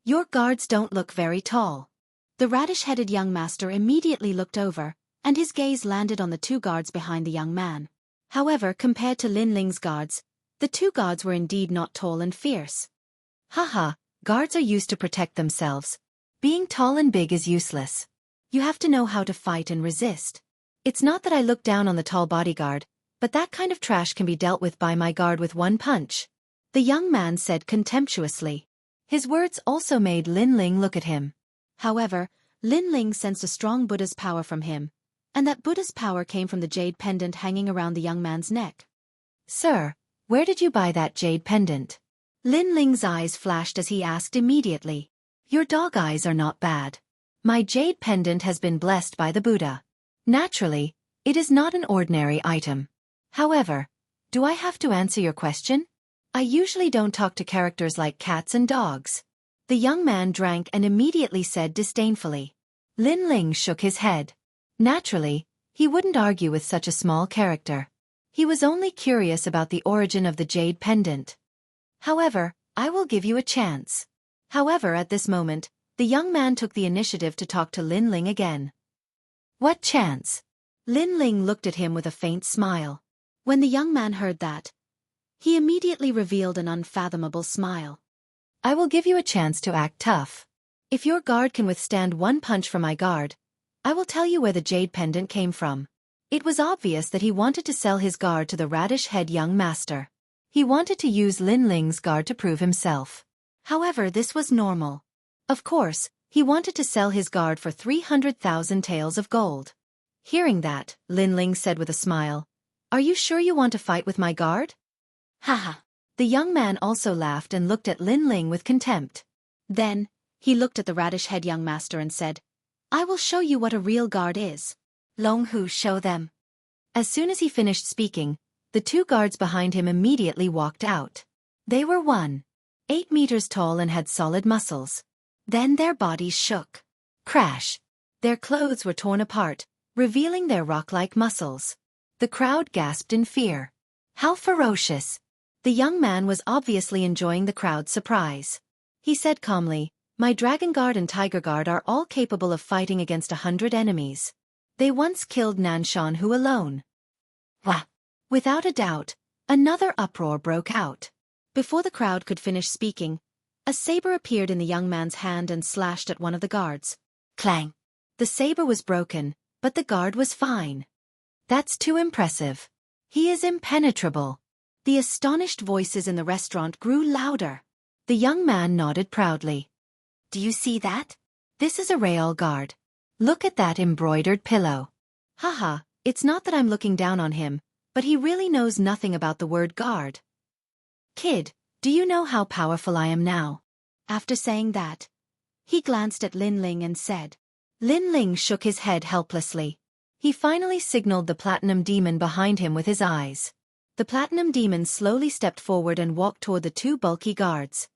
Speaker 1: "Your guards don't look very tall." The radish-headed young master immediately looked over, and his gaze landed on the two guards behind the young man. However, compared to Lin Ling's guards, the two guards were indeed not tall and fierce. Haha, guards are used to protect themselves. Being tall and big is useless. You have to know how to fight and resist. It's not that I look down on the tall bodyguard, but that kind of trash can be dealt with by my guard with one punch," the young man said contemptuously. His words also made Lin Ling look at him. However, Lin Ling sensed a strong Buddha's power from him, and that Buddha's power came from the jade pendant hanging around the young man's neck. "Sir, where did you buy that jade pendant?" Lin Ling's eyes flashed as he asked immediately. "Your dog eyes are not bad. My jade pendant has been blessed by the Buddha. Naturally, it is not an ordinary item. However, do I have to answer your question? I usually don't talk to characters like cats and dogs." The young man drank and immediately said disdainfully. Lin Ling shook his head. Naturally, he wouldn't argue with such a small character. He was only curious about the origin of the jade pendant. "However, I will give you a chance." However, at this moment, the young man took the initiative to talk to Lin Ling again. "What chance?" Lin Ling looked at him with a faint smile. When the young man heard that, he immediately revealed an unfathomable smile. "I will give you a chance to act tough. If your guard can withstand one punch from my guard, I will tell you where the jade pendant came from." It was obvious that he wanted to sell his guard to the radish-head young master. He wanted to use Lin Ling's guard to prove himself. However, this was normal. Of course, he wanted to sell his guard for 300,000 taels of gold. Hearing that, Lin Ling said with a smile, "Are you sure you want to fight with my guard?" Haha. The young man also laughed and looked at Lin Ling with contempt. Then, he looked at the radish-head young master and said, "I will show you what a real guard is. Long Hu, show them." As soon as he finished speaking, the two guards behind him immediately walked out. They were 1.8 meters tall and had solid muscles. Then their bodies shook. Crash! Their clothes were torn apart, revealing their rock-like muscles. The crowd gasped in fear. How ferocious! The young man was obviously enjoying the crowd's surprise. He said calmly, "My Dragon Guard and Tiger Guard are all capable of fighting against 100 enemies. They once killed Nanshan Hu alone." Wah! Without a doubt, Another uproar broke out. Before the crowd could finish speaking, a saber appeared in the young man's hand and slashed at one of the guards. Clang! The saber was broken, but the guard was fine. That's too impressive. He is impenetrable. The astonished voices in the restaurant grew louder. The young man nodded proudly. Do you see that? This is a real guard. Look at that embroidered pillow. Haha, it's not that I'm looking down on him, but he really knows nothing about the word guard. Kid, do you know how powerful I am now? After saying that, he glanced at Lin Ling and said. Lin Ling shook his head helplessly. He finally signaled the platinum demon behind him with his eyes. The platinum demon slowly stepped forward and walked toward the two bulky guards.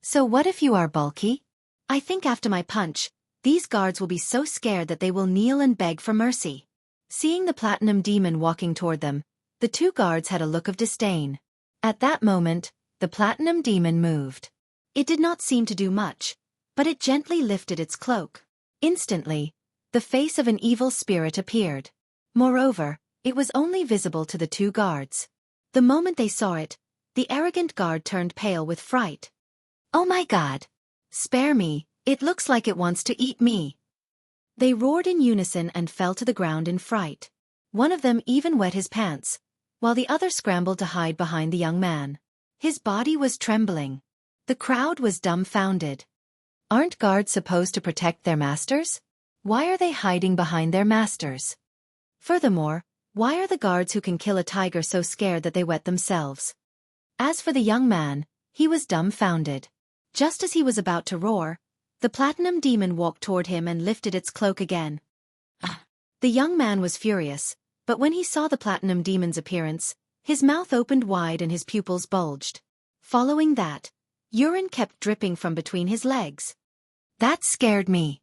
Speaker 1: So what if you are bulky? I think after my punch, these guards will be so scared that they will kneel and beg for mercy. Seeing the platinum demon walking toward them, the two guards had a look of disdain. At that moment, the platinum demon moved. It did not seem to do much, but it gently lifted its cloak. Instantly, the face of an evil spirit appeared. Moreover, it was only visible to the two guards. The moment they saw it, the arrogant guard turned pale with fright. Oh my God! Spare me, it looks like it wants to eat me. They roared in unison and fell to the ground in fright. One of them even wet his pants, while the other scrambled to hide behind the young man. His body was trembling. The crowd was dumbfounded. Aren't guards supposed to protect their masters? Why are they hiding behind their masters? Furthermore, why are the guards who can kill a tiger so scared that they wet themselves? As for the young man, he was dumbfounded. Just as he was about to roar, the platinum demon walked toward him and lifted its cloak again. The young man was furious, but when he saw the platinum demon's appearance, his mouth opened wide and his pupils bulged. Following that, urine kept dripping from between his legs. That scared me.